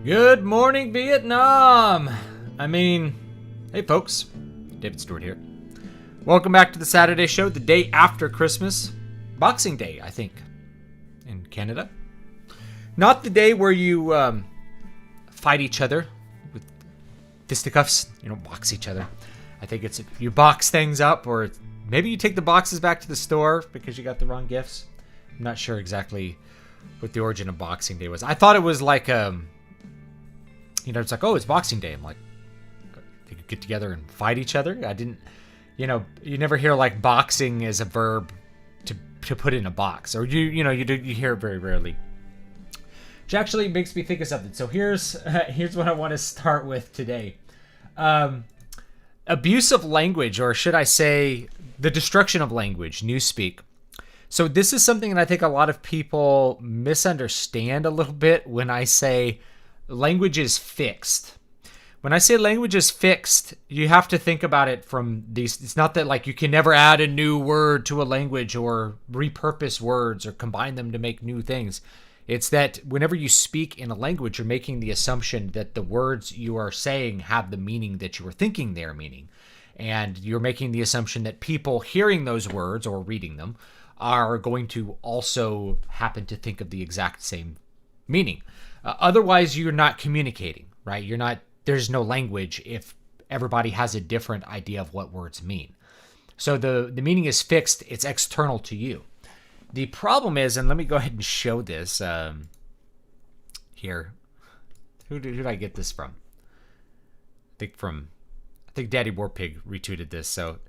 Good morning, Vietnam! Hey folks, David Stewart here. Welcome back to the Saturday show, the day after Christmas. Boxing Day, I think, in Canada. Not the day where you fight each other with fisticuffs, box each other. I think it's you box things up, or maybe you take the boxes back to the store because you got the wrong gifts. I'm not sure exactly what the origin of Boxing Day was. I thought it was like, it's like, oh, it's Boxing Day. I'm like, they could get together and fight each other. I didn't, you never hear like boxing as a verb to put in a box, or you hear it very rarely. Which actually makes me think of something. So here's what I want to start with today. Abuse of language, or should I say the destruction of language, newspeak. So this is something that I think a lot of people misunderstand a little bit when I say language is fixed. When I say language is fixed, you have to think about it from these. It's not that like you can never add a new word to a language or repurpose words or combine them to make new things. It's that whenever you speak in a language, you're making the assumption that the words you are saying have the meaning that you were thinking they're meaning. And you're making the assumption that people hearing those words or reading them are going to also happen to think of the exact same meaning. Otherwise, you're not communicating, right? There's no language if everybody has a different idea of what words mean. So the meaning is fixed. It's external to you. The problem is, and let me go ahead and show this here. Who did I get this from? I think Daddy Warpig retweeted this. So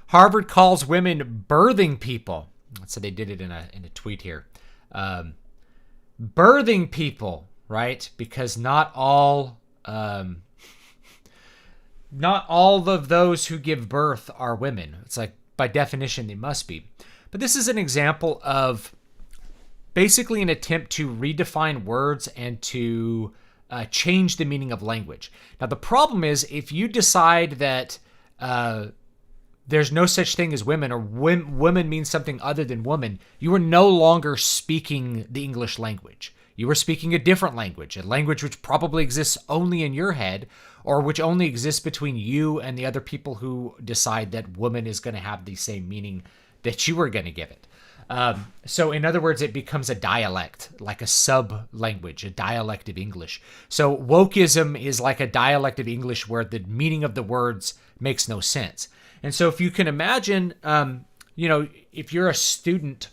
Harvard calls women birthing people. So they did it in a tweet here. Birthing people, right? Because not all of those who give birth are women. It's like by definition they must be. But this is an example of basically an attempt to redefine words and to change the meaning of language. Now the problem is if you decide that there's no such thing as women, or women means something other than woman, you are no longer speaking the English language. You are speaking a different language, a language which probably exists only in your head, or which only exists between you and the other people who decide that woman is going to have the same meaning that you are going to give it. So in other words, it becomes a dialect, like a sub-language, a dialect of English. So wokeism is like a dialect of English where the meaning of the words makes no sense. And so if you can imagine, if you're a student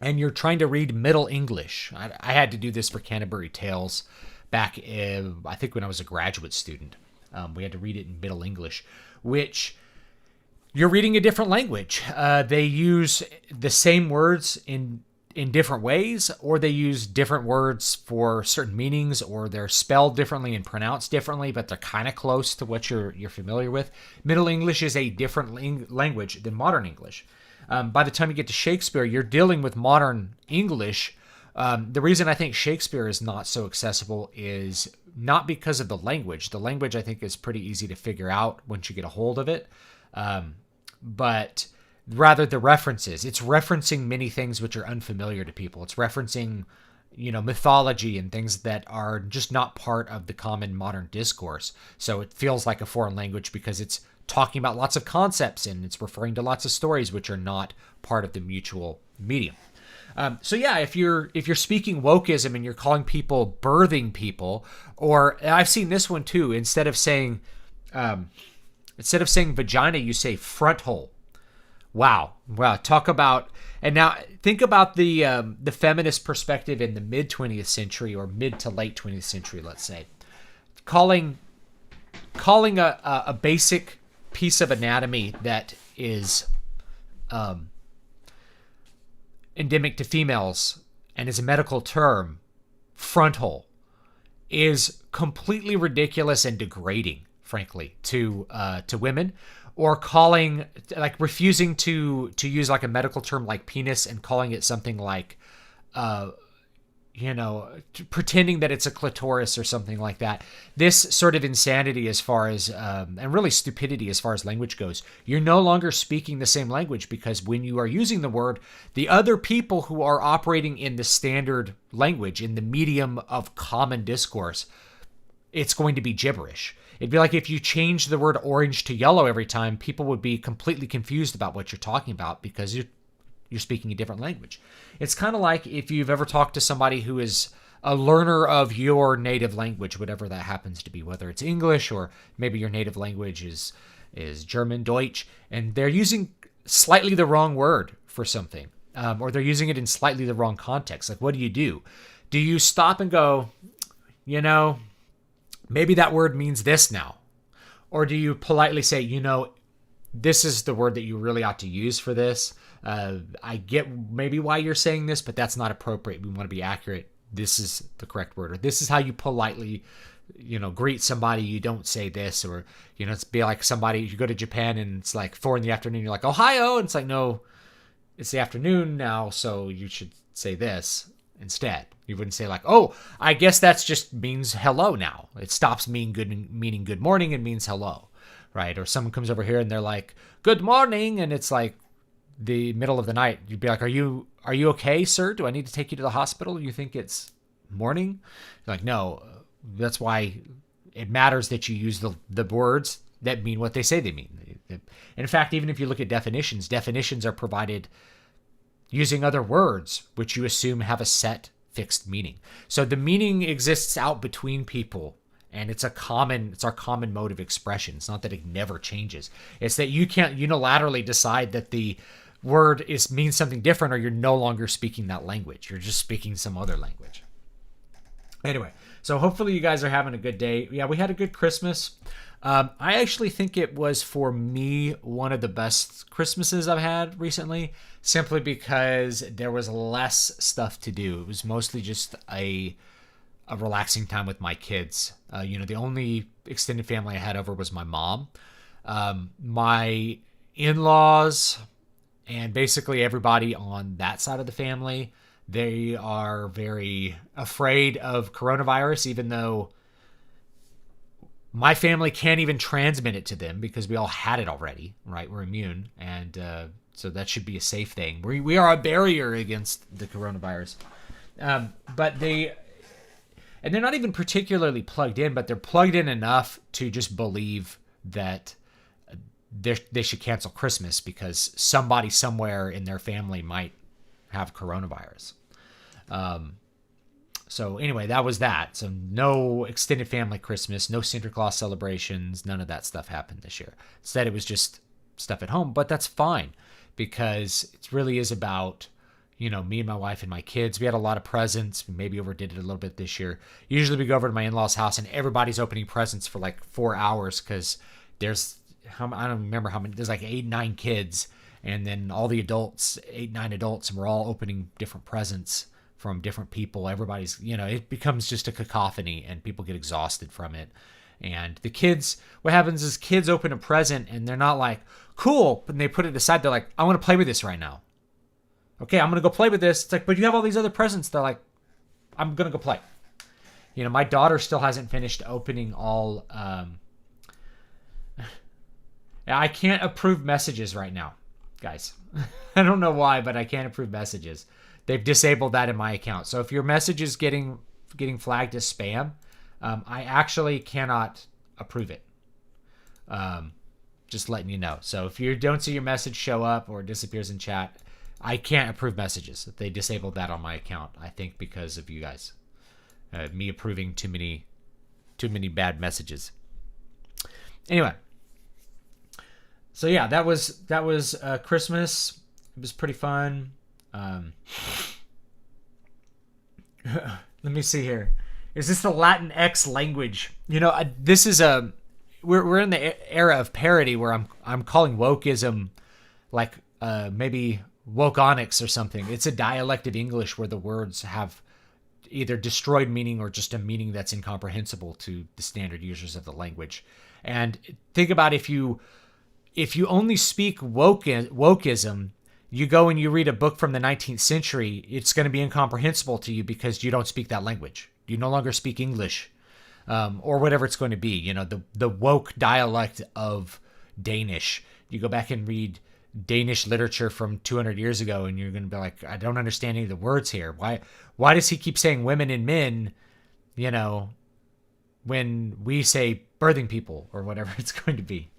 and you're trying to read Middle English, I had to do this for Canterbury Tales back, I think when I was a graduate student. We had to read it in Middle English, which you're reading a different language. They use the same words in different ways, or they use different words for certain meanings, or they're spelled differently and pronounced differently, but they're kind of close to what you're familiar with. Middle English is a different language than modern English. By the time you get to Shakespeare, you're dealing with modern English. The reason I think Shakespeare is not so accessible is not because of the language. The language, I think, is pretty easy to figure out once you get a hold of it. But rather the references. It's referencing many things which are unfamiliar to people. It's referencing, mythology and things that are just not part of the common modern discourse. So it feels like a foreign language because it's talking about lots of concepts and it's referring to lots of stories which are not part of the mutual medium. So yeah, if you're speaking wokeism and you're calling people birthing people, or I've seen this one too, instead of saying vagina, you say front hole. Wow. Talk about, and now think about the feminist perspective in the mid 20th century or mid to late 20th century, let's say, calling a basic piece of anatomy that is endemic to females and is a medical term, front hole, is completely ridiculous and degrading, frankly, to women. Or refusing to use like a medical term like penis and calling it something like pretending that it's a clitoris or something like that. This sort of insanity as far as, and really stupidity as far as language goes, you're no longer speaking the same language, because when you are using the word, the other people who are operating in the standard language, in the medium of common discourse, it's going to be gibberish. It'd be like if you change the word orange to yellow every time, people would be completely confused about what you're talking about, because you're speaking a different language. It's kind of like if you've ever talked to somebody who is a learner of your native language, whatever that happens to be, whether it's English or maybe your native language is German, Deutsch, and they're using slightly the wrong word for something, or they're using it in slightly the wrong context. Like, what do? Do you stop and go, maybe that word means this now? Or do you politely say, this is the word that you really ought to use for this? I get maybe why you're saying this, but that's not appropriate. We want to be accurate. This is the correct word. Or this is how you politely, greet somebody. You don't say this. Or, it's be like somebody, you go to Japan and it's like 4 p.m. You're like, Ohio. And it's like, no, it's the afternoon now, so you should say this instead. You wouldn't say like, oh, I guess that's just means hello now. It stops meaning good morning and means hello, right? Or someone comes over here and they're like, good morning, and it's like the middle of the night. You'd be like, are you okay, sir? Do I need to take you to the hospital? You think it's morning? You're like, no. That's why it matters that you use the words that mean what they say they mean. In fact, even if you look at definitions are provided using other words, which you assume have a set fixed meaning. So the meaning exists out between people, and it's our common mode of expression. It's not that it never changes. It's that you can't unilaterally decide that the word means something different, or you're no longer speaking that language. You're just speaking some other language. Anyway, so hopefully you guys are having a good day. Yeah, we had a good Christmas. I actually think it was, for me, one of the best Christmases I've had recently, simply because there was less stuff to do. It was mostly just a relaxing time with my kids. The only extended family I had over was my mom. My in-laws and basically everybody on that side of the family, they are very afraid of coronavirus, even though my family can't even transmit it to them because we all had it already, right? We're immune, and so that should be a safe thing. We are a barrier against the coronavirus. But they're not even particularly plugged in, but they're plugged in enough to just believe that they should cancel Christmas because somebody somewhere in their family might have coronavirus. So anyway, that was that. So no extended family Christmas, no Santa Claus celebrations, none of that stuff happened this year. Instead, it was just stuff at home, but that's fine because it really is about, me and my wife and my kids. We had a lot of presents. We maybe overdid it a little bit this year. Usually we go over to my in-laws' house and everybody's opening presents for like 4 hours because I don't remember how many, there's like 8, 9 kids, and then all the adults, 8, 9 adults, and we're all opening different presents from different people. Everybody's, it becomes just a cacophony and people get exhausted from it. And the kids, what happens is kids open a present and they're not like, cool, but they put it aside. They're like, I want to play with this right now. Okay, I'm going to go play with this. It's like, but you have all these other presents. They're like, I'm going to go play. My daughter still hasn't finished opening all, I can't approve messages right now, guys. I don't know why, but I can't approve messages. They've disabled that in my account. So if your message is getting flagged as spam, I actually cannot approve it. Just letting you know. So if you don't see your message show up or it disappears in chat, I can't approve messages. They disabled that on my account, I think, because of you guys. Me approving too many bad messages. Anyway. So yeah, that was Christmas. It was pretty fun. Let me see here. Is this the Latin X language? This is we're in the era of parody where I'm calling wokeism like maybe wokeonics or something. It's a dialect of English where the words have either destroyed meaning or just a meaning that's incomprehensible to the standard users of the language. And think about if you only speak wokeism, You go and you read a book from the 19th century, it's going to be incomprehensible to you because you don't speak that language. You no longer speak English, or whatever it's going to be. You know, the woke dialect of Danish. You go back and read Danish literature from 200 years ago, and you're going to be like, I don't understand any of the words here. Why does he keep saying women and men, you know, when we say birthing people or whatever it's going to be?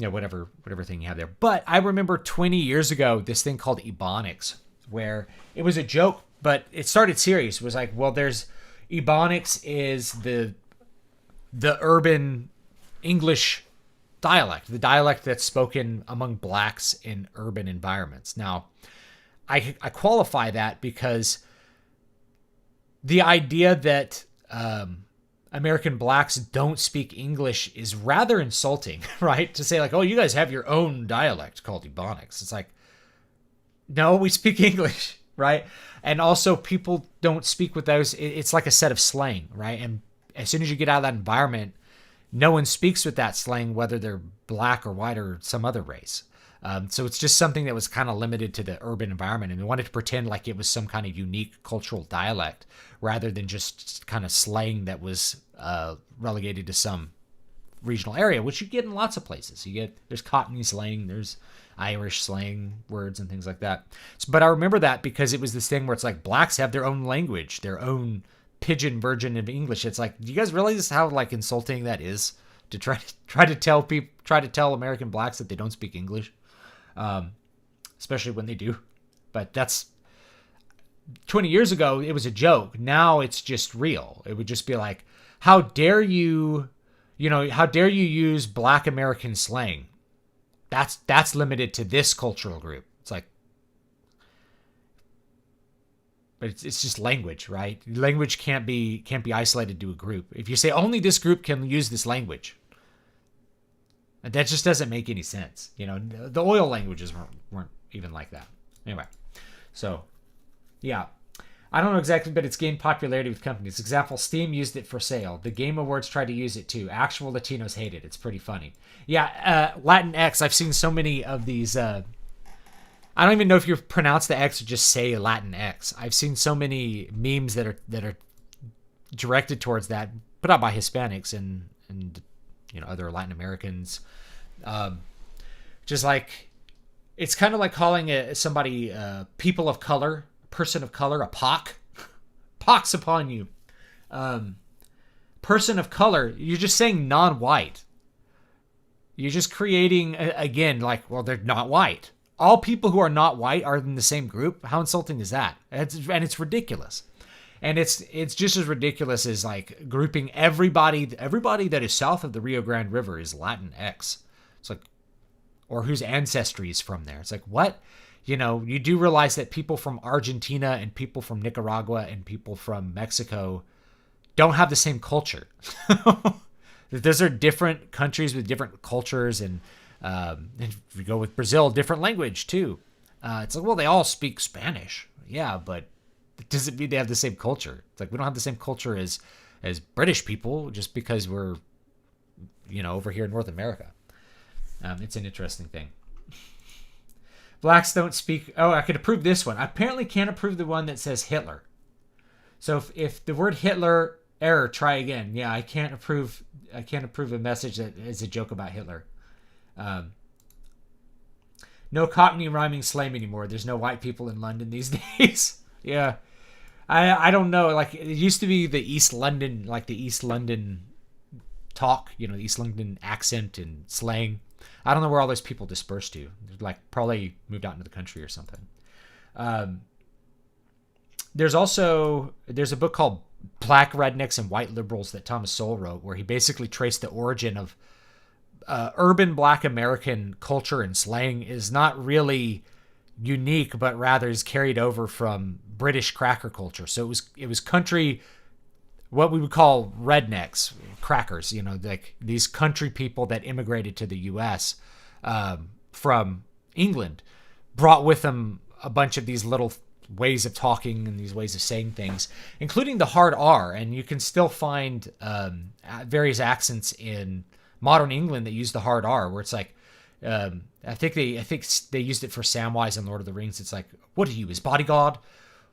You know, whatever thing you have there. But I remember 20 years ago, this thing called Ebonics, where it was a joke, but it started serious. It was like, well, there's Ebonics is the urban English dialect, the dialect that's spoken among blacks in urban environments. Now, I qualify that because the idea that American blacks don't speak English is rather insulting, right? To say like, oh, you guys have your own dialect called Ebonics. It's like, no, we speak English, right? And also people don't speak with those. It's like a set of slang, right? And as soon as you get out of that environment, no one speaks with that slang, whether they're black or white or some other race. So it's just something that was kind of limited to the urban environment, and we wanted to pretend like it was some kind of unique cultural dialect rather than just kind of slang that was relegated to some regional area, which you get in lots of places. There's Cockney slang, there's Irish slang words and things like that. But I remember that because it was this thing where it's like blacks have their own language, their own pidgin version of English. It's like, do you guys realize how like insulting that is to try to tell American blacks that they don't speak English? Especially when they do. But that's 20 years ago, it was a joke. Now it's just real. It would just be like, how dare you use black American slang? That's limited to this cultural group. It's like, but it's just language, right? Language can't be isolated to a group. If you say only this group can use this language, that just doesn't make any sense. You know, the oil languages weren't even like that. Anyway, so yeah, I don't know exactly, but it's gained popularity with companies. Example, Steam used it for sale. The Game Awards tried to use it too. Actual Latinos hate it. It's pretty funny. Yeah, Latinx. I've seen so many of these. I don't even know if you pronounce the X or just say Latinx. I've seen so many memes that are directed towards that, put out by Hispanics and you know, other Latin Americans. Just like, it's kind of like calling somebody people of color, person of color, a pock. Pox upon you. Person of color, you're just saying non-white. You're just creating, again, like, well, they're not white. All people who are not white are in the same group. How insulting is that? It's ridiculous. And it's just as ridiculous as like grouping everybody that is south of the Rio Grande River is Latinx. It's like, or whose ancestry is from there. It's like, what? You know, you do realize that people from Argentina and people from Nicaragua and people from Mexico don't have the same culture. Those are different countries with different cultures, and if we go with Brazil, different language too. It's like, well, they all speak Spanish. Yeah, but it doesn't mean they have the same culture. It's like, we don't have the same culture as British people just because we're, you know, over here in North America. It's an interesting thing. Blacks don't speak. Oh, I could approve this one. I apparently can't approve the one that says Hitler. So if the word Hitler, error, try again. Yeah, I can't approve a message that is a joke about Hitler. No Cockney rhyming slang anymore. There's no white people in London these days. Yeah. I don't know. Like, it used to be the East London talk, you know, the East London accent and slang. I don't know where all those people dispersed to. They're like probably moved out into the country or something. There's a book called Black Rednecks and White Liberals that Thomas Sowell wrote, where he basically traced the origin of urban black American culture and slang is not really unique, but rather is carried over from British cracker culture. So it was country, what we would call rednecks, crackers, you know, like these country people that immigrated to the U.S. From England, brought with them a bunch of these little ways of talking and these ways of saying things, including the hard R. And you can still find various accents in modern England that use the hard R, where it's like, I think they used it for Samwise in Lord of the Rings. It's like, what are you, his bodyguard?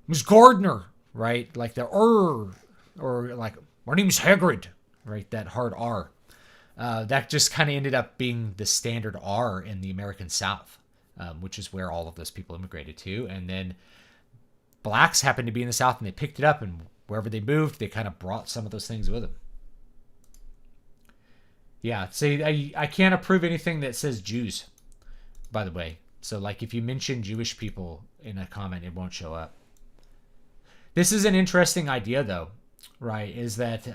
Miss Gardner, right? Like the or like, my name's Hagrid, right? That hard R. That just kind of ended up being the standard R in the American South, which is where all of those people immigrated to. And then blacks happened to be in the South, and they picked it up, and wherever they moved, they kind of brought some of those things with them. Yeah, see, I can't approve anything that says Jews, by the way. So, like, if you mention Jewish people in a comment, it won't show up. This is an interesting idea, though, right? Is that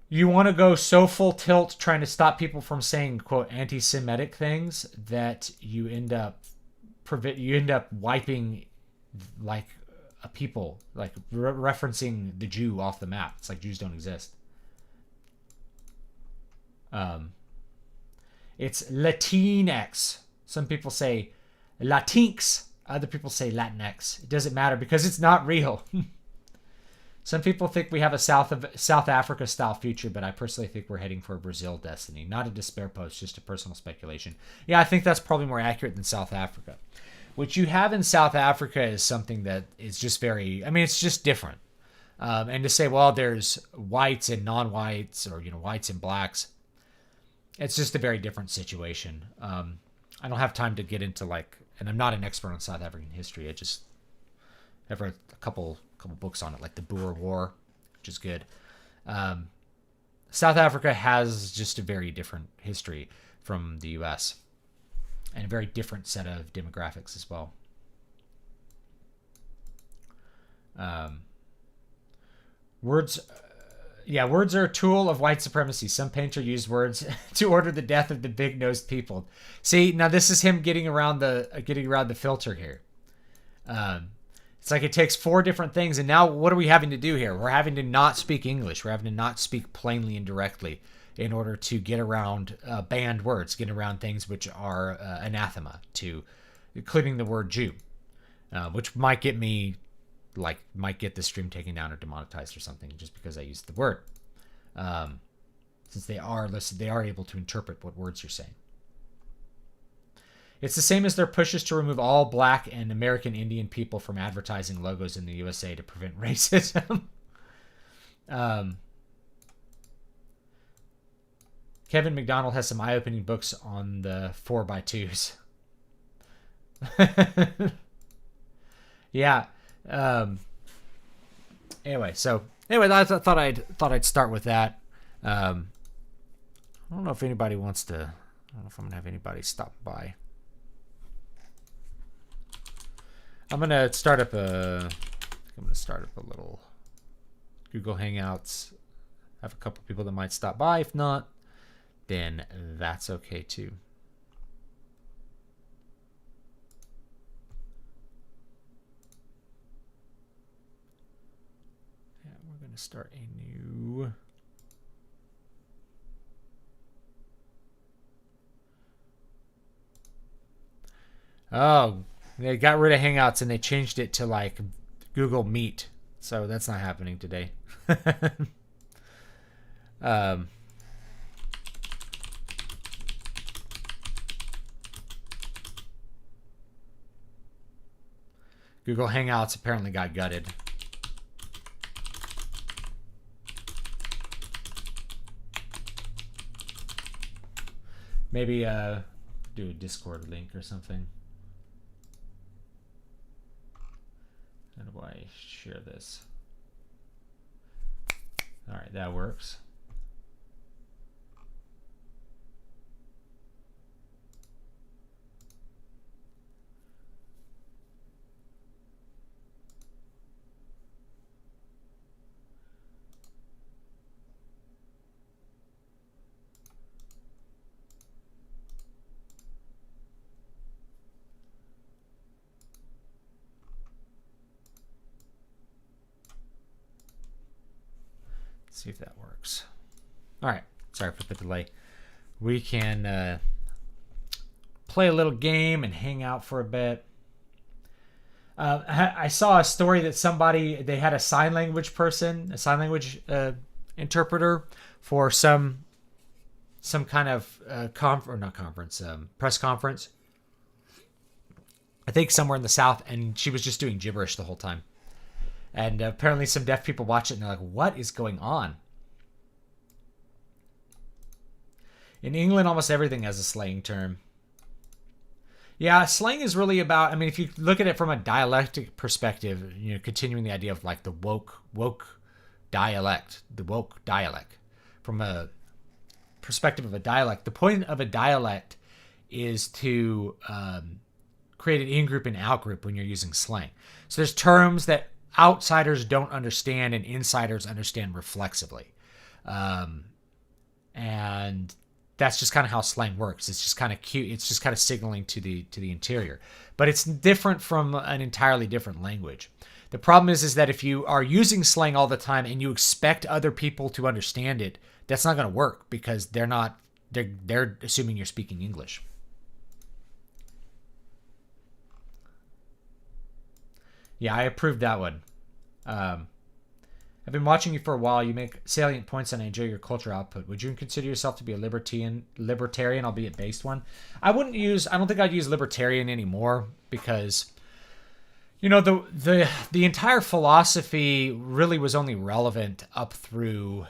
you want to go so full tilt trying to stop people from saying, quote, anti-Semitic things that you end up wiping, like, a people, like referencing the Jew off the map. It's like Jews don't exist. It's Latinx. Some people say Latinx. Other people say Latinx. It doesn't matter because it's not real. Some people think we have a South Africa style future, but I personally think we're heading for a Brazil destiny. Not a despair post, just a personal speculation. Yeah, I think that's probably more accurate than South Africa. What you have in South Africa is something that is just very, I mean, it's just different. And to say, well, there's whites and non-whites, or, whites and blacks, it's just a very different situation. I don't have time to get into, like, and I'm not an expert on South African history. I just have read a couple books on it, like the Boer War, which is good. South Africa has just a very different history from the U.S. and a very different set of demographics as well. Words are a tool of white supremacy. Some painter used words to order the death of the big-nosed people. See, now this is him getting around the filter here. It's like it takes 4 different things, and now what are we having to do here? We're having to not speak English. We're having to not speak plainly and directly in order to get around banned words, get around things which are anathema to, including the word Jew, which might get the stream taken down or demonetized or something just because I used the word. Since they are able to interpret what words you're saying. It's the same as their pushes to remove all black and American Indian people from advertising logos in the USA to prevent racism. Kevin McDonald has some eye-opening books on the 4x2s. Yeah. Anyway, I thought I'd start with that. I don't know if anybody wants to. I don't know if I'm gonna have anybody stop by. I'm gonna start up a little Google Hangouts. Have a couple people that might stop by. If not, then that's okay too. Yeah, we're gonna start a new. Oh, they got rid of Hangouts and they changed it to like Google Meet. So that's not happening today. Google Hangouts apparently got gutted. Maybe do a Discord link or something. How do I share this? All right, that works. See if that works. All right. Sorry for the delay. We can play a little game and hang out for a bit. I saw a story that they had a sign language interpreter for some some kind of press conference. I think somewhere in the South, and she was just doing gibberish the whole time. And apparently some deaf people watch it and they're like, what is going on? In England, almost everything has a slang term. Yeah, slang is really about, I mean, if you look at it from a dialectic perspective, you know, continuing the idea of like the woke dialect, from a perspective of a dialect, the point of a dialect is to create an in-group and out-group when you're using slang. So there's terms that outsiders don't understand and insiders understand reflexively. And that's just kind of how slang works. It's just kind of cute. It's just kind of signaling to the interior. But it's different from an entirely different language. The problem is that if you are using slang all the time and you expect other people to understand it, that's not going to work because they're assuming you're speaking English. Yeah, I approved that one. I've been watching you for a while. You make salient points and I enjoy your culture output. Would you consider yourself to be a libertarian, albeit based one? I don't think I'd use libertarian anymore because, you know, the entire philosophy really was only relevant up through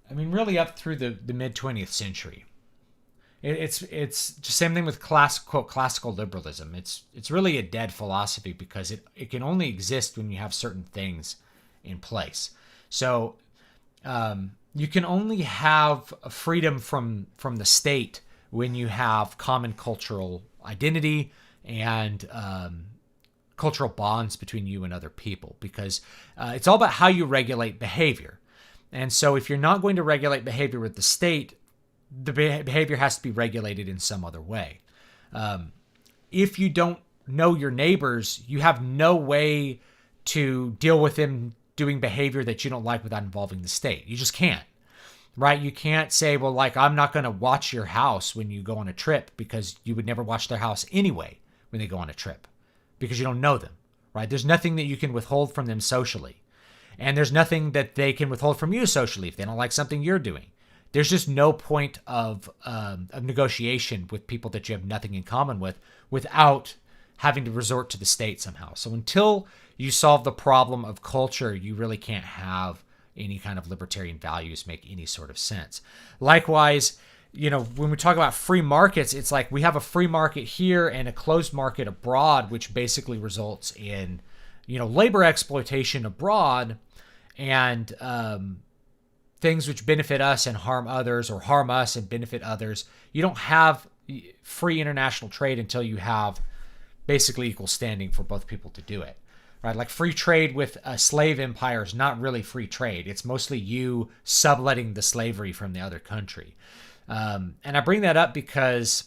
the mid 20th century. It's just same thing with classical liberalism. It's really a dead philosophy because it can only exist when you have certain things in place. So you can only have freedom from the state when you have common cultural identity and cultural bonds between you and other people, because it's all about how you regulate behavior. And so if you're not going to regulate behavior with the state, the behavior has to be regulated in some other way. If you don't know your neighbors, you have no way to deal with them doing behavior that you don't like without involving the state. You just can't, right? You can't say, well, like, I'm not going to watch your house when you go on a trip, because you would never watch their house anyway when they go on a trip because you don't know them, right? There's nothing that you can withhold from them socially. And there's nothing that they can withhold from you socially if they don't like something you're doing. There's just no point of negotiation with people that you have nothing in common with without having to resort to the state somehow. So until you solve the problem of culture, you really can't have any kind of libertarian values make any sort of sense. Likewise, you know, when we talk about free markets, it's like we have a free market here and a closed market abroad, which basically results in, you know, labor exploitation abroad and things which benefit us and harm others, or harm us and benefit others. You don't have free international trade until you have basically equal standing for both people to do it, right? Like free trade with a slave empire is not really free trade. It's mostly you subletting the slavery from the other country. And I bring that up because,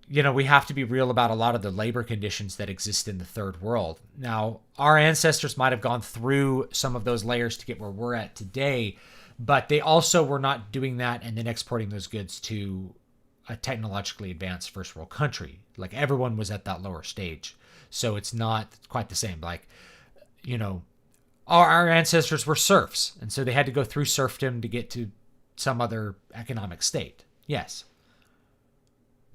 you know, we have to be real about a lot of the labor conditions that exist in the third world. Now, our ancestors might have gone through some of those layers to get where we're at today, but they also were not doing that and then exporting those goods to a technologically advanced first world country. Like, everyone was at that lower stage. So it's not quite the same. Like, you know, our ancestors were serfs, and so they had to go through serfdom to get to some other economic state. Yes.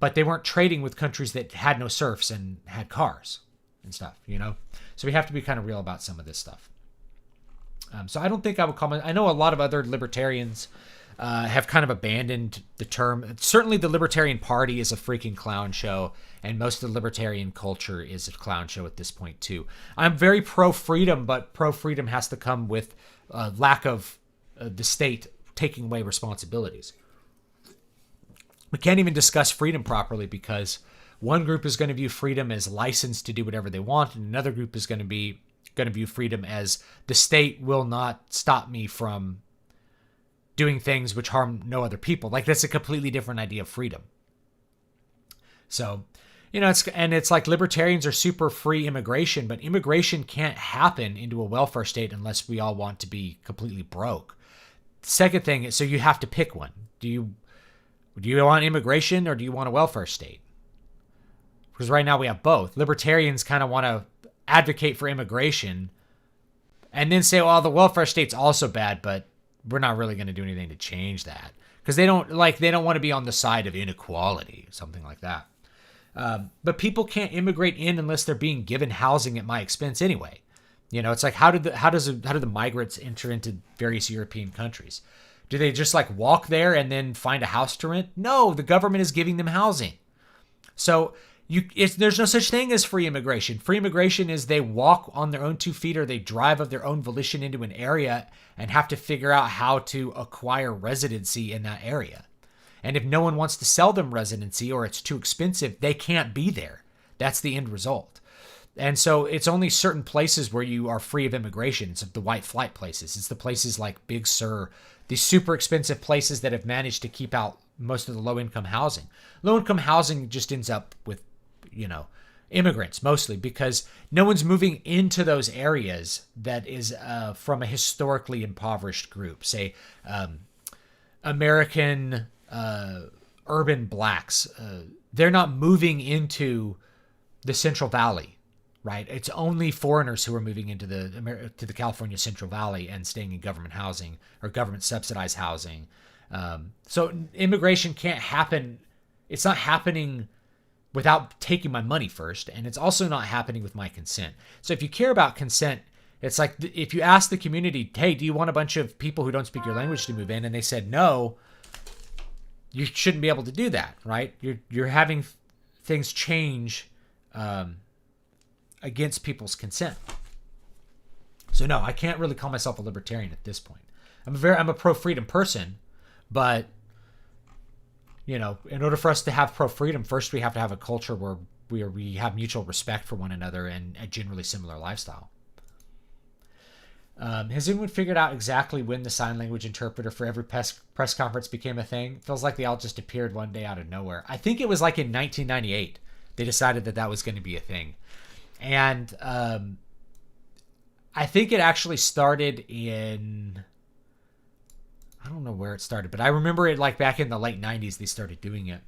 But they weren't trading with countries that had no serfs and had cars and stuff, you know? So we have to be kind of real about some of this stuff. So I don't think I would comment. I know a lot of other libertarians have kind of abandoned the term. Certainly the Libertarian Party is a freaking clown show, and most of the libertarian culture is a clown show at this point too. I'm very pro-freedom, but pro-freedom has to come with lack of the state taking away responsibilities. We can't even discuss freedom properly because one group is going to view freedom as license to do whatever they want, and another group is going to view freedom as the state will not stop me from doing things which harm no other people. Like, that's a completely different idea of freedom. So, you know, it's like libertarians are super free immigration, but immigration can't happen into a welfare state unless we all want to be completely broke. Second thing is, so you have to pick one. Do you want immigration or do you want a welfare state? Because right now we have both. Libertarians kind of want to advocate for immigration and then say, well, the welfare state's also bad, but we're not really going to do anything to change that, because they don't want to be on the side of inequality, something like that. But people can't immigrate in unless they're being given housing at my expense anyway. It's like, how do the migrants enter into various European countries? Do they just like walk there and then find a house to rent? No, the government is giving them housing. So there's no such thing as free immigration. Free immigration is they walk on their own 2 feet, or they drive of their own volition into an area and have to figure out how to acquire residency in that area. And if no one wants to sell them residency, or it's too expensive, they can't be there. That's the end result. And so it's only certain places where you are free of immigration. It's the white flight places. It's the places like Big Sur, these super expensive places that have managed to keep out most of the low-income housing. Low-income housing just ends up with, immigrants mostly, because no one's moving into those areas that is from a historically impoverished group. Say, American urban blacks. They're not moving into the Central Valley. Right, it's only foreigners who are moving into the California Central Valley and staying in government housing or government subsidized housing. So immigration can't happen. It's not happening without taking my money first, and it's also not happening with my consent. So if you care about consent, it's like if you ask the community, "Hey, do you want a bunch of people who don't speak your language to move in?" and they said no, you shouldn't be able to do that, right? You're having things change. Against people's consent. So no, I can't really call myself a libertarian at this point. I'm a pro-freedom person, but in order for us to have pro-freedom, first we have to have a culture where we have mutual respect for one another and a generally similar lifestyle. Has anyone figured out exactly when the sign language interpreter for every press conference became a thing? It feels like they all just appeared one day out of nowhere. I think it was like in 1998 they decided that was going to be a thing. And I think it actually started in, I don't know where it started, but I remember it like back in the late 90s they started doing it.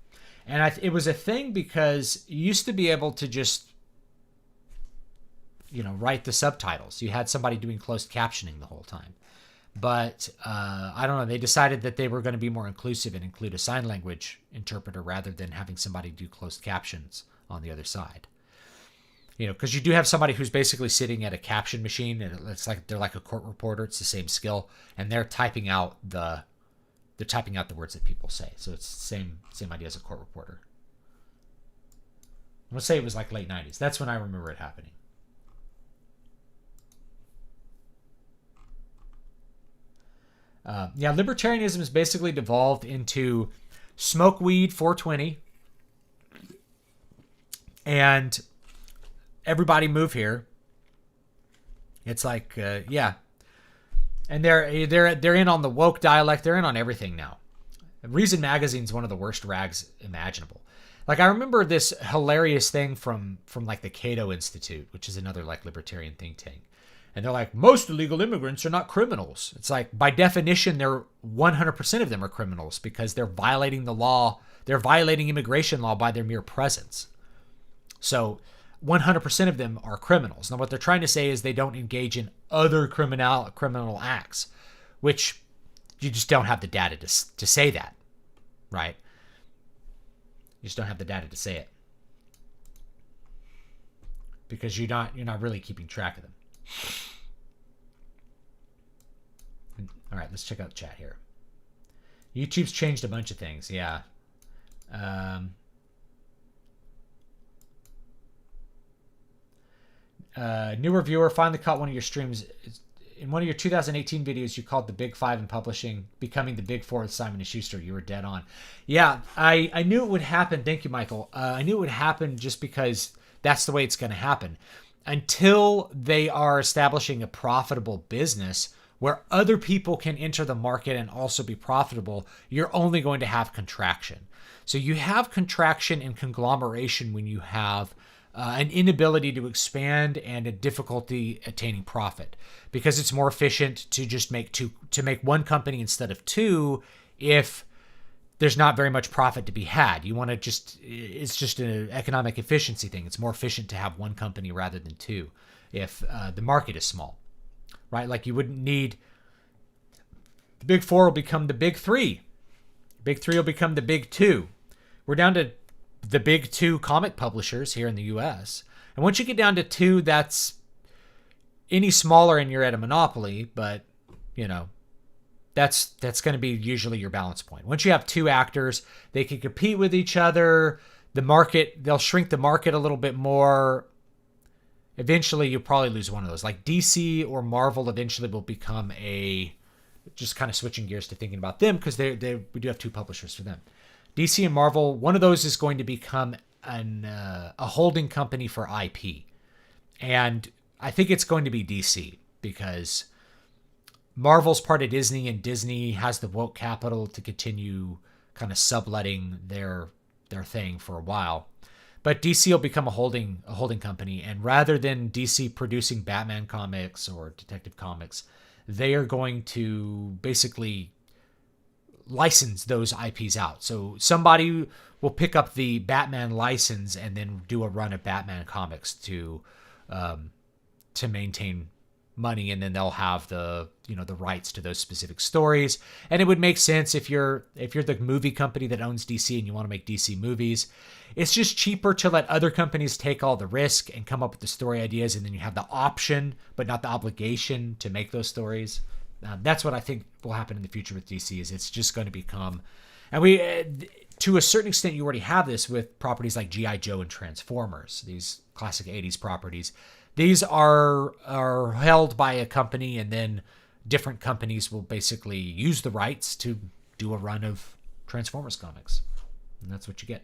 And it was a thing because you used to be able to just, write the subtitles. You had somebody doing closed captioning the whole time. But I don't know, they decided that they were going to be more inclusive and include a sign language interpreter rather than having somebody do closed captions on the other side. Because you do have somebody who's basically sitting at a caption machine, and it's like they're like a court reporter. It's the same skill, and they're typing out the words that people say. So it's the same idea as a court reporter. I'm gonna say it was like late 90s. That's when I remember it happening. Libertarianism has basically devolved into smoke weed 420 and everybody move here. It's like, and they're in on the woke dialect. They're in on everything now. Reason Magazine's one of the worst rags imaginable. Like, I remember this hilarious thing from like the Cato Institute, which is another like libertarian think tank. And they're like, most illegal immigrants are not criminals. It's like, by definition, they're 100% of them are criminals because they're violating the law. They're violating immigration law by their mere presence. So 100% of them are criminals. Now, what they're trying to say is they don't engage in other criminal acts, which you just don't have the data to say that, right? You just don't have the data to say it because you're not really keeping track of them. All right, let's check out the chat here. YouTube's changed a bunch of things. Yeah. New reviewer finally caught one of your streams. In one of your 2018 videos, you called the Big Five in publishing becoming the Big Four with Simon & Schuster. You were dead on. Yeah, I knew it would happen. Thank you, Michael. I knew it would happen just because that's the way it's going to happen. Until they are establishing a profitable business where other people can enter the market and also be profitable, you're only going to have contraction. So you have contraction and conglomeration when you have an inability to expand and a difficulty attaining profit, because it's more efficient to just make one company instead of two if there's not very much profit to be had. It's just an economic efficiency thing. It's more efficient to have one company rather than two if the market is small, right? Like you wouldn't need The big four will become the big three. Big three will become the big two. We're down to the big two comic publishers here in the US. And once you get down to two, that's any smaller and you're at a monopoly, but you know, that's going to be usually your balance point. Once you have two actors, they can compete with each other. The market, they'll shrink the market a little bit more. Eventually, you'll probably lose one of those. Like DC or Marvel eventually will become just kind of switching gears to thinking about them, because we do have two publishers for them. DC and Marvel, one of those is going to become a holding company for IP. And I think it's going to be DC, because Marvel's part of Disney, and Disney has the woke capital to continue kind of subletting their thing for a while. But DC will become a holding company, and rather than DC producing Batman comics or Detective Comics, they are going to basically license those IPs out. So somebody will pick up the Batman license and then do a run of Batman comics to maintain money, and then they'll have the rights to those specific stories. And it would make sense if you're the movie company that owns DC and you want to make DC movies. It's just cheaper to let other companies take all the risk and come up with the story ideas, and then you have the option but not the obligation to make those stories. That's what I think will happen in the future with DC. Is it's just going to become, and we to a certain extent you already have this with properties like G.I. Joe and Transformers, these classic 80s properties. These are held by a company, and then different companies will basically use the rights to do a run of Transformers comics. And that's what you get.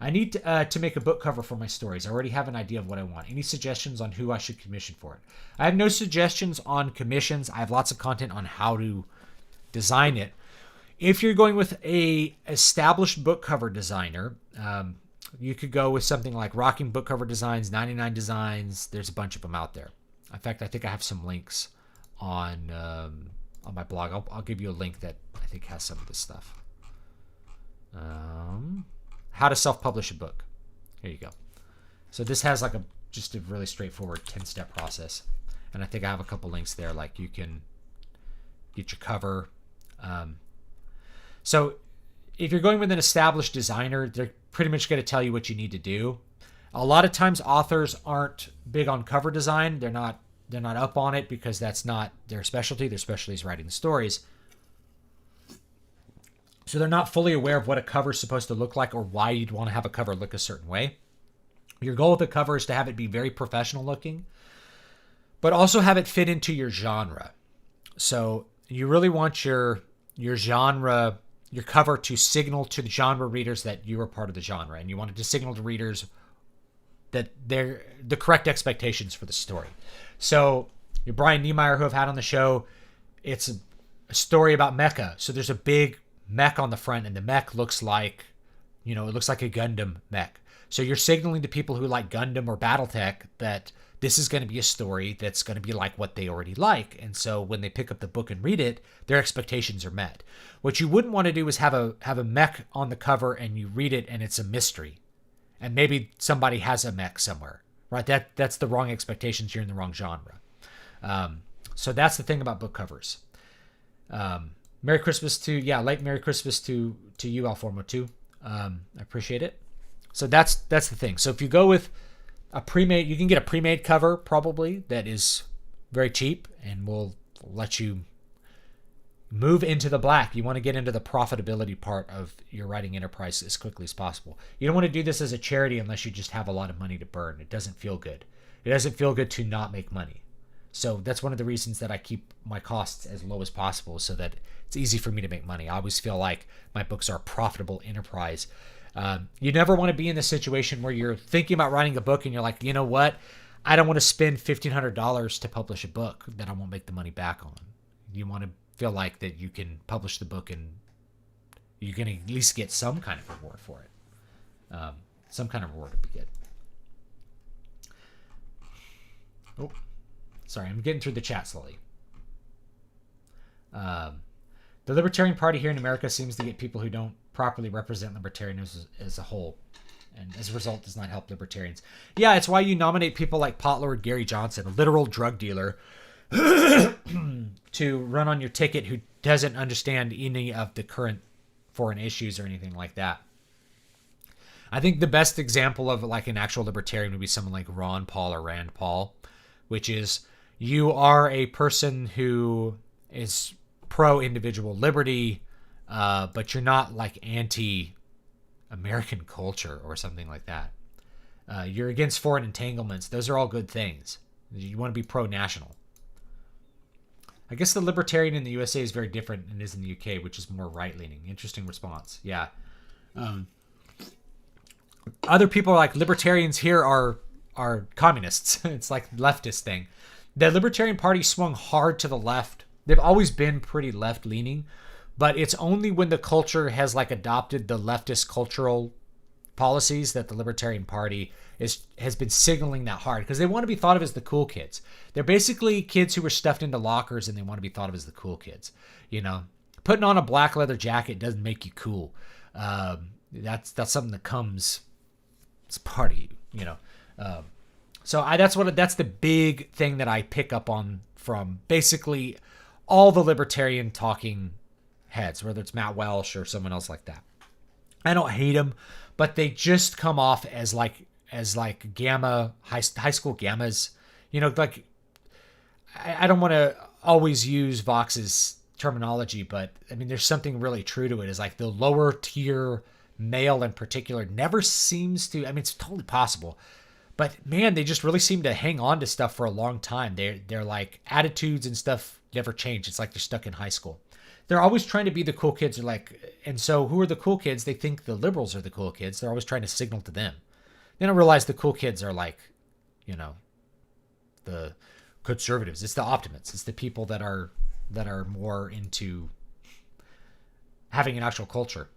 I need to make a book cover for my stories. I already have an idea of what I want. Any suggestions on who I should commission for it? I have no suggestions on commissions. I have lots of content on how to design it. If you're going with a established book cover designer, you could go with something like Rocking Book Cover Designs, 99 Designs. There's a bunch of them out there. In fact, I think I have some links on my blog. I'll give you a link that I think has some of this stuff. How to self-publish a book. Here you go. So this has like just a really straightforward 10-step process. And I think I have a couple links there, like you can get your cover. So if you're going with an established designer, they're pretty much going to tell you what you need to do. A lot of times authors aren't big on cover design. They're not up on it because that's not their specialty. Their specialty is writing the stories. So they're not fully aware of what a cover is supposed to look like or why you'd want to have a cover look a certain way. Your goal with a cover is to have it be very professional looking, but also have it fit into your genre. So you really want your genre, your cover to signal to the genre readers that you are part of the genre, and you want it to signal to readers that they're the correct expectations for the story. So your Brian Niemeyer, who I've had on the show, it's a story about mecha. So there's a big mech on the front, and the mech looks like, it looks like a Gundam mech. So you're signaling to people who like Gundam or Battletech that this is going to be a story that's going to be like what they already like. And so when they pick up the book and read it, their expectations are met. What you wouldn't want to do is have a mech on the cover and you read it and it's a mystery. And maybe somebody has a mech somewhere, right? That's the wrong expectations. You're in the wrong genre. So that's the thing about book covers. Merry Christmas late Merry Christmas to you, Alformo, too. I appreciate it. So that's the thing. So if you go with a pre-made, you can get a pre-made cover probably that is very cheap and will let you move into the black. You want to get into the profitability part of your writing enterprise as quickly as possible. You don't want to do this as a charity unless you just have a lot of money to burn. It doesn't feel good. It doesn't feel good to not make money. So that's one of the reasons that I keep my costs as low as possible, so that it's easy for me to make money. I always feel like my books are a profitable enterprise. You never want to be in the situation where you're thinking about writing a book and you're like, you know what? I don't want to spend $1,500 to publish a book that I won't make the money back on. You want to feel like that you can publish the book and you're going to at least get some kind of reward for it. Some kind of reward would be good. Oh, sorry, I'm getting through the chat slowly. The Libertarian Party here in America seems to get people who don't properly represent libertarianism as a whole, and as a result does not help libertarians. Yeah, it's why you nominate people like Potlord Gary Johnson, a literal drug dealer, to run on your ticket who doesn't understand any of the current foreign issues or anything like that. I think the best example of like an actual libertarian would be someone like Ron Paul or Rand Paul, which is you are a person who is pro individual liberty, but you're not like anti American culture or something like that. You're against foreign entanglements. Those are all good things. You want to be pro-national. I guess the libertarian in the USA is very different than it is in the UK, which is more right-leaning. Interesting response. Yeah. Other people are like, libertarians here are communists. It's like leftist thing. The Libertarian Party swung hard to the left. They've always been pretty left-leaning, but it's only when the culture has like adopted the leftist cultural policies that the Libertarian Party has been signaling that hard, because they want to be thought of as the cool kids. They're basically kids who were stuffed into lockers and they want to be thought of as the cool kids. You know, putting on a black leather jacket doesn't make you cool. That's something that comes, it's part of you, you know. That's the big thing that I pick up on from basically all the libertarian talking heads, whether it's Matt Welsh or someone else like that. I don't hate them, but they just come off as like gamma high school gammas. You know, like I don't want to always use Vox's terminology, but I mean, there's something really true to it. Is like the lower tier male in particular never seems to. I mean, it's totally possible, but man, they just really seem to hang on to stuff for a long time. They're like attitudes and stuff never change. It's like they're stuck in high school. They're always trying to be the cool kids. And so who are the cool kids? They think the liberals are the cool kids. They're always trying to signal to them. They don't realize the cool kids are like, you know, the conservatives. It's the optimists. It's the people that are more into having an actual culture.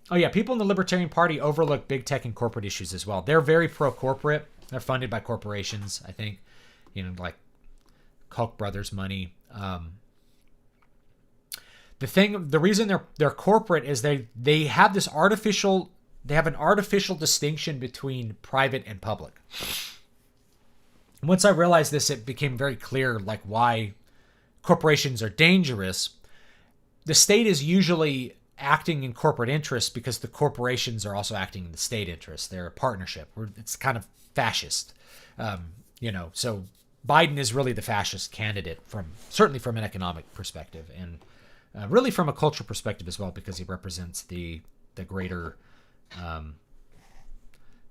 Oh yeah, people in the Libertarian Party overlook big tech and corporate issues as well. They're very pro-corporate. They're funded by corporations, I think. You know, like Koch brothers money. The reason they're corporate is they have an artificial distinction between private and public. Once I realized this, it became very clear like why corporations are dangerous. The state is usually acting in corporate interests because the corporations are also acting in the state interest. They're a partnership. It's kind of fascist, you know. So Biden is really the fascist candidate certainly from an economic perspective, and really from a cultural perspective as well, because he represents the greater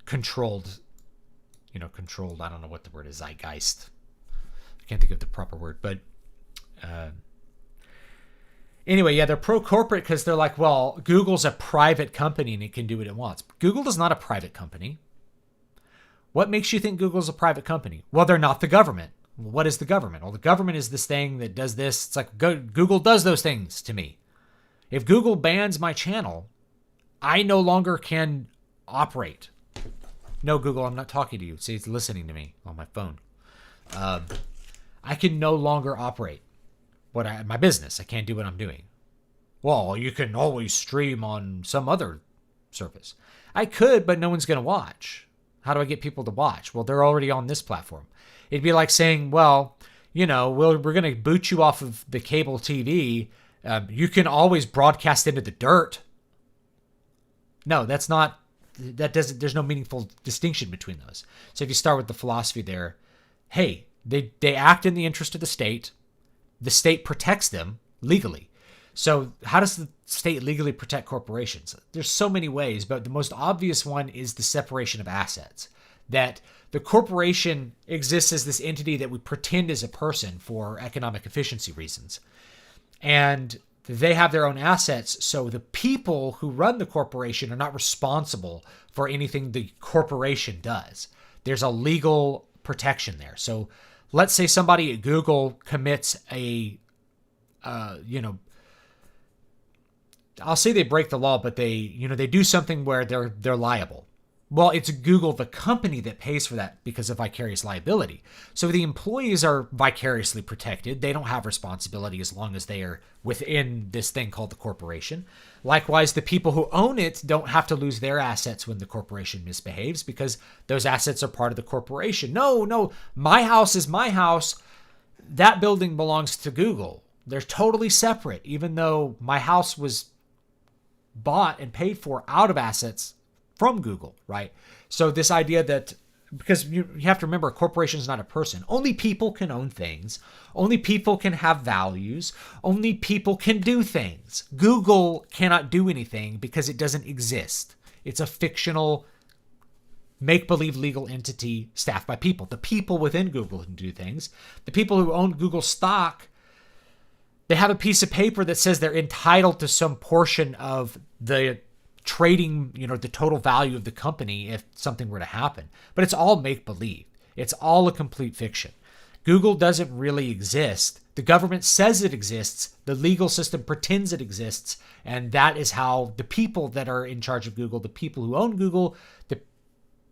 controlled. I don't know what the word is, zeitgeist. I can't think of the proper word, but anyway, yeah, they're pro-corporate because they're like, well, Google's a private company and it can do what it wants. Google is not a private company. What makes you think Google's a private company? Well, they're not the government. Well, what is the government? Well, the government is this thing that does this. It's like Google does those things to me. If Google bans my channel, I no longer can operate. No, Google, I'm not talking to you. See, it's listening to me on my phone. I can no longer operate my business. I can't do what I'm doing. Well, you can always stream on some other service. I could, but no one's going to watch. How do I get people to watch? Well, they're already on this platform. It'd be like saying, well, you know, we're going to boot you off of the cable TV. You can always broadcast into the dirt. No, there's no meaningful distinction between those. So if you start with the philosophy there, hey, they act in the interest of the state. The state protects them legally. So how does the state legally protect corporations? There's so many ways, but the most obvious one is the separation of assets. That the corporation exists as this entity that we pretend is a person for economic efficiency reasons. And they have their own assets, so the people who run the corporation are not responsible for anything the corporation does. There's a legal protection there. So let's say somebody at Google commits I'll say they break the law, but they do something where they're liable. Well, it's Google, the company, that pays for that because of vicarious liability. So the employees are vicariously protected. They don't have responsibility as long as they are within this thing called the corporation. Likewise, the people who own it don't have to lose their assets when the corporation misbehaves because those assets are part of the corporation. No, my house is my house. That building belongs to Google. They're totally separate, even though my house was bought and paid for out of assets from Google, right? So this idea that, because you have to remember, a corporation is not a person. Only people can own things. Only people can have values. Only people can do things. Google cannot do anything because it doesn't exist. It's a fictional, make-believe legal entity staffed by people. The people within Google can do things. The people who own Google stock, they have a piece of paper that says they're entitled to some portion of the trading, the total value of the company if something were to happen. But it's all make-believe. It's all a complete fiction. Google doesn't really exist. The government says it exists. The legal system pretends it exists. And that is how the people that are in charge of Google, the people who own Google,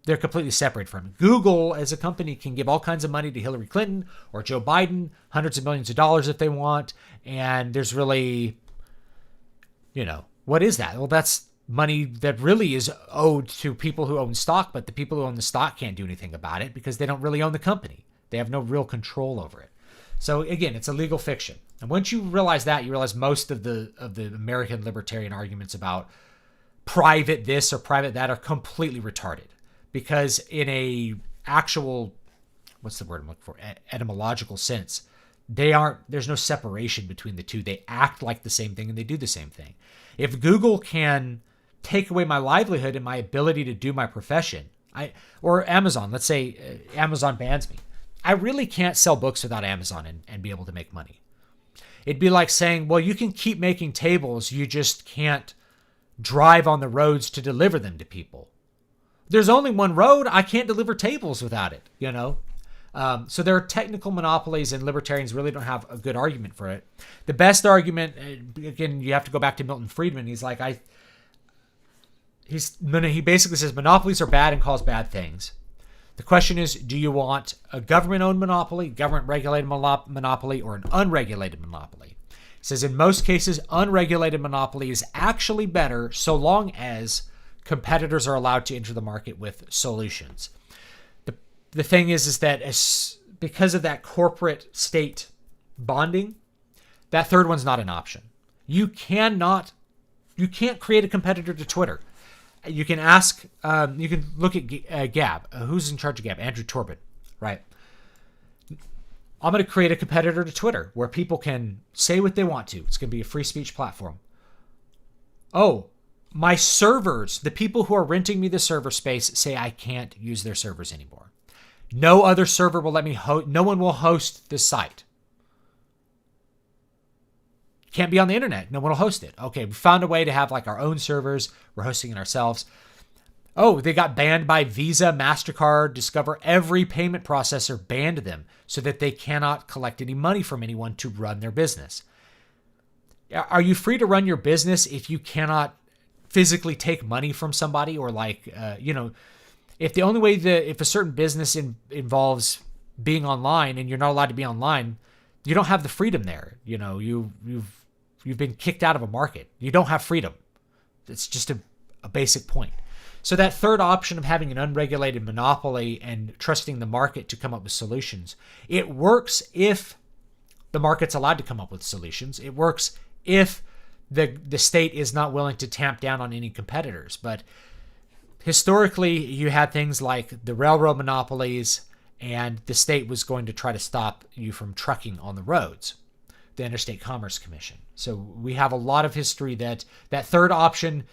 they're completely separate from it. Google as a company can give all kinds of money to Hillary Clinton or Joe Biden, hundreds of millions of dollars if they want. And there's really, what is that? Well, that's money that really is owed to people who own stock, but the people who own the stock can't do anything about it because they don't really own the company. They have no real control over it. So again, it's a legal fiction. And once you realize that, you realize most of the American libertarian arguments about private this or private that are completely retarded. Because in a actual, what's the word I'm looking for? Etymological sense, there's no separation between the two. They act like the same thing and they do the same thing. If Google can take away my livelihood and my ability to do my profession, or Amazon, let's say Amazon bans me, I really can't sell books without Amazon and be able to make money. It'd be like saying, well, you can keep making tables, you just can't drive on the roads to deliver them to people. There's only one road. I can't deliver tables without it, So there are technical monopolies, and libertarians really don't have a good argument for it. The best argument, again, you have to go back to Milton Friedman. He's like, he basically says monopolies are bad and cause bad things. The question is, do you want a government-owned monopoly, government-regulated monopoly, or an unregulated monopoly? He says in most cases, unregulated monopoly is actually better so long as competitors are allowed to enter the market with solutions. The thing is that because of that corporate state bonding, that third one's not an option. You can't create a competitor to Twitter. You can ask, you can look at Gab. Who's in charge of Gab? Andrew Torban, right? I'm going to create a competitor to Twitter where people can say what they want to. It's going to be a free speech platform. Oh, my servers, the people who are renting me the server space, say I can't use their servers anymore. No other server will let me no one will host this site. Can't be on the internet. No one will host it. Okay, we found a way to have like our own servers. We're hosting it ourselves. Oh, they got banned by Visa, MasterCard, Discover. Every payment processor banned them so that they cannot collect any money from anyone to run their business. Are you free to run your business if you cannot physically take money from somebody, or if the only way if a certain business involves being online and you're not allowed to be online, you don't have the freedom there. You've been kicked out of a market. You don't have freedom. It's just a basic point. So that third option of having an unregulated monopoly and trusting the market to come up with solutions, it works if the market's allowed to come up with solutions. It works if the state is not willing to tamp down on any competitors. But historically, you had things like the railroad monopolies, and the state was going to try to stop you from trucking on the roads, the Interstate Commerce Commission. So we have a lot of history that third option,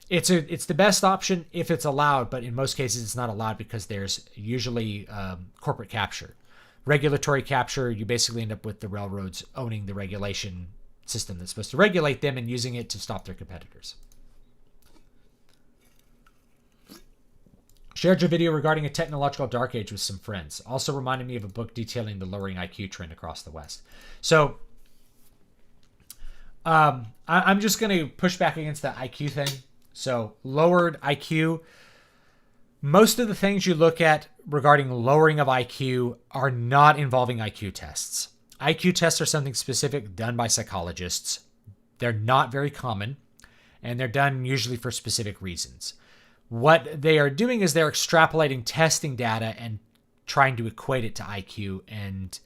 it's the best option if it's allowed, but in most cases it's not allowed because there's usually corporate capture. Regulatory capture, you basically end up with the railroads owning the regulation system that's supposed to regulate them and using it to stop their competitors. Shared your video regarding a technological dark age with some friends. Also reminded me of a book detailing the lowering IQ trend across the West. So I'm just going to push back against that IQ thing. So lowered IQ. Most of the things you look at regarding lowering of IQ are not involving IQ tests. IQ tests are something specific done by psychologists. They're not very common, and they're done usually for specific reasons. What they are doing is they're extrapolating testing data and trying to equate it to IQ, and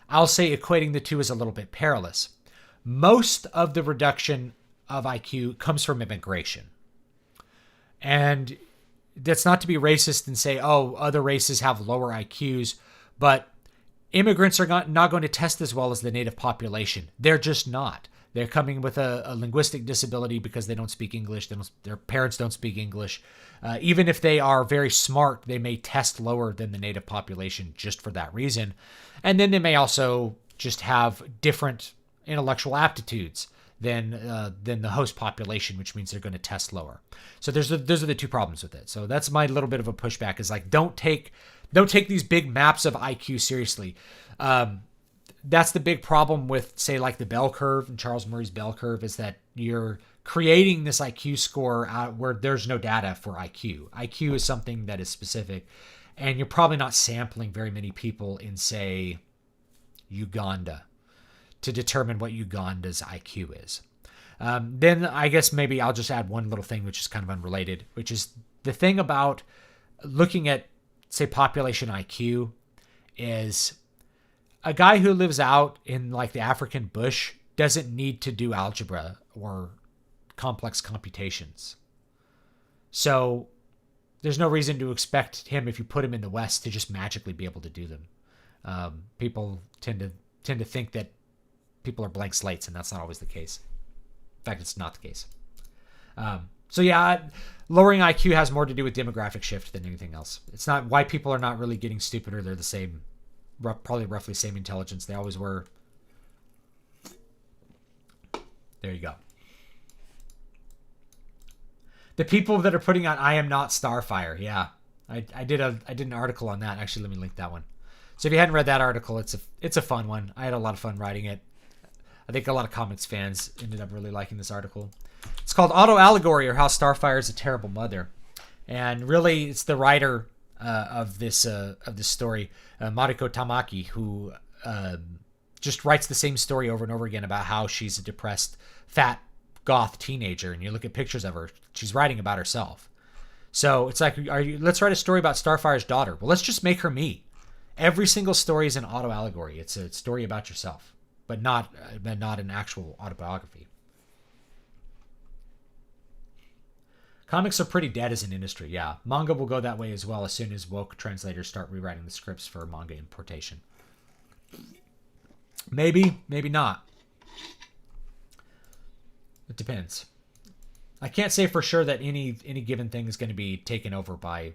I'll say equating the two is a little bit perilous. Most of the reduction of IQ comes from immigration. And that's not to be racist and say, oh, other races have lower IQs, but immigrants are not going to test as well as the native population. They're just not. They're coming with a linguistic disability because they don't speak English. Their parents don't speak English. Even if they are very smart, they may test lower than the native population just for that reason. And then they may also just have different intellectual aptitudes than the host population, which means they're going to test lower. So those are the two problems with it. So that's my little bit of a pushback, is like, don't take these big maps of IQ seriously. That's the big problem with, say, like the bell curve and Charles Murray's bell curve, is that you're creating this IQ score out where there's no data for IQ. IQ is something that is specific, and you're probably not sampling very many people in, say, Uganda to determine what Uganda's IQ is. Then I guess maybe I'll just add one little thing, which is kind of unrelated, which is the thing about looking at, say, population IQ is a guy who lives out in like the African bush doesn't need to do algebra or complex computations. So there's no reason to expect him, if you put him in the West, to just magically be able to do them. People tend to think that people are blank slates, and that's not always the case. In fact, it's not the case. So yeah, lowering IQ has more to do with demographic shift than anything else. It's not, white people are not really getting stupider. They're the same, probably roughly same intelligence they always were. There you go. The people that are putting on "I am not Starfire," yeah, I did an article on that. Actually, let me link that one. So if you hadn't read that article, it's a fun one. I had a lot of fun writing it. I think a lot of comics fans ended up really liking this article. It's called "Auto Allegory, or How Starfire is a Terrible Mother," and really, it's the writer of this story, Mariko Tamaki, who just writes the same story over and over again about how she's a depressed, fat, goth teenager, and you look at pictures of her, she's writing about herself. So it's like, let's write a story about Starfire's daughter. Well, let's just make her me. Every single story is an auto allegory. It's a story about yourself, but not an actual autobiography. Comics are pretty dead as an industry, yeah. Manga will go that way as well as soon as woke translators start rewriting the scripts for manga importation. Maybe, maybe not. It depends. I can't say for sure that any given thing is going to be taken over by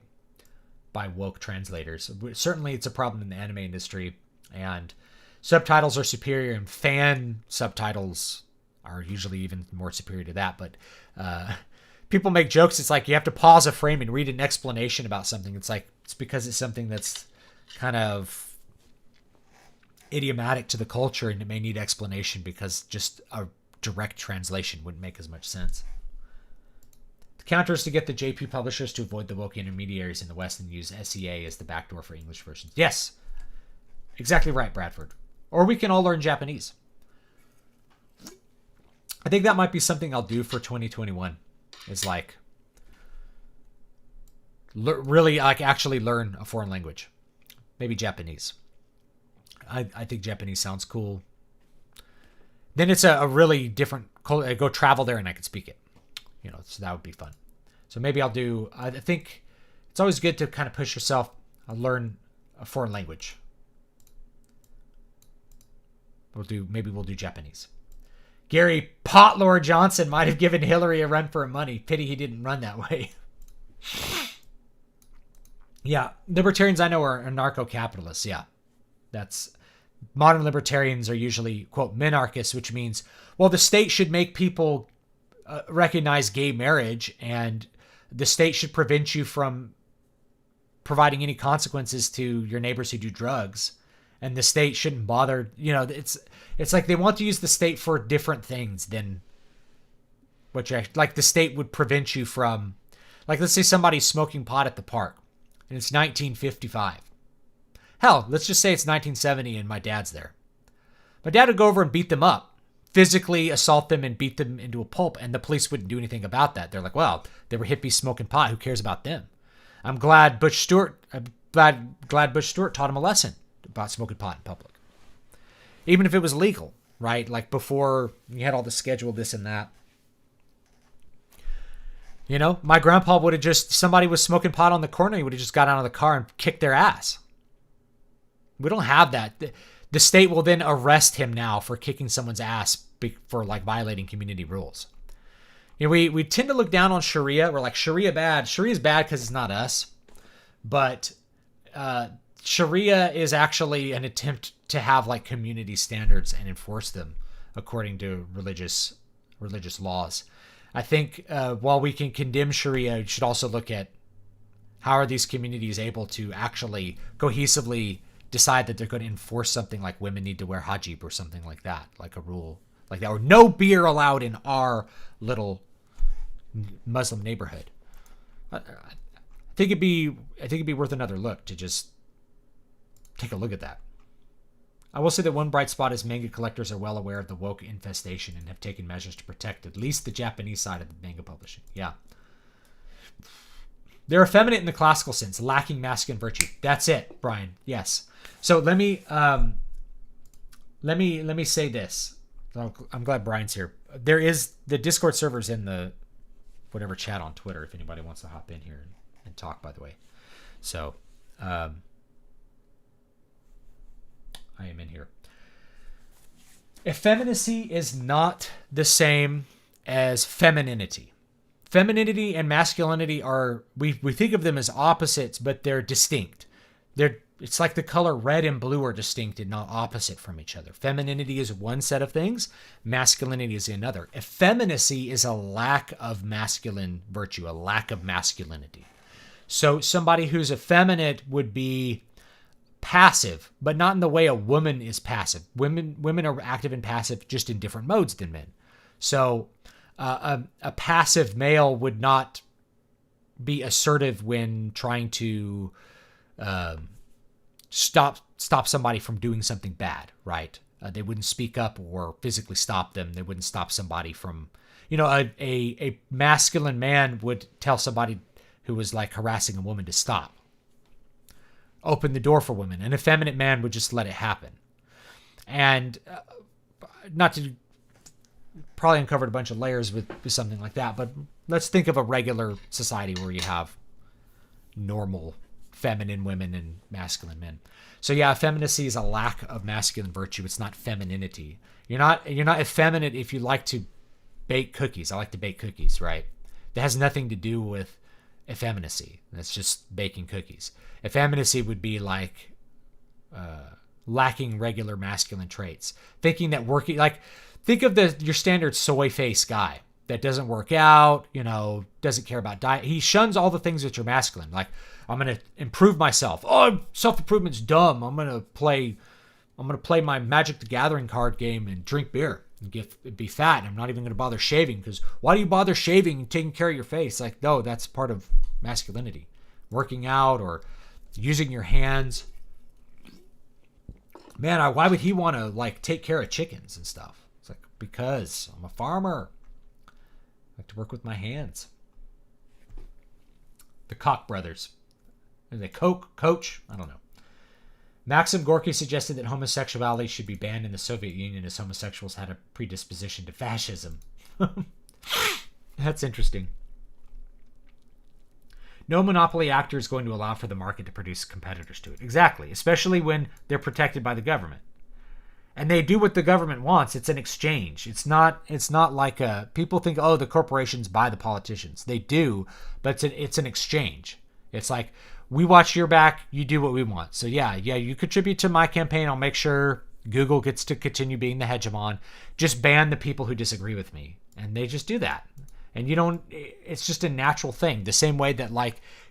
woke translators. Certainly it's a problem in the anime industry, and subtitles are superior, and fan subtitles are usually even more superior to that. But people make jokes. It's like you have to pause a frame and read an explanation about something. It's like, it's because it's something that's kind of idiomatic to the culture, and it may need explanation because just a direct translation wouldn't make as much sense. The counter is to get the JP publishers to avoid the woke intermediaries in the West and use SEA as the backdoor for English versions. Yes, exactly right, Bradford. Or we can all learn Japanese. I think that might be something I'll do for 2021. Is like really like actually learn a foreign language, maybe Japanese. I think Japanese sounds cool. Then it's a really different. I go travel there and I could speak it, so that would be fun. So maybe I'll do. I think it's always good to kind of push yourself, learn a foreign language. Maybe we'll do Japanese. Gary Potlord Johnson might have given Hillary a run for her money. Pity he didn't run that way. Yeah, libertarians I know are anarcho-capitalists. Yeah, that's modern libertarians are usually, quote, minarchists, which means, well, the state should make people recognize gay marriage, and the state should prevent you from providing any consequences to your neighbors who do drugs. And the state shouldn't bother, it's like they want to use the state for different things than what like the state would prevent you from, like, let's say somebody's smoking pot at the park. and it's 1955. Hell, let's just say it's 1970 and my dad's there. My dad would go over and beat them up, physically assault them and beat them into a pulp, and the police wouldn't do anything about that. They're like, well, they were hippies smoking pot. Who cares about them? I'm glad Bush Stewart taught him a lesson about smoking pot in public. Even if it was legal, right? Like before you had all the schedule, this and that. You know, my grandpa would have just, somebody was smoking pot on the corner, he would have just got out of the car and kicked their ass. We don't have that. The state will then arrest him now for kicking someone's ass for like violating community rules. You know, we tend to look down on Sharia. We're like, Sharia bad. Sharia is bad because it's not us. But Sharia is actually an attempt to have like community standards and enforce them according to religious laws. I think while we can condemn Sharia, you should also look at how are these communities able to actually cohesively decide that they're going to enforce something like women need to wear hijab or something like that, like a rule like that, or no beer allowed in our little Muslim neighborhood. I think it'd be worth another look to just take a look at that. I will say that one bright spot is manga collectors are well aware of the woke infestation and have taken measures to protect at least the Japanese side of the manga publishing. Yeah. They're effeminate in the classical sense, lacking masculine virtue. That's it, Brian. Yes. So let me say this. I'm glad Brian's here. There is the Discord servers in the whatever chat on Twitter if anybody wants to hop in here and talk, by the way. So I am in here. Effeminacy is not the same as femininity. Femininity and masculinity are, we think of them as opposites, but they're distinct. It's like the color red and blue are distinct and not opposite from each other. Femininity is one set of things. Masculinity is another. Effeminacy is a lack of masculine virtue, a lack of masculinity. So somebody who's effeminate would be passive, but not in the way a woman is passive. Women are active and passive just in different modes than men. So a passive male would not be assertive when trying to stop somebody from doing something bad, right? They wouldn't speak up or physically stop them. They wouldn't stop somebody from, a masculine man would tell somebody who was like harassing a woman to stop. Open the door for women. An effeminate man would just let it happen. And not to probably uncovered a bunch of layers with something like that, but let's think of a regular society where you have normal feminine women and masculine men. So yeah, effeminacy is a lack of masculine virtue. It's not femininity. You're not effeminate if you like to bake cookies. I like to bake cookies, right? That has nothing to do with effeminacy. That's just baking cookies. Effeminacy would be like lacking regular masculine traits. Thinking that think of your standard soy face guy that doesn't work out, doesn't care about diet. He shuns all the things that are masculine. Like, I'm going to improve myself. Oh, self-improvement's dumb. I'm going to play my Magic the Gathering card game and drink beer and be fat. And I'm not even going to bother shaving, because why do you bother shaving and taking care of your face? Like, no, that's part of masculinity. Working out or using your hands. Man, why would he want to take care of chickens and stuff? It's like, because I'm a farmer. I like to work with my hands. The Koch brothers. The Coach? I don't know. Maxim Gorky suggested that homosexuality should be banned in the Soviet Union as homosexuals had a predisposition to fascism. That's interesting. No monopoly actor is going to allow for the market to produce competitors to it. Exactly. Especially when they're protected by the government. And they do what the government wants. It's an exchange. It's not like people think, oh, the corporations buy the politicians. They do, but it's an exchange. It's like, we watch your back, you do what we want. So yeah, you contribute to my campaign. I'll make sure Google gets to continue being the hegemon. Just ban the people who disagree with me. And they just do that. And it's just a natural thing. The same way that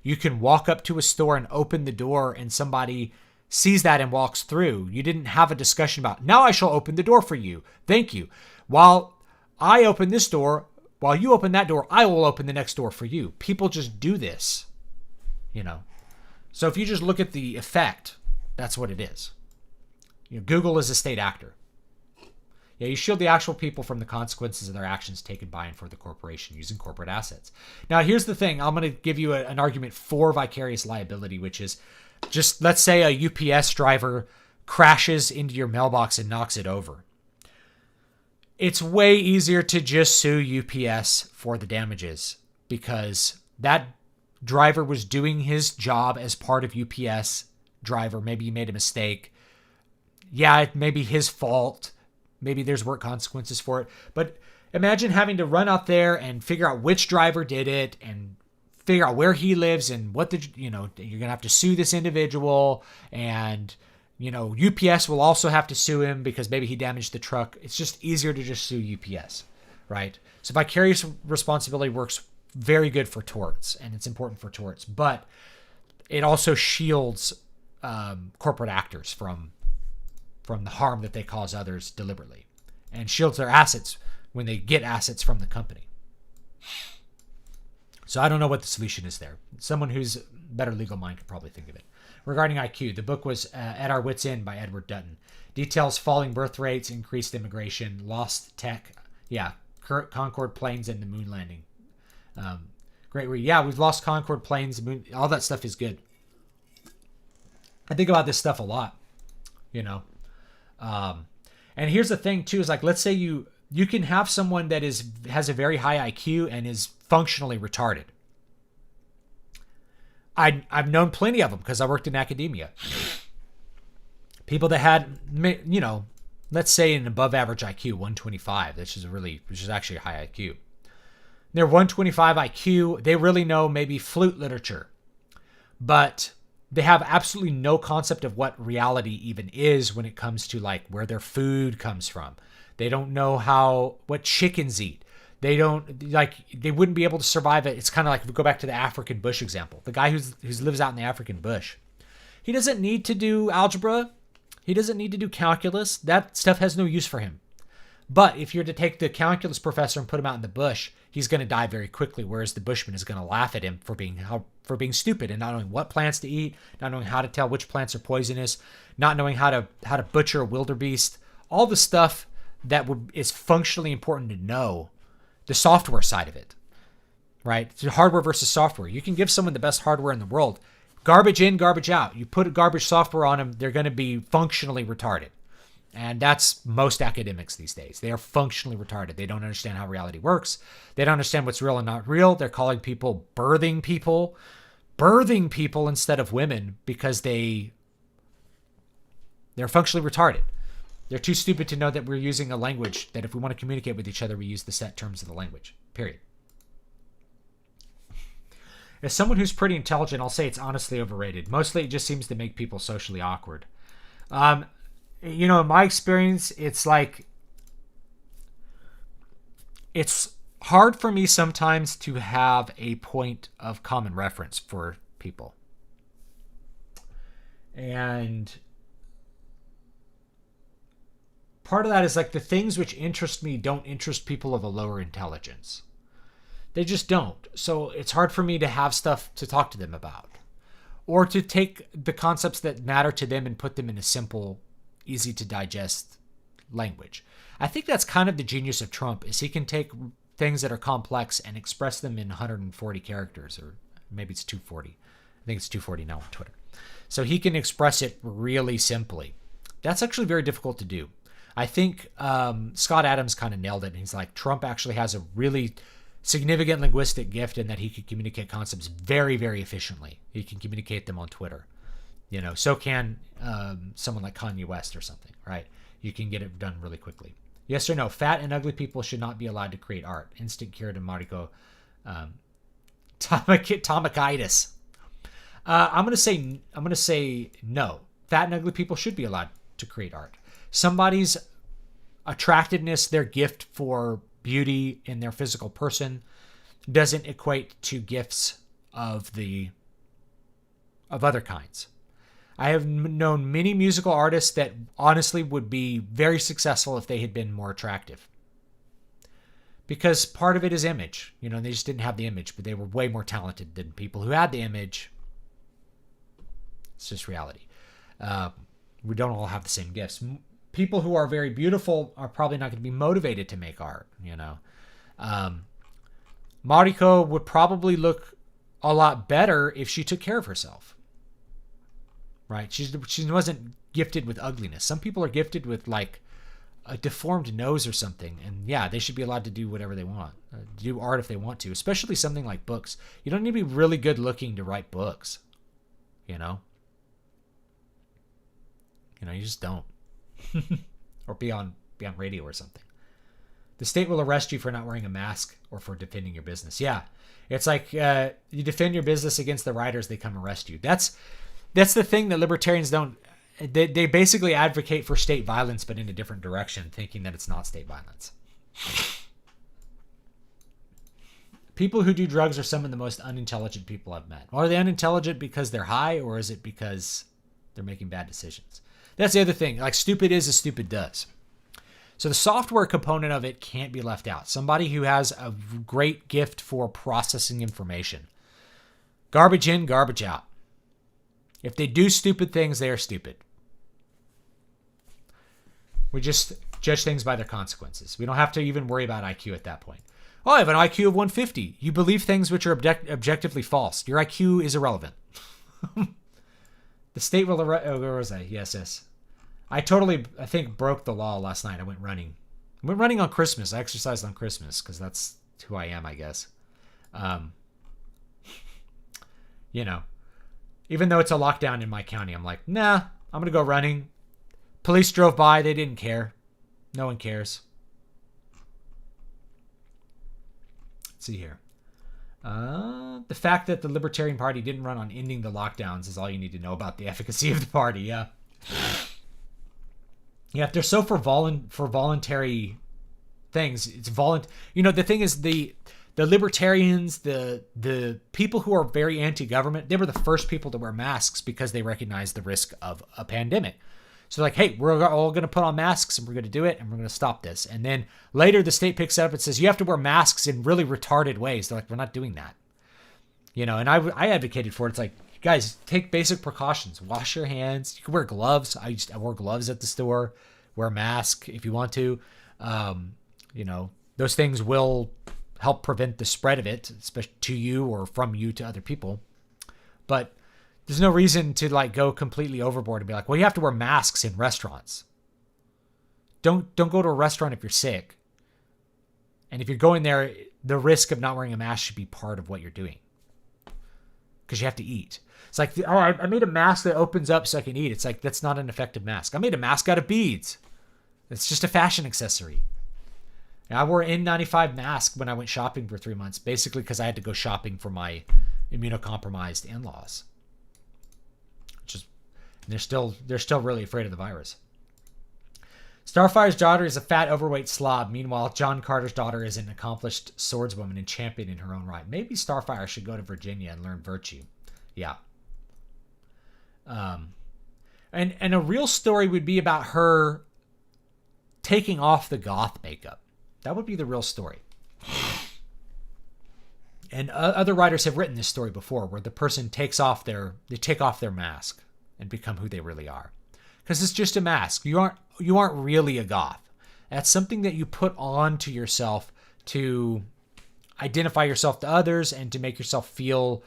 you can walk up to a store and open the door and somebody sees that and walks through. You didn't have a discussion about, now I shall open the door for you. Thank you. While I open this door, while you open that door, I will open the next door for you. People just do this, So if you just look at the effect, that's what it is. Google is a state actor. Yeah, you shield the actual people from the consequences of their actions taken by and for the corporation using corporate assets. Now, here's the thing. I'm going to give you an argument for vicarious liability, which is just, let's say a UPS driver crashes into your mailbox and knocks it over. It's way easier to just sue UPS for the damages because that driver was doing his job as part of UPS driver. Maybe he made a mistake. Yeah, it may be his fault. Maybe there's work consequences for it. But imagine having to run out there and figure out which driver did it and figure out where he lives and what you're going to have to sue this individual. And, UPS will also have to sue him because maybe he damaged the truck. It's just easier to just sue UPS, right? So vicarious responsibility works very good for torts, and it's important for torts. But it also shields corporate actors from the harm that they cause others deliberately, and shields their assets when they get assets from the company. So I don't know what the solution is there. Someone who's better legal mind could probably think of it. Regarding IQ, the book was At Our Wits' End by Edward Dutton. Details falling birth rates, increased immigration, lost tech, Concorde planes and the moon landing. Great read. Yeah, we've lost Concorde planes, moon, all that stuff is good. I think about this stuff a lot, and here's the thing too, is like, let's say you can have someone that has a very high IQ and is functionally retarded. I've known plenty of them because I worked in academia. People that had, let's say an above average IQ, 125, which is actually a high IQ. They're 125 IQ. They really know maybe flute literature, but they have absolutely no concept of what reality even is when it comes to like where their food comes from. They don't know what chickens eat. They wouldn't be able to survive it. It's kind of like, if we go back to the African bush example, the guy who lives out in the African bush, he doesn't need to do algebra. He doesn't need to do calculus. That stuff has no use for him. But if you're to take the calculus professor and put him out in the bush, he's going to die very quickly, whereas the bushman is going to laugh at him for being stupid and not knowing what plants to eat, not knowing how to tell which plants are poisonous, not knowing how to butcher a wildebeest, all the stuff that is functionally important to know, the software side of it, right? It's hardware versus software. You can give someone the best hardware in the world. Garbage in, garbage out. You put garbage software on them, they're going to be functionally retarded. And that's most academics these days. They are functionally retarded. They don't understand how reality works. They don't understand what's real and not real. They're calling people birthing people instead of women because they're functionally retarded. They're too stupid to know that we're using a language that if we want to communicate with each other, we use the set terms of the language, period. As someone who's pretty intelligent, I'll say it's honestly overrated. Mostly it just seems to make people socially awkward. In my experience, it's like, it's hard for me sometimes to have a point of common reference for people. And part of that is like the things which interest me don't interest people of a lower intelligence. They just don't. So it's hard for me to have stuff to talk to them about, or to take the concepts that matter to them and put them in a simple, easy to digest language. I think that's kind of the genius of Trump, is he can take things that are complex and express them in 140 characters, or maybe it's 240. I think it's 240 now on Twitter. So he can express it really simply. That's actually very difficult to do. I think Scott Adams kind of nailed it. And he's like, Trump actually has a really significant linguistic gift in that he can communicate concepts very, very efficiently. He can communicate them on Twitter. So can someone like Kanye West or something, right? You can get it done really quickly. Yes or no? Fat and ugly people should not be allowed to create art. Instant cure to Mariko Tomakitis. I'm gonna say no. Fat and ugly people should be allowed to create art. Somebody's attractiveness, their gift for beauty in their physical person, doesn't equate to gifts of other kinds. I have known many musical artists that honestly would be very successful if they had been more attractive. Because part of it is image. They just didn't have the image, but they were way more talented than people who had the image. It's just reality. We don't all have the same gifts. People who are very beautiful are probably not going to be motivated to make art, you know. Mariko would probably look a lot better if she took care of herself. Right? She wasn't gifted with ugliness. Some people are gifted with like a deformed nose or something. And yeah, they should be allowed to do whatever they want. Do art if they want to, especially something like books. You don't need to be really good looking to write books. You know? You just don't. Or be on radio or something. The state will arrest you for not wearing a mask or for defending your business. Yeah. It's like you defend your business against the rioters, they come arrest you. That's the thing that libertarians don't. They basically advocate for state violence, but in a different direction, thinking that it's not state violence. People who do drugs are some of the most unintelligent people I've met. Are they unintelligent because they're high, or is it because they're making bad decisions? That's the other thing. Like, stupid is as stupid does. So the software component of it can't be left out. Somebody who has a great gift for processing information. Garbage in, garbage out. If they do stupid things, they are stupid. We just judge things by their consequences. We don't have to even worry about IQ at that point. Oh, I have an IQ of 150. You believe things which are objectively false. Your IQ is irrelevant. The state will arrest... Oh, where was I? Yes. I think, broke the law last night. I went running. I went running on Christmas. I exercised on Christmas because that's who I am, I guess. Even though it's a lockdown in my county, I'm like, nah, I'm going to go running. Police drove by. They didn't care. No one cares. Let's see here. The fact that the Libertarian Party didn't run on ending the lockdowns is all you need to know about the efficacy of the party. Yeah. Yeah, if they're so for voluntary things, it's the thing is the libertarians, the people who are very anti-government, they were the first people to wear masks because they recognized the risk of a pandemic. So like, hey, we're all going to put on masks and we're going to do it and we're going to stop this. And then later the state picks it up and says, you have to wear masks in really retarded ways. They're like, we're not doing that. And I advocated for it. It's like, guys, take basic precautions. Wash your hands. You can wear gloves. I wore gloves at the store. Wear a mask if you want to. Those things will help prevent the spread of it, especially to you or from you to other people. But there's no reason to go completely overboard and be like, well, you have to wear masks in restaurants. Don't go to a restaurant if you're sick. And if you're going there, the risk of not wearing a mask should be part of what you're doing. Because you have to eat. It's like, oh, I made a mask that opens up so I can eat. It's like, that's not an effective mask. I made a mask out of beads. It's just a fashion accessory. And I wore an N95 mask when I went shopping for 3 months, basically because I had to go shopping for my immunocompromised in-laws. They're still really afraid of the virus. Starfire's daughter is a fat, overweight slob. Meanwhile, John Carter's daughter is an accomplished swordswoman and champion in her own right. Maybe Starfire should go to Virginia and learn virtue. Yeah. And a real story would be about her taking off the goth makeup. That would be the real story. And other writers have written this story before, where the person take off their mask and become who they really are. Because it's just a mask. You aren't really a goth. That's something that you put on to yourself to identify yourself to others and to make yourself feel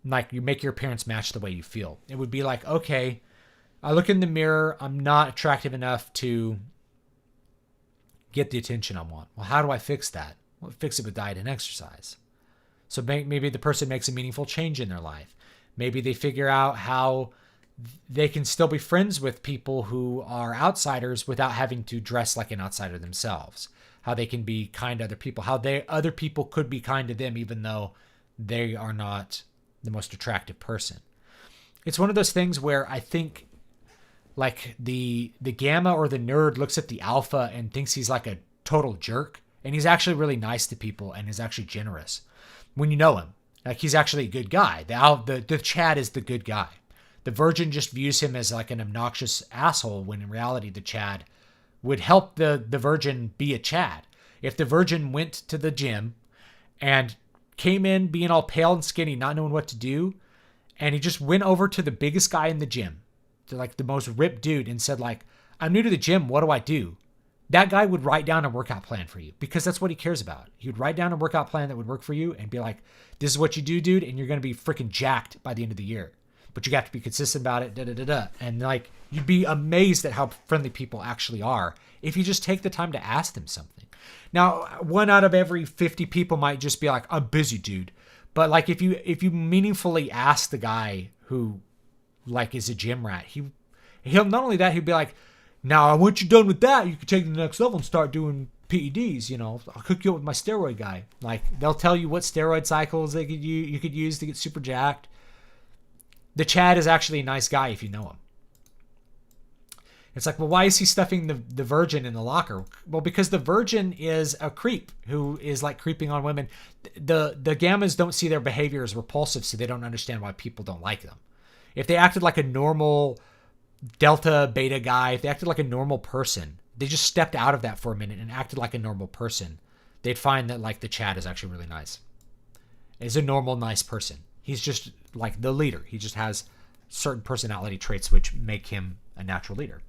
like you make your appearance match the way you feel. It would be like, okay, I look in the mirror, I'm not attractive enough to get the attention I want. Well, how do I fix that? Well, fix it with diet and exercise. So maybe the person makes a meaningful change in their life. Maybe they figure out how they can still be friends with people who are outsiders without having to dress like an outsider themselves. How they can be kind to other people. How other people could be kind to them even though they are not the most attractive person. It's one of those things where I think like the gamma or the nerd looks at the alpha and thinks he's like a total jerk. And he's actually really nice to people and is actually generous. When you know him. Like he's actually a good guy. The Chad is the good guy. The virgin just views him as like an obnoxious asshole when in reality the Chad would help the virgin be a Chad. If the virgin went to the gym and came in being all pale and skinny, not knowing what to do, And he just went over to the biggest guy in the gym, to like the most ripped dude, and said like, I'm new to the gym. What do I do? That guy would write down a workout plan for you because that's what he cares about. He would write down a workout plan that would work for you and be like, this is what you do, dude. And you're going to be freaking jacked by the end of the year, but you got to be consistent about it. And like, you'd be amazed at how friendly people actually are if you just take the time to ask them something. Now, 1 out of every 50 people might just be like, I'm busy, dude. But like, if you meaningfully ask the guy who like is a gym rat, he'll not only that, he'll be like, now, once you're done with that, you can take it to the next level and start doing PEDs. You know, I'll hook you up with my steroid guy. Like, they'll tell you what steroid cycles you could use to get super jacked. The Chad is actually a nice guy if you know him. It's like, well, why is he stuffing the virgin in the locker? Well, because the virgin is a creep who is like creeping on women. The gammas don't see their behavior as repulsive, so they don't understand why people don't like them. If they acted like a normal Delta Beta guy, if they acted like a normal person, they just stepped out of that for a minute and acted like a normal person, they'd find that like the Chad is actually really nice. Is a normal, nice person. He's just like the leader. He just has certain personality traits which make him a natural leader.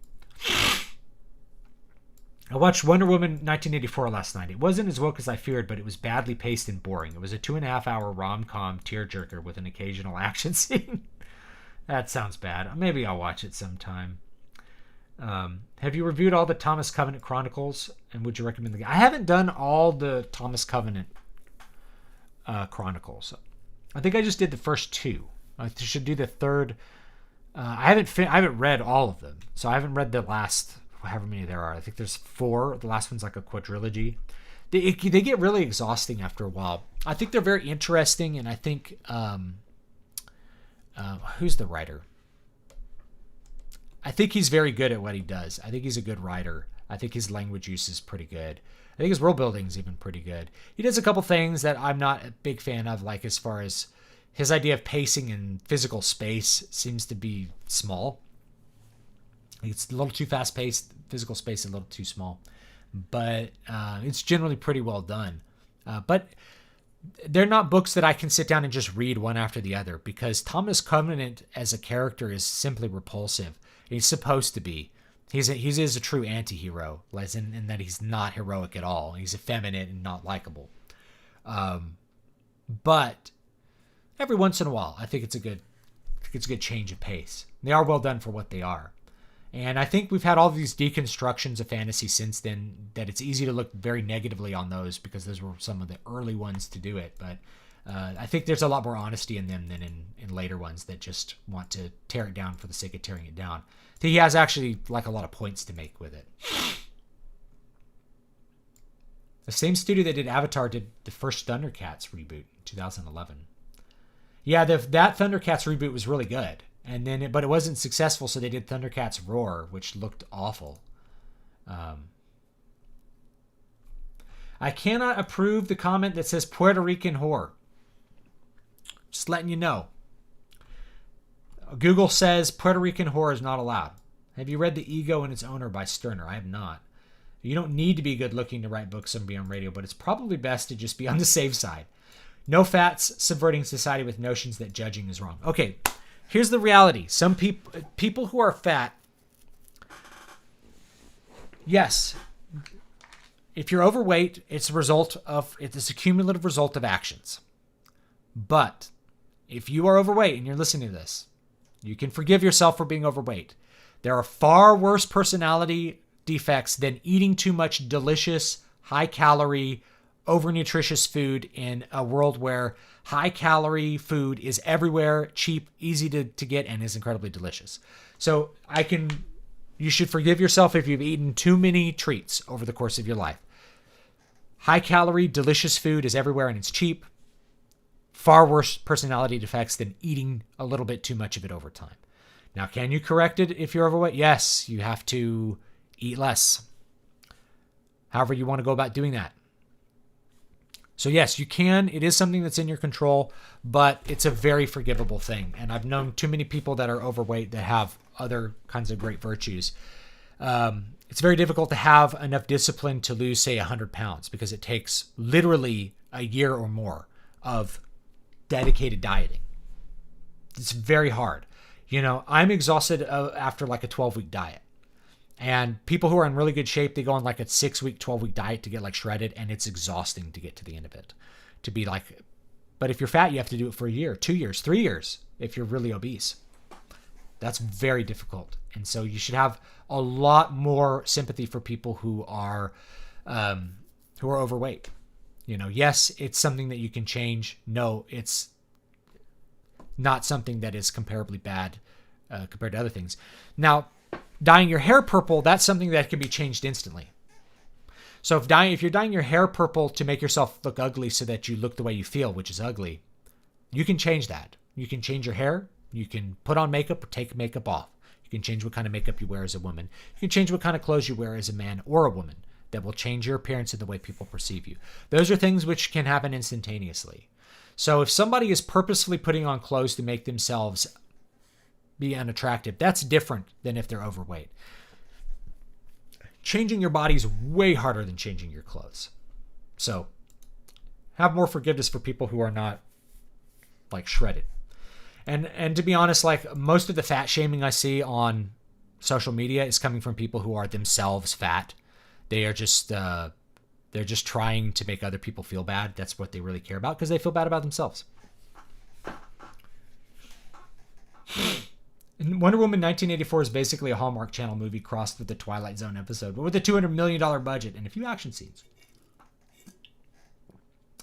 I watched Wonder Woman 1984 last night. It wasn't as woke as I feared, but it was badly paced and boring. It was a 2.5-hour rom-com tearjerker with an occasional action scene. That sounds bad. Maybe I'll watch it sometime. Have you reviewed all the Thomas Covenant Chronicles? And would you recommend the... I haven't done all the Thomas Covenant Chronicles. I think I just did the first 2. I should do the third. I haven't read all of them. So I haven't read the last, however many there are. I think there's 4. The last one's like a quadrilogy. They get really exhausting after a while. I think they're very interesting, and I think... who's the writer? I think he's very good at what he does. I think he's a good writer. I think his language use is pretty good. I think his world building is even pretty good. He does a couple things that I'm not a big fan of, like as far as his idea of pacing and physical space seems to be small. It's a little too fast paced. Physical space is a little too small. But it's generally pretty well done. But they're not books that I can sit down and just read one after the other, because Thomas Covenant as a character is simply repulsive. He's supposed to be. He is a true anti-hero, as in that he's not heroic at all. He's effeminate and not likable. But every once in a while, I think it's a good change of pace. They are well done for what they are. And I think we've had all these deconstructions of fantasy since then that it's easy to look very negatively on those because those were some of the early ones to do it. But I think there's a lot more honesty in them than in later ones that just want to tear it down for the sake of tearing it down. I think he has actually like a lot of points to make with it. The same studio that did Avatar did the first Thundercats reboot in 2011. Yeah, that Thundercats reboot was really good. And then, but it wasn't successful, so they did Thundercats Roar, which looked awful. I cannot approve the comment that says Puerto Rican whore. Just letting you know. Google says Puerto Rican whore is not allowed. Have you read The Ego and Its Owner by Sterner? I have not. You don't need to be good looking to write books and be on radio, but it's probably best to just be on the safe side. No fats, subverting society with notions that judging is wrong. Okay. Here's the reality. Some people who are fat, yes, if you're overweight, it's a cumulative result of actions. But if you are overweight and you're listening to this, you can forgive yourself for being overweight. There are far worse personality defects than eating too much delicious, high-calorie, over-nutritious food in a world where high-calorie food is everywhere, cheap, easy to get, and is incredibly delicious. So you should forgive yourself if you've eaten too many treats over the course of your life. High-calorie, delicious food is everywhere, and it's cheap. Far worse personality defects than eating a little bit too much of it over time. Now, can you correct it if you're overweight? Yes, you have to eat less. However you want to go about doing that. So yes, you can. It is something that's in your control, but it's a very forgivable thing. And I've known too many people that are overweight that have other kinds of great virtues. It's very difficult to have enough discipline to lose, say, 100 pounds because it takes literally a year or more of dedicated dieting. It's very hard. I'm exhausted after like a 12-week diet. And people who are in really good shape, they go on like a 6-week, 12-week diet to get like shredded, and it's exhausting to get to the end of it. To be like, but if you're fat, you have to do it for a year, 2 years, 3 years if you're really obese. That's very difficult. And so you should have a lot more sympathy for people who are overweight. Yes, it's something that you can change. No, it's not something that is comparably bad compared to other things. Now, dyeing your hair purple, that's something that can be changed instantly. So if you're dyeing your hair purple to make yourself look ugly so that you look the way you feel, which is ugly, you can change that. You can change your hair. You can put on makeup or take makeup off. You can change what kind of makeup you wear as a woman. You can change what kind of clothes you wear as a man or a woman. That will change your appearance and the way people perceive you. Those are things which can happen instantaneously. So if somebody is purposefully putting on clothes to make themselves be unattractive, that's different than if they're overweight. Changing your body is way harder than changing your clothes. So have more forgiveness for people who are not like shredded. And to be honest, like most of the fat shaming I see on social media is coming from people who are themselves fat. They are just they're just trying to make other people feel bad. That's what they really care about because they feel bad about themselves. Wonder Woman 1984 is basically a Hallmark Channel movie crossed with the Twilight Zone episode, but with a $200 million budget and a few action scenes.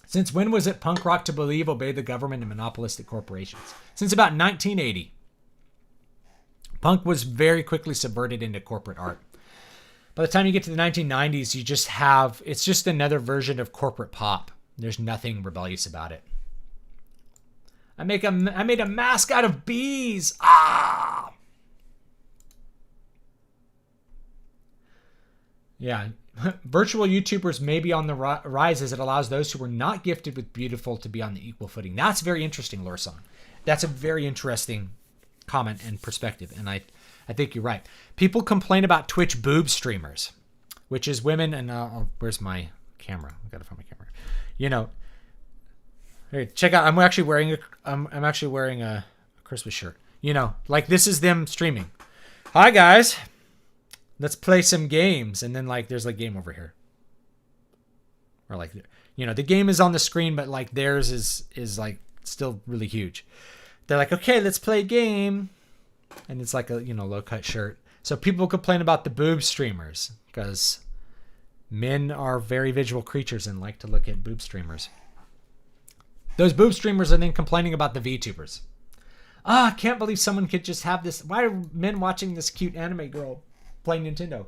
Since when was it punk rock to believe obey the government and monopolistic corporations? Since about 1980. Punk was very quickly subverted into corporate art. By the time you get to the 1990s, it's just another version of corporate pop. There's nothing rebellious about it. I made a mask out of bees. Ah! Yeah. Virtual YouTubers may be on the rise as it allows those who are not gifted with beautiful to be on the equal footing. That's very interesting, Lorsan. That's a very interesting comment and perspective, and I think you're right. People complain about Twitch boob streamers, which is women, and where's my camera? I gotta find my camera. Hey, check out. I'm actually wearing a Christmas shirt. Like this is them streaming. Hi guys, let's play some games, and then like there's like game over here, or like the game is on the screen, but like theirs is like still really huge. They're like, okay, let's play a game. And it's like a, low cut shirt. So people complain about the boob streamers because men are very visual creatures and like to look at boob streamers. Those boob streamers are then complaining about the VTubers. I can't believe someone could just have this. Why are men watching this cute anime girl play Nintendo?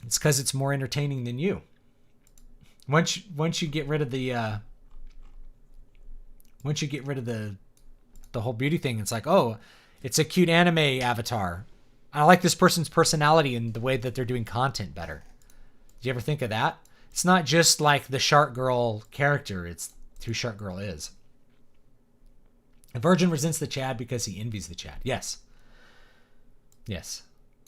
It's because it's more entertaining than you. Once you get rid of the the whole beauty thing, it's like, oh, it's a cute anime avatar. I like this person's personality and the way that they're doing content better. Did you ever think of that? It's not just like the Shark Girl character, it's who Shark Girl is. A virgin resents the Chad because he envies the Chad. Yes.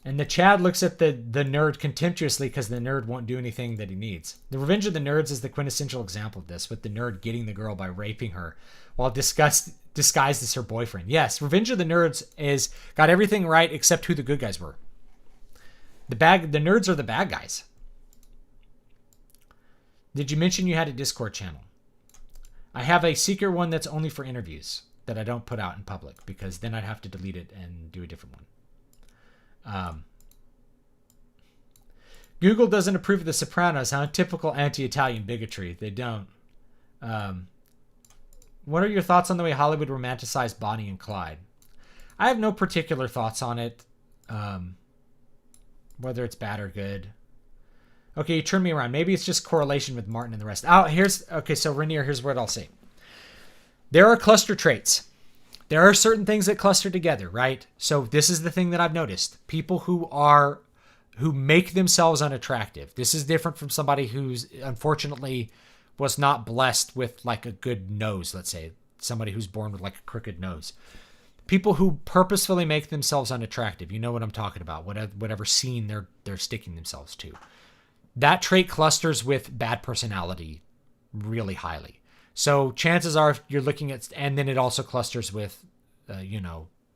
And the Chad looks at the nerd contemptuously because the nerd won't do anything that he needs. The Revenge of the Nerds is the quintessential example of this, with the nerd getting the girl by raping her while disguised as her boyfriend. Yes, Revenge of the Nerds got everything right except who the good guys were. The nerds are the bad guys. Did you mention you had a Discord channel? I have a secret one that's only for interviews that I don't put out in public because then I'd have to delete it and do a different one. Google doesn't approve of The Sopranos, huh? Typical anti-Italian bigotry. They don't. What are your thoughts on the way Hollywood romanticized Bonnie and Clyde? I have no particular thoughts on it, whether it's bad or good. Okay, you turn me around. Maybe it's just correlation with Martin and the rest. So Rainier, here's what I'll say. There are cluster traits. There are certain things that cluster together, right? So this is the thing that I've noticed. People who make themselves unattractive. This is different from somebody who's unfortunately was not blessed with like a good nose, let's say. Somebody who's born with like a crooked nose. People who purposefully make themselves unattractive. You know what I'm talking about. Whatever scene they're sticking themselves to. That trait clusters with bad personality really highly. So chances are you're looking at, and then it also clusters with,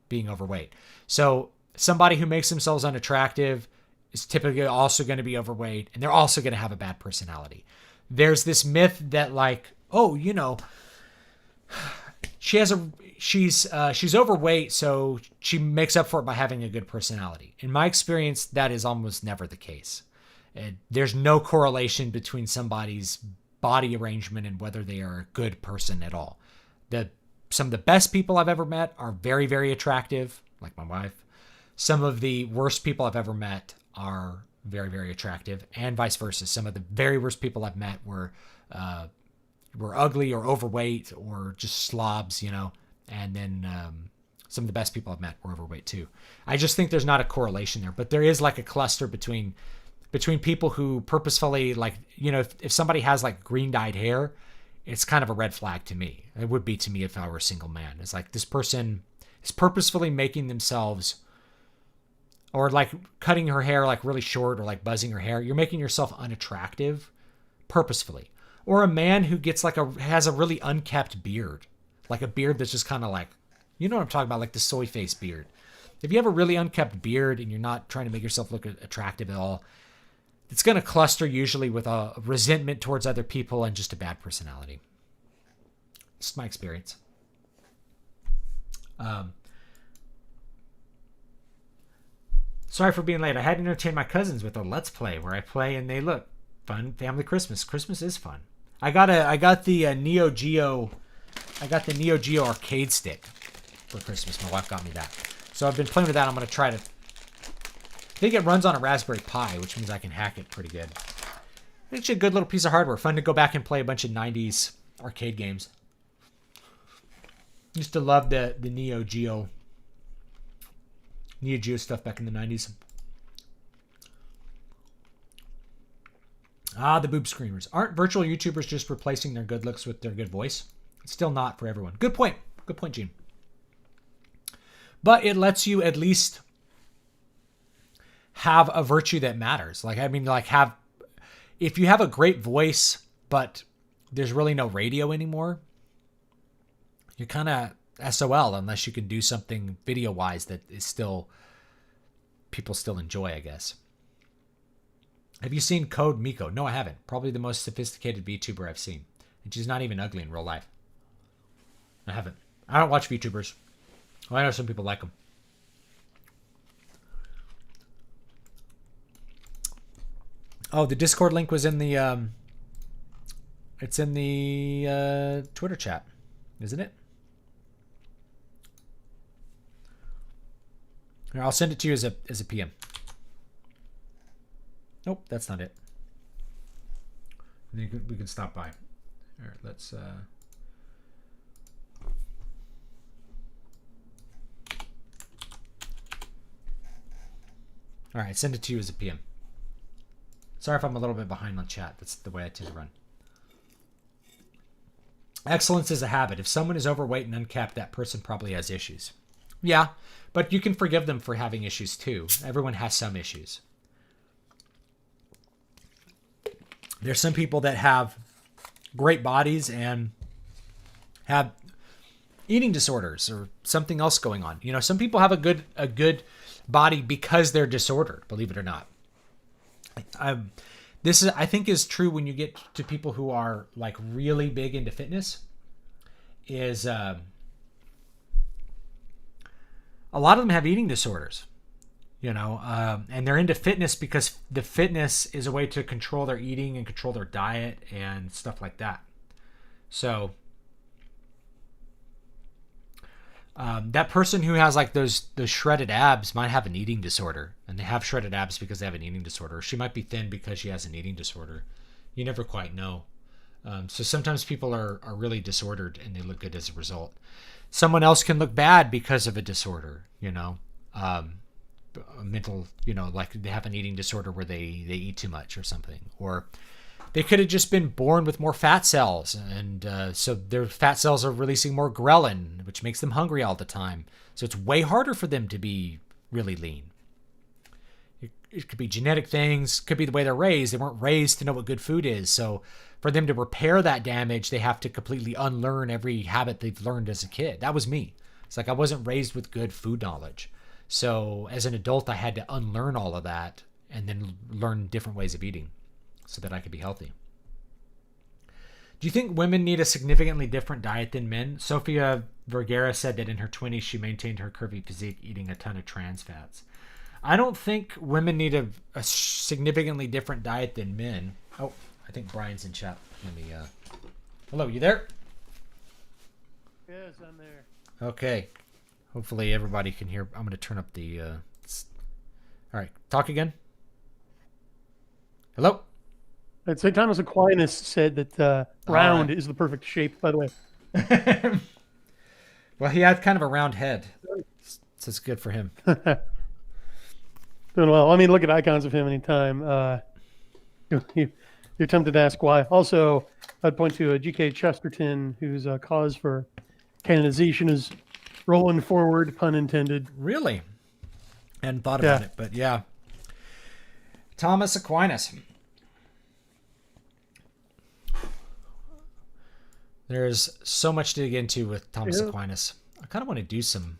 being overweight. So somebody who makes themselves unattractive is typically also going to be overweight, and they're also going to have a bad personality. There's this myth that she's overweight, so she makes up for it by having a good personality. In my experience, that is almost never the case. There's no correlation between somebody's body arrangement and whether they are a good person at all. Some of the best people I've ever met are very, very attractive, like my wife. Some of the worst people I've ever met are very, very attractive, and vice versa. Some of the very worst people I've met were ugly or overweight or just slobs, and then some of the best people I've met were overweight too. I just think there's not a correlation there, but there is like a cluster between people who purposefully, if somebody has like green dyed hair, it's kind of a red flag to me. It would be to me if I were a single man. It's like this person is purposefully making themselves, or like cutting her hair like really short, or like buzzing her hair. You're making yourself unattractive purposefully. Or a man who gets has a really unkept beard, like a beard that's just kind of like, you know what I'm talking about, like the soy face beard. If you have a really unkept beard and you're not trying to make yourself look attractive at all, it's going to cluster usually with a resentment towards other people and just a bad personality. It's my experience. Sorry for being late. I had to entertain my cousins with a Let's Play where I play and they look fun. Family Christmas. Christmas is fun. I got the Neo Geo. I got the Neo Geo arcade stick for Christmas. My wife got me that. So I've been playing with that. I'm going to try to. I think it runs on a Raspberry Pi, which means I can hack it pretty good. It's a good little piece of hardware. Fun to go back and play a bunch of 90s arcade games. Used to love the Neo Geo stuff back in the 90s. The boob screamers. Aren't virtual YouTubers just replacing their good looks with their good voice? It's still not for everyone. Good point. Good point, Gene. But it lets you at least have a virtue that matters. If you have a great voice, but there's really no radio anymore, you're kind of SOL unless you can do something video-wise that is still, people still enjoy, I guess. Have you seen Code Miko? No, I haven't. Probably the most sophisticated VTuber I've seen. And she's not even ugly in real life. I haven't. I don't watch VTubers. Well, I know some people like them. Oh, the Discord link was in the, it's in the Twitter chat, isn't it? Here, I'll send it to you as a PM. Nope, that's not it. We can stop by. All right, let's. All right, send it to you as a PM. Sorry if I'm a little bit behind on chat. That's the way I tend to run. Excellence is a habit. If someone is overweight and uncapped, that person probably has issues. Yeah, but you can forgive them for having issues too. Everyone has some issues. There's some people that have great bodies and have eating disorders or something else going on. Some people have a good body because they're disordered, believe it or not. This I think is true when you get to people who are like really big into fitness. Is a lot of them have eating disorders, and they're into fitness because the fitness is a way to control their eating and control their diet and stuff like that. So that person who has like those shredded abs might have an eating disorder, and they have shredded abs because they have an eating disorder. She might be thin because she has an eating disorder. You never quite know. So sometimes people are really disordered and they look good as a result. Someone else can look bad because of a disorder, a mental, like they have an eating disorder where they eat too much or something, or they could have just been born with more fat cells, and so their fat cells are releasing more ghrelin, which makes them hungry all the time. So it's way harder for them to be really lean. it could be genetic things, could be the way they're raised. They weren't raised to know what good food is. So for them to repair that damage, they have to completely unlearn every habit they've learned as a kid. That was me. It's like I wasn't raised with good food knowledge. So as an adult, I had to unlearn all of that and then learn different ways of eating so that I could be healthy. Do you think women need a significantly different diet than men? Sofia Vergara said that in her 20s, she maintained her curvy physique eating a ton of trans fats. I don't think women need a significantly different diet than men. Oh, I think Brian's in chat. Let me, hello, you there? Yes, I'm there. Okay. Hopefully everybody can hear. I'm going to turn up the... all right. Talk again. Hello? St. Thomas Aquinas said that round is the perfect shape, by the way. Well, he had kind of a round head. So it's good for him. Doing well. I mean, look at icons of him anytime. You're tempted to ask why. Also, I'd point to G.K. Chesterton, whose cause for canonization is rolling forward, pun intended. Really? Hadn't thought about it, but yeah. Thomas Aquinas. There's so much to dig into with Thomas Aquinas. I kind of want to do some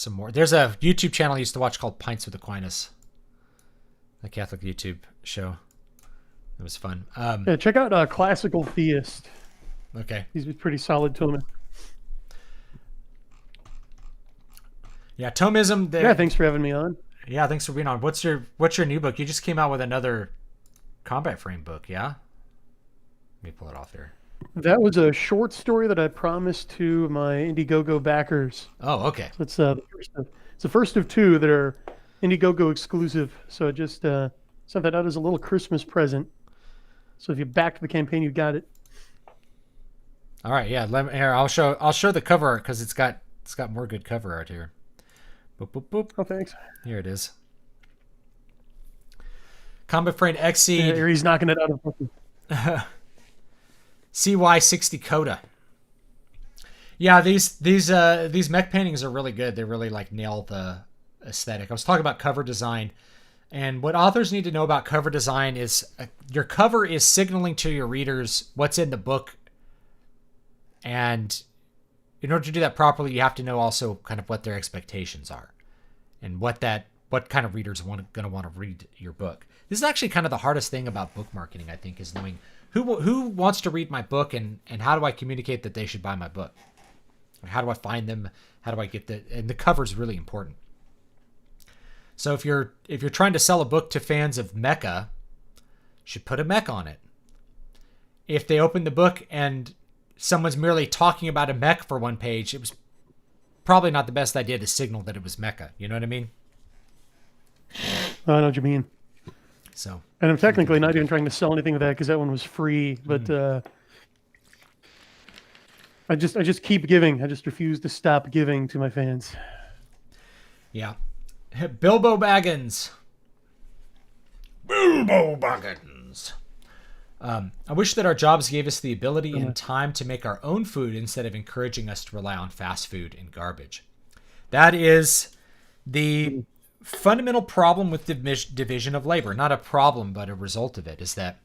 more. There's a YouTube channel I used to watch called Pints with Aquinas. A Catholic YouTube show. It was fun. Check out Classical Theist. Okay. He's pretty solid Thomism. Yeah, Thomism. Thanks for having me on. Yeah, thanks for being on. What's your new book? You just came out with another combat frame book, yeah? Let me pull it off here. That was a short story that I promised to my Indiegogo backers. Oh, okay. So it's the first of two that are Indiegogo exclusive. So I just sent that out as a little Christmas present. So if you backed the campaign, you got it. All right, yeah. I'll show the cover art because it's got more good cover art here. Boop boop boop. Oh, thanks. Here it is. Combat Frame Exceed. Yeah, he's knocking it out of CY60 Coda. Yeah, these mech paintings are really good. They really like nail the aesthetic. I was talking about cover design, and what authors need to know about cover design is your cover is signaling to your readers what's in the book, and in order to do that properly, you have to know also kind of what their expectations are, and what kind of readers going to want to read your book. This is actually kind of the hardest thing about book marketing, I think, is knowing who wants to read my book and how do I communicate that they should buy my book? How do I find them? How do I get and the cover is really important. So if you're trying to sell a book to fans of mecha, you should put a mech on it. If they open the book and someone's merely talking about a mech for one page, it was probably not the best idea to signal that it was mecha. You know what I mean? I know what you mean. So, and I'm technically not even trying to sell anything with that because that one was free. But I just keep giving. I just refuse to stop giving to my fans. Yeah, Bilbo Baggins. Bilbo Baggins. I wish that our jobs gave us the ability and time to make our own food instead of encouraging us to rely on fast food and garbage. That is the fundamental problem with division of labor. Not a problem, but a result of it is that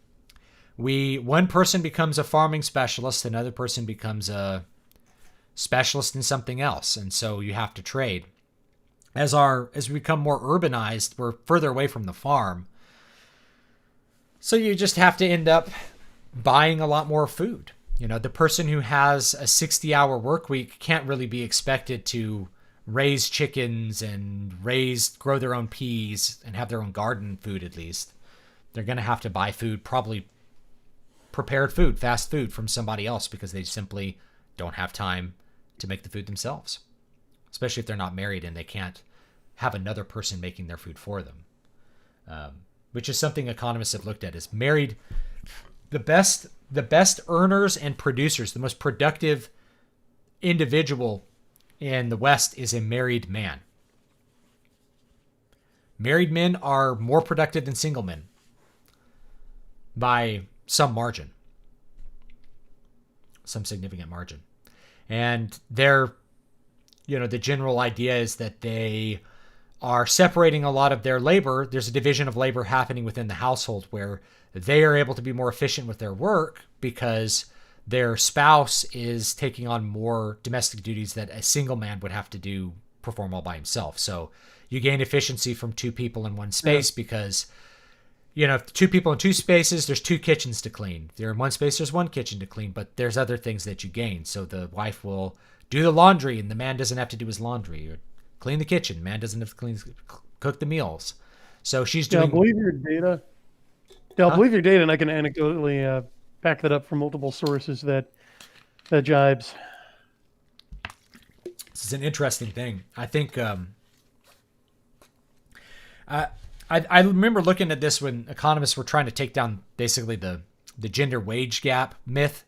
one person becomes a farming specialist, another person becomes a specialist in something else, and so you have to trade. As we become more urbanized, we're further away from the farm. So you just have to end up buying a lot more food. You know, the person who has a 60-hour work week can't really be expected to raise chickens and grow their own peas and have their own garden food at least. They're going to have to buy food, probably prepared food, fast food from somebody else because they simply don't have time to make the food themselves. Especially if they're not married and they can't have another person making their food for them. Which is something economists have looked at as married. The best earners and producers, the most productive individual in the West is a married man. Married men are more productive than single men by some margin, some significant margin. And the general idea is that they are separating a lot of their labor. There's a division of labor happening within the household where they are able to be more efficient with their work because their spouse is taking on more domestic duties that a single man would have to perform all by himself. So you gain efficiency from two people in one space because, if two people in two spaces, there's two kitchens to clean. If they're in one space, there's one kitchen to clean, but there's other things that you gain. So the wife will do the laundry and the man doesn't have to do his laundry, or clean the kitchen. Man doesn't have to cook the meals. So she's doing... I'll believe your data. I'll believe your data, and I can anecdotally back that up from multiple sources that jibes. This is an interesting thing. I think... I remember looking at this when economists were trying to take down basically the gender wage gap myth,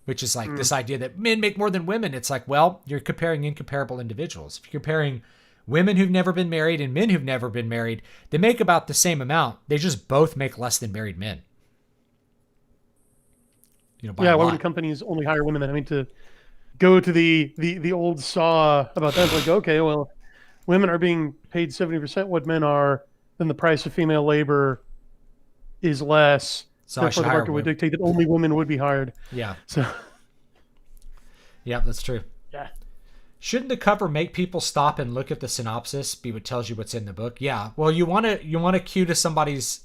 which is like this idea that men make more than women. It's like, well, you're comparing incomparable individuals. If you're comparing women who've never been married and men who've never been married, they make about the same amount. They just both make less than married men. Why would companies only hire women then? I mean, to go to the old saw about that, it's like, okay, well, women are being paid 70% what men are, then the price of female labor is less. So therefore, the market would dictate that only women would be hired. Yeah. So. Yeah, that's true. Yeah. Shouldn't the cover make people stop and look at the synopsis, be what tells you what's in the book? Yeah. Well, you want to cue to somebody's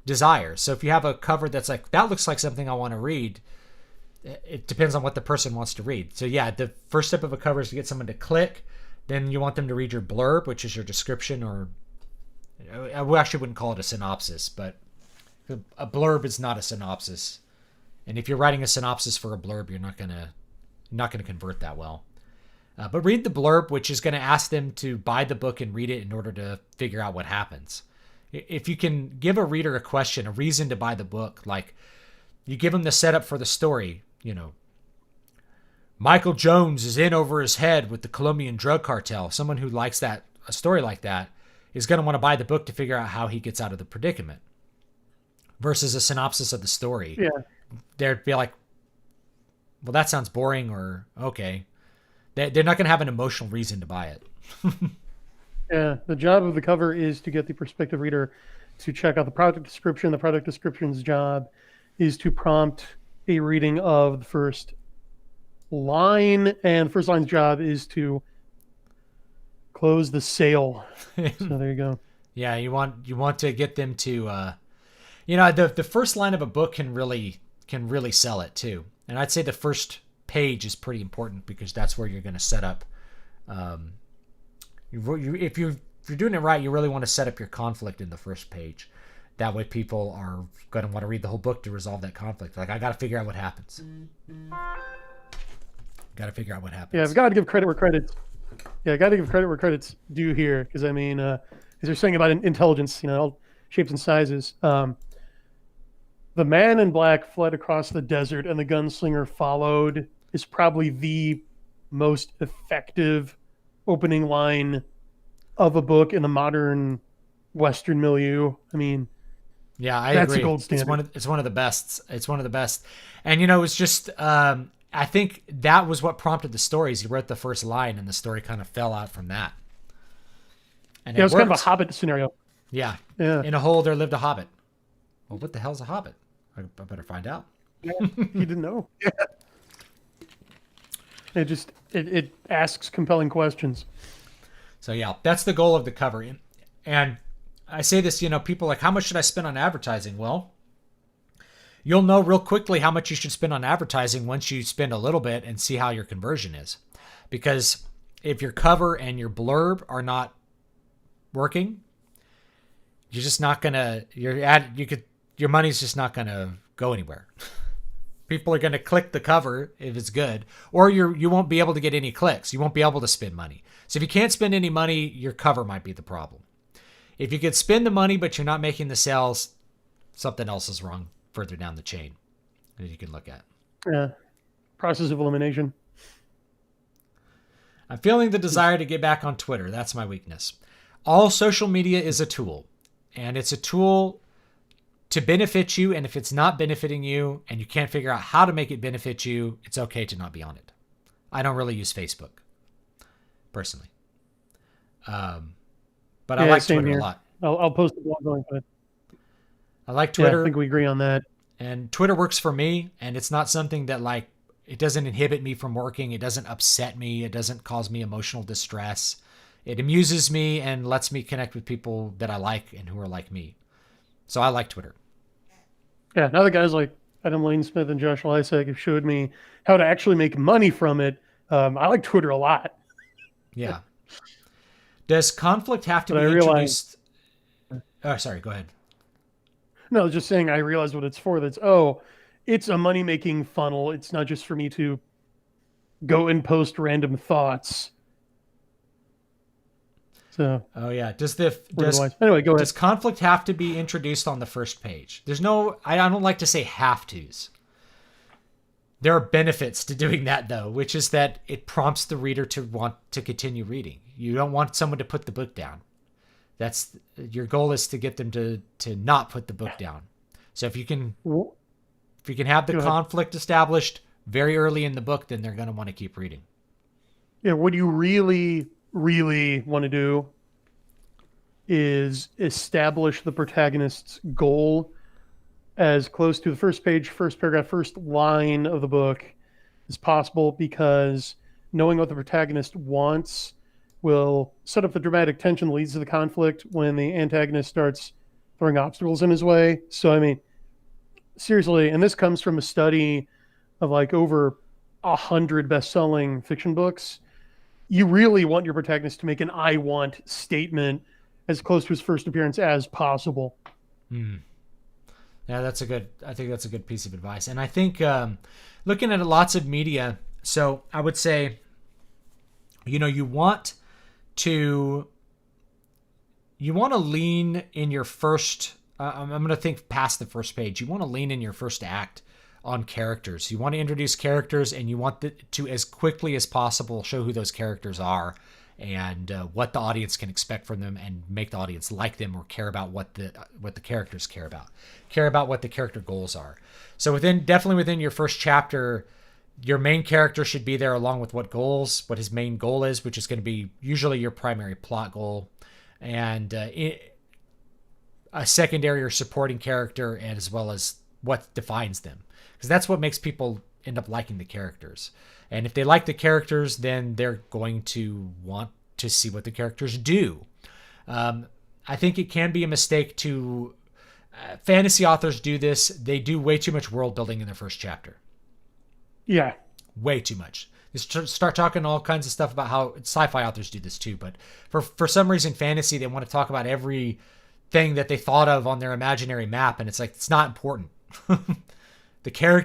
desire. So if you have a cover that's like, that looks like something I want to read, it depends on what the person wants to read. So yeah, the first step of a cover is to get someone to click. Then you want them to read your blurb, which is your description, or I actually wouldn't call it a synopsis, but a blurb is not a synopsis. And if you're writing a synopsis for a blurb, you're not gonna convert that well. But read the blurb, which is going to ask them to buy the book and read it in order to figure out what happens. If you can give a reader a question, a reason to buy the book, like you give them the setup for the story, Michael Jones is in over his head with the Colombian drug cartel. Someone who likes a story like that is going to want to buy the book to figure out how he gets out of the predicament. Versus a synopsis of the story. Yeah. They'd be like, well, that sounds boring, or okay. They're not going to have an emotional reason to buy it. Yeah. The job of the cover is to get the prospective reader to check out the product description. The product description's job is to prompt a reading of the first line, and the first line's job is to close the sale. So there you go. Yeah, you want to get them to the first line of a book can really sell it too. And I'd say the first page is pretty important because that's where you're going to set up if you're doing it right, you really want to set up your conflict in the first page. That way people are going to want to read the whole book to resolve that conflict. Like, I got to figure out what happens. Got to figure out what happens. Yeah, I've got to give credit where credit's. Yeah, I got to give credit where credit's due here, because I mean, as they're saying about intelligence, all shapes and sizes. The man in black fled across the desert, and the gunslinger followed. Is probably the most effective opening line of a book in the modern Western milieu. I mean, yeah, I that's agree. A gold standard. It's one of the best. It's one of the best. And it's just I think that was what prompted the stories. He wrote the first line, and the story kind of fell out from that. And it was kind of a Hobbit scenario. Yeah. Yeah. In a hole there lived a hobbit. Well, what the hell's a hobbit? I better find out. Yeah, he didn't know. Yeah. It asks compelling questions. So yeah, that's the goal of the cover. And I say this, people are like, how much should I spend on advertising? Well, you'll know real quickly how much you should spend on advertising once you spend a little bit and see how your conversion is. Because if your cover and your blurb are not working, you're just not gonna your money's just not gonna go anywhere. People are going to click the cover if it's good, or you won't be able to get any clicks. You won't be able to spend money. So if you can't spend any money, your cover might be the problem. If you could spend the money but you're not making the sales, something else is wrong further down the chain that you can look at. Yeah. Process of elimination. I'm feeling the desire to get back on Twitter. That's my weakness. All social media is a tool, and it's a tool to benefit you, and if it's not benefiting you and you can't figure out how to make it benefit you, it's okay to not be on it. I don't really use Facebook, personally. But I Yeah, like same Twitter a here. lot. I'll post the blog link, but I like yeah, I Twitter, think we agree on that. and Twitter works for me, and it's not something that like it doesn't inhibit me from working. It doesn't upset me. It doesn't cause me emotional distress. It amuses me and lets me connect with people that I like and who are like me. So I like Twitter. Yeah, now the guys like Adam Lane Smith and Josh Lysak have showed me how to actually make money from it. I like Twitter a lot, Yeah. Does conflict have to but I be realized, introduced? Oh, sorry. Go ahead. no, I was just saying I realized what it's for. It's a money making funnel. It's not just for me to go and post random thoughts. So Oh yeah. anyway, go ahead. Does conflict have to be introduced on the first page? There's no. I don't like to say have tos. There are benefits to doing that though, which is that it prompts the reader to want to continue reading. You don't want someone to put the book down. That's your goal is to get them to not put the book down. So if you can have the conflict established very early in the book, then they're going to want to keep reading. Yeah, what you really, really want to do is establish the protagonist's goal as close to the first page, first paragraph, first line of the book as possible, because knowing what the protagonist wants will set up the dramatic tension that leads to the conflict when the antagonist starts throwing obstacles in his way. So, I mean, seriously, and this comes from a study of like over 100 best-selling fiction books. You really want your protagonist to make an "I want" statement as close to his first appearance as possible. Yeah, I think that's a good piece of advice. And I think looking at lots of media, so I would say, you want to lean in your first, I'm going to think past the first page. You want to lean in your first act on characters. You want to introduce characters, and you want to, as quickly as possible, show who those characters are and what the audience can expect from them, and make the audience like them or care about what the characters care about what the character goals are. So definitely within your first chapter, your main character should be there along with what his main goal is, which is going to be usually your primary plot goal, and a secondary or supporting character, and as well as what defines them, because that's what makes people end up liking the characters. And if they like the characters, then they're going to want to see what the characters do. I think it can be a mistake to fantasy authors do this. They do way too much world building in their first chapter. Yeah. Way too much. They start talking all kinds of stuff about how sci-fi authors do this too. But for some reason, fantasy, they want to talk about every thing that they thought of on their imaginary map. And it's like, it's not important.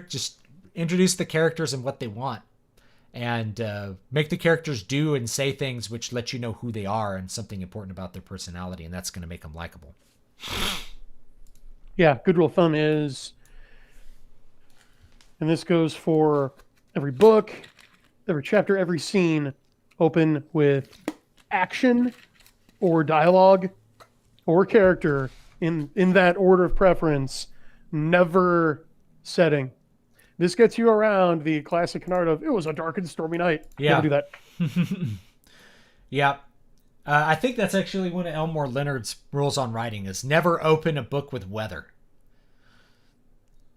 Just introduce the characters and what they want, and make the characters do and say things which let you know who they are and something important about their personality. And that's going to make them likable. Yeah. Good rule of thumb is, and this goes for every book, every chapter, every scene, open with action or dialogue or character in that order of preference, never setting. This gets you around the classic canard of, it was a dark and stormy night. Yeah. Never do that. Yeah. I think that's actually one of Elmore Leonard's rules on writing, is never open a book with weather.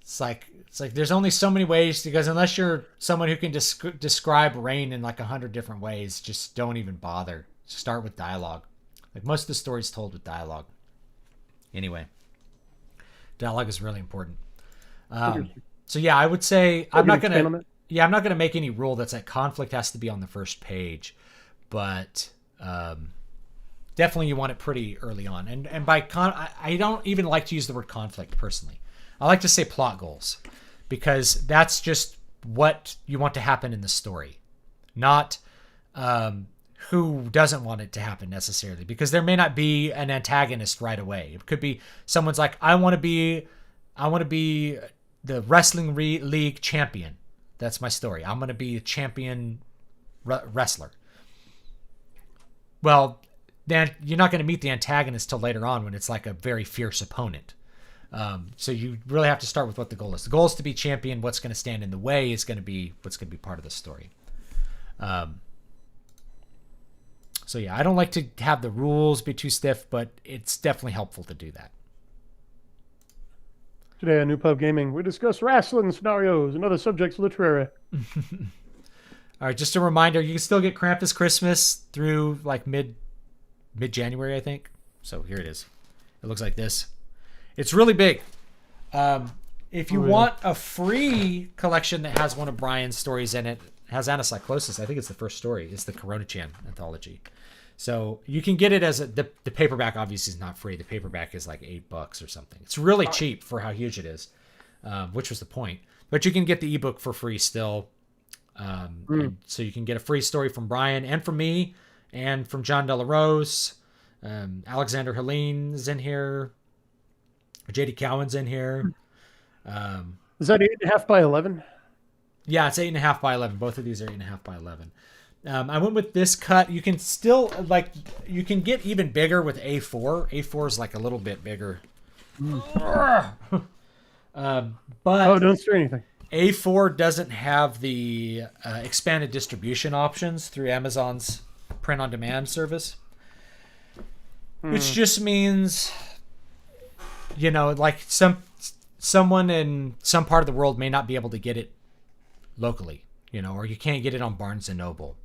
It's like there's only so many ways, because unless you're someone who can describe rain in like 100 different ways, just don't even bother. Start with dialogue. Like most of the stories told with dialogue. Anyway, dialogue is really important. So yeah, I would say I'm not gonna make any rule that's like conflict has to be on the first page, but definitely you want it pretty early on. And by I don't even like to use the word conflict personally. I like to say plot goals, because that's just what you want to happen in the story, not who doesn't want it to happen necessarily, because there may not be an antagonist right away. It could be someone's like, I want to be the wrestling league champion. That's my story. I'm going to be a champion wrestler. Well, then you're not going to meet the antagonist till later on when it's like a very fierce opponent. So you really have to start with what the goal is. The goal is to be champion. What's going to stand in the way is going to be what's going to be part of the story. So yeah, I don't like to have the rules be too stiff, but it's definitely helpful to do that. Today on NewPub Gaming, we discuss wrestling scenarios and other subjects literary. All right, just a reminder, you can still get Krampus Christmas through like mid-January, I think. So here it is. It looks like this. It's really big. If you want a free collection that has one of Brian's stories in it, has anacyclosis. I think it's the first story. It's the Corona-chan anthology. So you can get it as the paperback. Obviously is not free. The paperback is like $8 or something. It's really cheap for how huge it is, which was the point. But you can get the ebook for free still. So you can get a free story from Brian and from me and from John Della Rose. Alexander Helene's in here. JD Cowan's in here. Is that 8.5 by 11? Yeah, it's 8.5 by 11. Both of these are 8.5 by 11. I went with this cut. You can still you can get even bigger with A4. A4 is like a little bit bigger. But Don't stir anything. A4 doesn't have the expanded distribution options through Amazon's print-on-demand service, which just means, like someone in some part of the world may not be able to get it locally, or you can't get it on Barnes & Noble.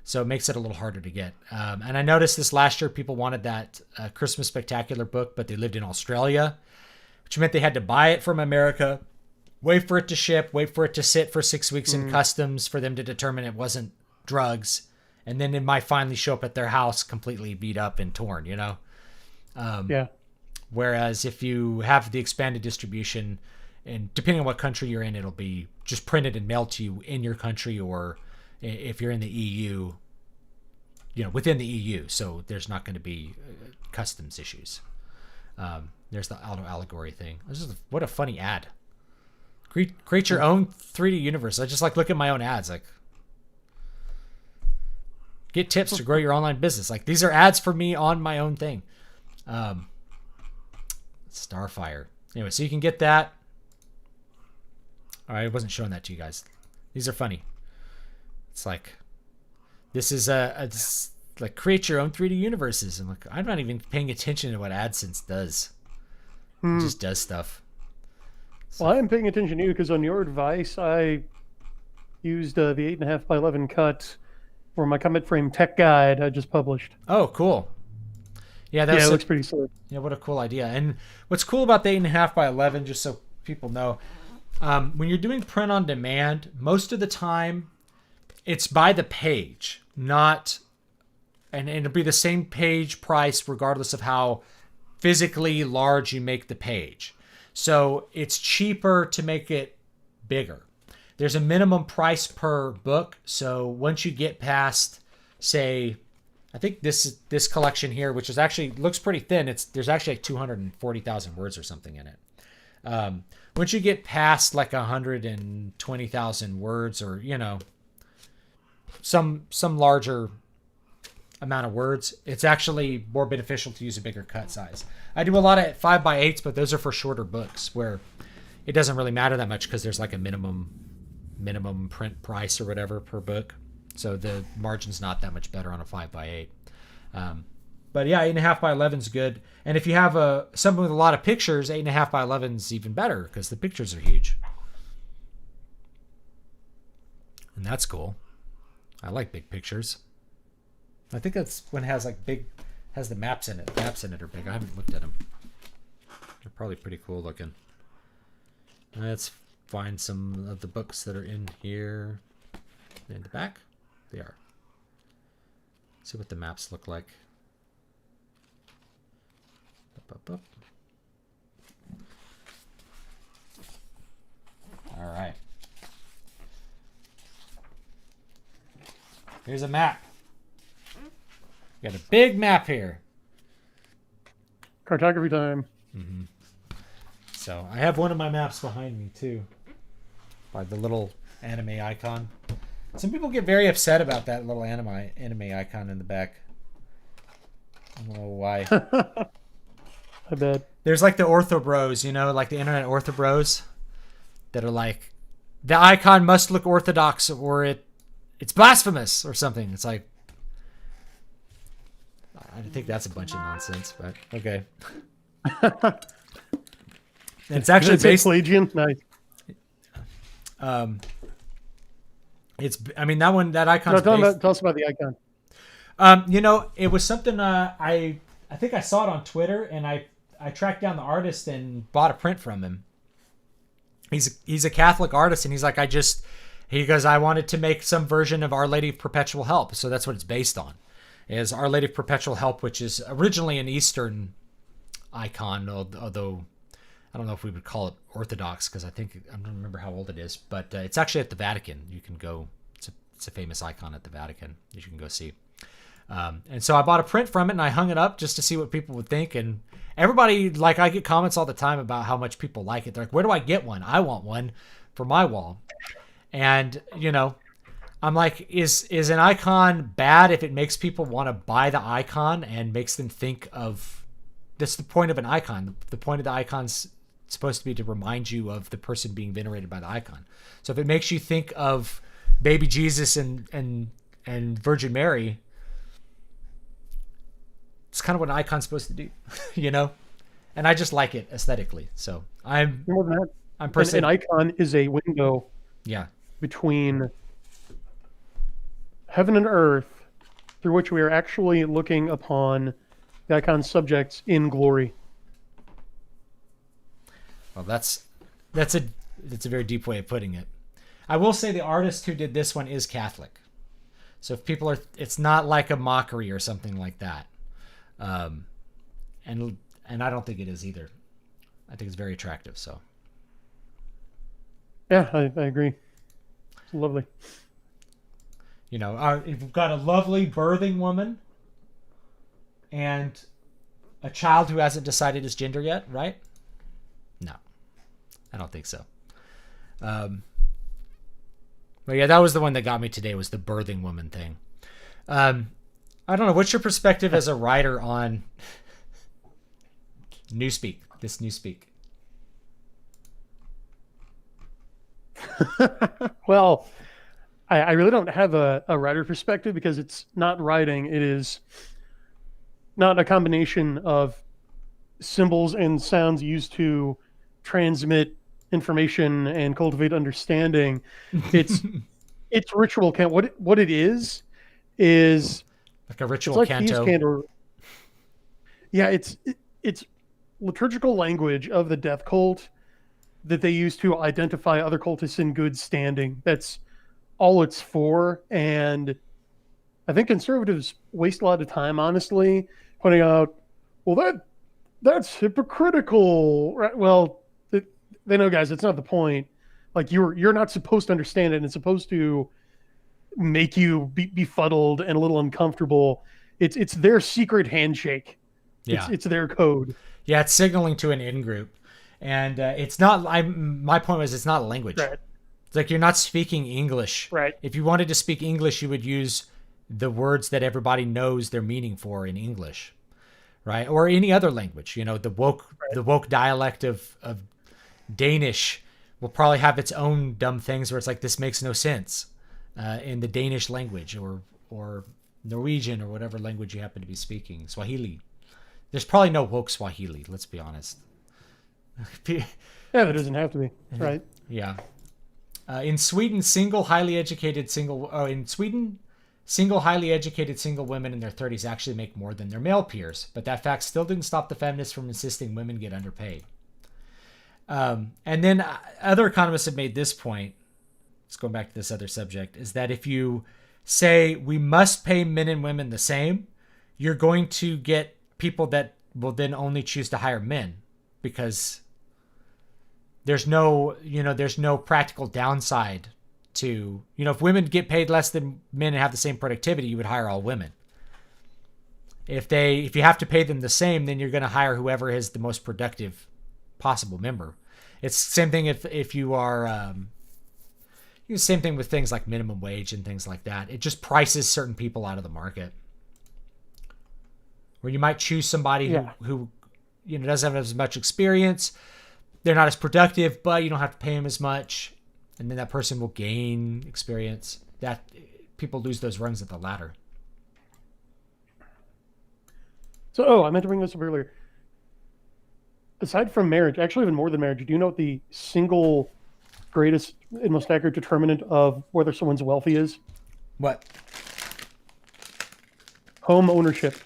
So it makes it a little harder to get. And I noticed this last year, people wanted that Christmas Spectacular book, but they lived in Australia, which meant they had to buy it from America, wait for it to ship, wait for it to sit for 6 weeks in customs for them to determine it wasn't drugs. And then it might finally show up at their house completely beat up and torn, Yeah. Whereas if you have the expanded distribution, and depending on what country you're in, it'll be just printed and mailed to you in your country, or if you're in the EU, within the EU. So there's not going to be customs issues. There's the auto allegory thing. What a funny ad. Create your own 3D universe. I just look at my own ads. Get tips to grow your online business. These are ads for me on my own thing. Starfire. Anyway, so you can get that. All right, I wasn't showing that to you guys. These are funny. It's this is create your own 3D universes. And I'm not even paying attention to what AdSense does. It just does stuff. Well, I am paying attention to you because on your advice, I used the 8.5 by 11 cut for my Comet Frame Tech Guide I just published. Oh, cool. Yeah, it looks pretty slick. Yeah, what a cool idea. And what's cool about the 8.5 by 11, just so people know, when you're doing print on demand, most of the time it's by the page, and it'll be the same page price regardless of how physically large you make the page. So it's cheaper to make it bigger. There's a minimum price per book. So once you get past, say, I think this collection here, which is actually looks pretty thin. There's actually 240,000 words or something in it. Once you get past 120,000 words, or some larger amount of words, it's actually more beneficial to use a bigger cut size. I do a lot of 5x8s, but those are for shorter books where it doesn't really matter that much because there's a minimum print price or whatever per book. So the margin's not that much better on a 5x8. But yeah, 8.5 by 11 is good. And if you have something with a lot of pictures, 8.5 by 11 is even better because the pictures are huge. And that's cool. I like big pictures. I think that's when it has has the maps in it. The maps in it are big. I haven't looked at them. They're probably pretty cool looking. Let's find some of the books that are in here. In the back, they are. See what the maps look like. Up. All right. Here's a map. Got a big map here. Cartography time. Mm-hmm. So I have one of my maps behind me too, by the little anime icon. Some people get very upset about that little anime icon in the back. I don't know why. I bet. There's the ortho bros, the internet ortho bros that are the icon must look orthodox or it's blasphemous or something. It's I think that's a bunch of nonsense, but okay. It's actually based. Pelagian. Nice. I mean, that icon's No, based. tell us about the icon. It was something I think I saw it on Twitter, and I tracked down the artist and bought a print from him. He's a Catholic artist, and he's like, he goes, I wanted to make some version of Our Lady of Perpetual Help, so that's what it's based on. Is Our Lady of Perpetual Help, which is originally an Eastern icon, although I don't know if we would call it Orthodox, because I don't remember how old it is, but it's actually at the Vatican. You can go. It's a famous icon at the Vatican that you can go see. And so I bought a print from it and I hung it up just to see what people would think. And everybody, like, I get comments all the time about how much people like it. They're like, where do I get one? I want one for my wall. And, I'm like, is an icon bad if it makes people want to buy the icon and makes them think of, that's the point of an icon. The point of the icon's supposed to be to remind you of the person being venerated by the icon. So if it makes you think of baby Jesus and Virgin Mary, it's kind of what an icon's supposed to do, And I just like it aesthetically. So I'm personally, an icon is a window between heaven and earth through which we are actually looking upon the icon's subjects in glory. Well, that's a very deep way of putting it. I will say the artist who did this one is Catholic. So if people it's not like a mockery or something like that. And I don't think it is either. I think it's very attractive. So. Yeah, I agree. It's lovely. You've got a lovely birthing woman and a child who hasn't decided his gender yet, right? No, I don't think so. But yeah, that was the one that got me today, was the birthing woman thing. I don't know. What's your perspective as a writer on Newspeak, this Newspeak? Well, I really don't have a writer perspective because it's not writing. It is not a combination of symbols and sounds used to transmit information and cultivate understanding. It's ritual count. What it is like a ritual like canto. Yeah, it's liturgical language of the death cult that they use to identify other cultists in good standing. That's all it's for. And I think conservatives waste a lot of time, honestly, pointing out, well, that's hypocritical. Right? Well, they know, guys, it's not the point. Like, you're not supposed to understand it, and it's supposed to make you be befuddled and a little uncomfortable. It's their secret handshake. Yeah. It's their code. Yeah, it's signaling to an in-group. And it's not, my point was, it's not a language. Right. It's like you're not speaking English. Right. If you wanted to speak English, you would use the words that everybody knows their meaning for in English. Right? Or any other language. The woke dialect of Danish will probably have its own dumb things where it's like, this makes no sense in the Danish language or Norwegian or whatever language you happen to be speaking. Swahili. There's probably no woke Swahili, let's be honest. Yeah, there doesn't have to be. Right. Yeah. In Sweden, single highly educated single women in their 30s actually make more than their male peers, but that fact still didn't stop the feminists from insisting women get underpaid. And then other economists have made this point, let's go back to this other subject, is that if you say we must pay men and women the same, you're going to get people that will then only choose to hire men because there's no practical downside to, if women get paid less than men and have the same productivity, you would hire all women. If you have to pay them the same, then you're going to hire whoever is the most productive possible member. It's the same thing if you are, same thing with things like minimum wage and things like that. It just prices certain people out of the market. Where you might choose somebody who doesn't have as much experience, they're not as productive, but you don't have to pay them as much, and then that person will gain experience. That people lose those rungs at the ladder. So, I meant to bring this up earlier. Aside from marriage, actually, even more than marriage, do you know what the single greatest and most accurate determinant of whether someone's wealthy is? What? Home ownership.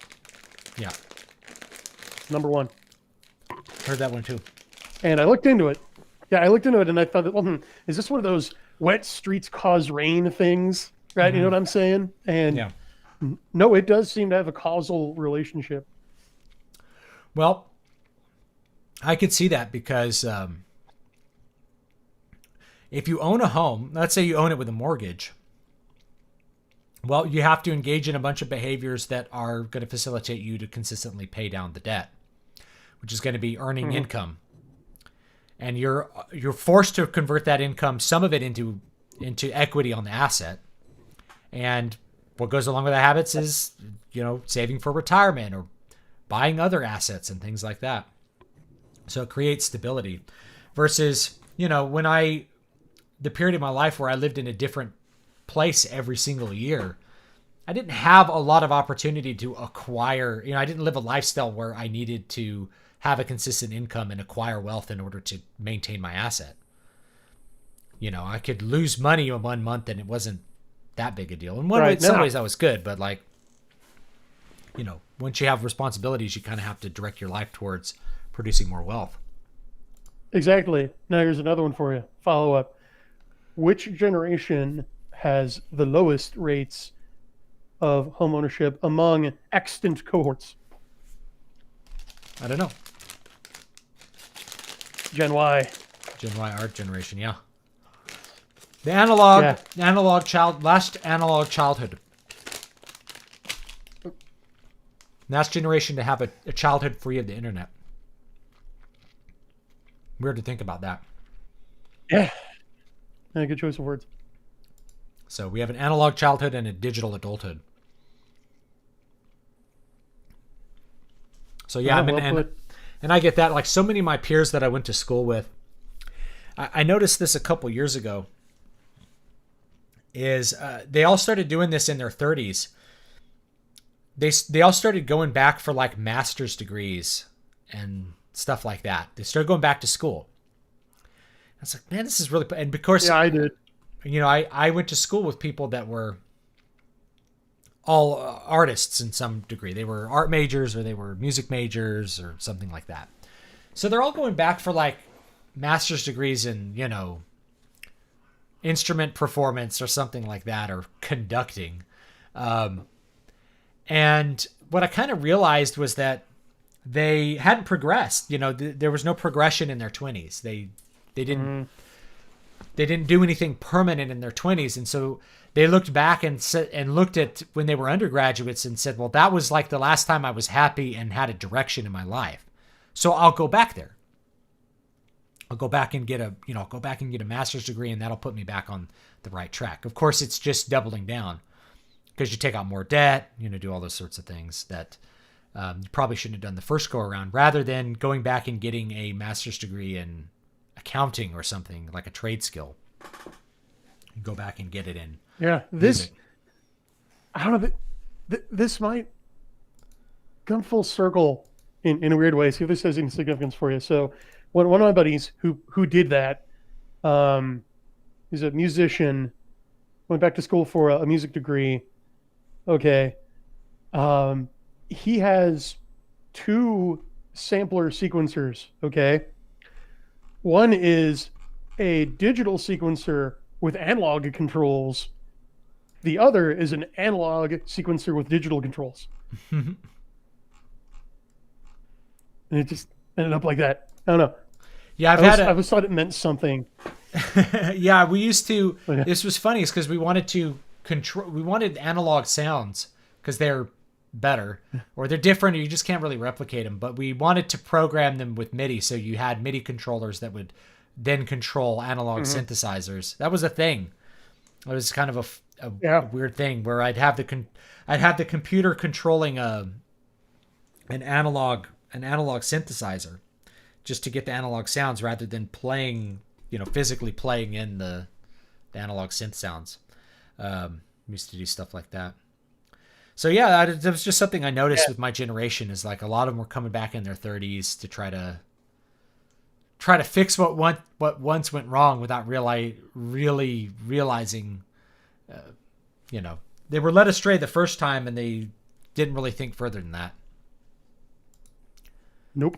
Yeah. Number one. Heard that one too. And I looked into it. Yeah, I looked into it and I thought, that, well, is this one of those wet streets cause rain things? Right? Mm-hmm. You know what I'm saying? And yeah. No, it does seem to have a causal relationship. Well, I could see that because if you own a home, let's say you own it with a mortgage, well, you have to engage in a bunch of behaviors that are going to facilitate you to consistently pay down the debt, which is going to be earning income. And you're forced to convert that income, some of it into equity on the asset. And what goes along with the habits is, saving for retirement or buying other assets and things like that. So it creates stability versus, the period of my life where I lived in a different place every single year, I didn't have a lot of opportunity to acquire, I didn't live a lifestyle where I needed to have a consistent income and acquire wealth in order to maintain my asset. I could lose money in 1 month and it wasn't that big a deal. In some ways that was good, but once you have responsibilities, you kind of have to direct your life towards producing more wealth. Exactly. Now here's another one for you. Follow up. Which generation has the lowest rates of home ownership among extant cohorts? I don't know. Gen Y. Gen Y, our generation, yeah. The last analog childhood. Last generation to have a childhood free of the internet. Weird to think about that. Yeah. Good choice of words. So we have an analog childhood and a digital adulthood. So yeah, and I get that. Like so many of my peers that I went to school with, I noticed this a couple years ago. Is they all started doing this in their 30s. They all started going back for like master's degrees and stuff like that. They started going back to school. I was like, man, this is really... And of course, yeah, I did. I went to school with people that were all artists in some degree. They were art majors or they were music majors or something like that. So they're all going back for like master's degrees in, instrument performance or something like that, or conducting. And what I kind of realized was that they hadn't progressed. There was no progression in their 20s. They didn't do anything permanent in their 20s, and so they looked back and looked at when they were undergraduates and said, well, that was like the last time I was happy and had a direction in my life. So I'll go back there. I'll go back and get a master's degree, and that'll put me back on the right track. Of course, it's just doubling down because you take out more debt, do all those sorts of things that you probably shouldn't have done the first go around, rather than going back and getting a master's degree in accounting or something like a trade skill. You go back and get it in. Yeah, I don't know. This might come full circle in a weird way. See if this has any significance for you. So, one of my buddies who did that, he's a musician, went back to school for a music degree. Okay, he has 2 sampler sequencers. Okay, one is a digital sequencer with analog controls. The other is an analog sequencer with digital controls. And it just ended up like that. I don't know. Yeah, I always thought it meant something. Yeah, we used to. Okay. This was funny, is because we wanted to control. We wanted analog sounds because they're better, or they're different, or you just can't really replicate them. But we wanted to program them with MIDI, so you had MIDI controllers that would then control analog synthesizers. That was a thing. It was kind of a weird thing where I'd have the computer controlling an analog synthesizer just to get the analog sounds rather than playing, physically playing in the analog synth sounds. We used to do stuff like that. So yeah, that was just something I noticed with my generation is like a lot of them were coming back in their 30s to try to fix what once went wrong without really realizing, they were led astray the first time and they didn't really think further than that. Nope.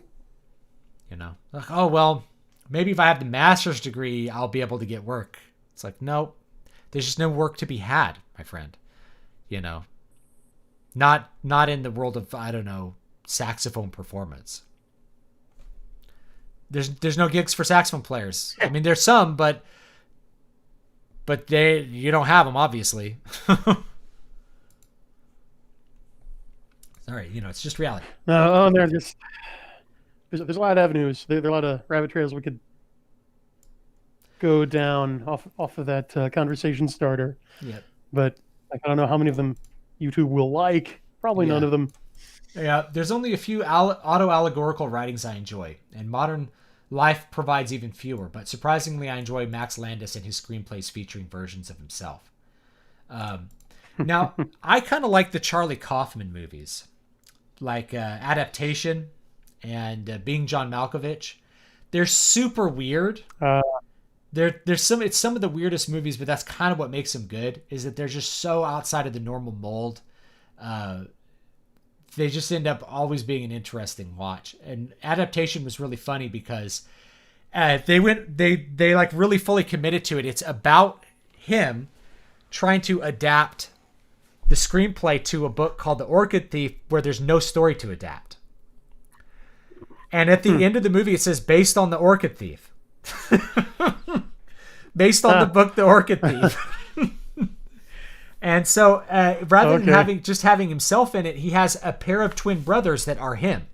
Like, oh, well, maybe if I have the master's degree, I'll be able to get work. It's like, nope, there's just no work to be had, my friend. Not in the world of, I don't know, saxophone performance. There's no gigs for saxophone players. I mean, there's some, but you don't have them, obviously. Sorry, it's just reality. No, there's a lot of avenues. There are a lot of rabbit trails we could go down off of that conversation starter. Yeah. But I don't know how many of them YouTube will like. Probably none of them. Yeah, there's only a few auto-allegorical writings I enjoy, and modern life provides even fewer, but surprisingly I enjoy Max Landis and his screenplays featuring versions of himself. Now, I kind of like the Charlie Kaufman movies, like Adaptation and Being John Malkovich. They're super weird. It's some of the weirdest movies, but that's kind of what makes them good, is that they're just so outside of the normal mold. They just end up always being an interesting watch. And Adaptation was really funny because they like really fully committed to it. It's about him trying to adapt the screenplay to a book called The Orchid Thief, where there's no story to adapt. And at the end of the movie, it says based on The Orchid Thief. Based on the book The Orchid Thief. And so rather than having himself in it, he has a pair of twin brothers that are him.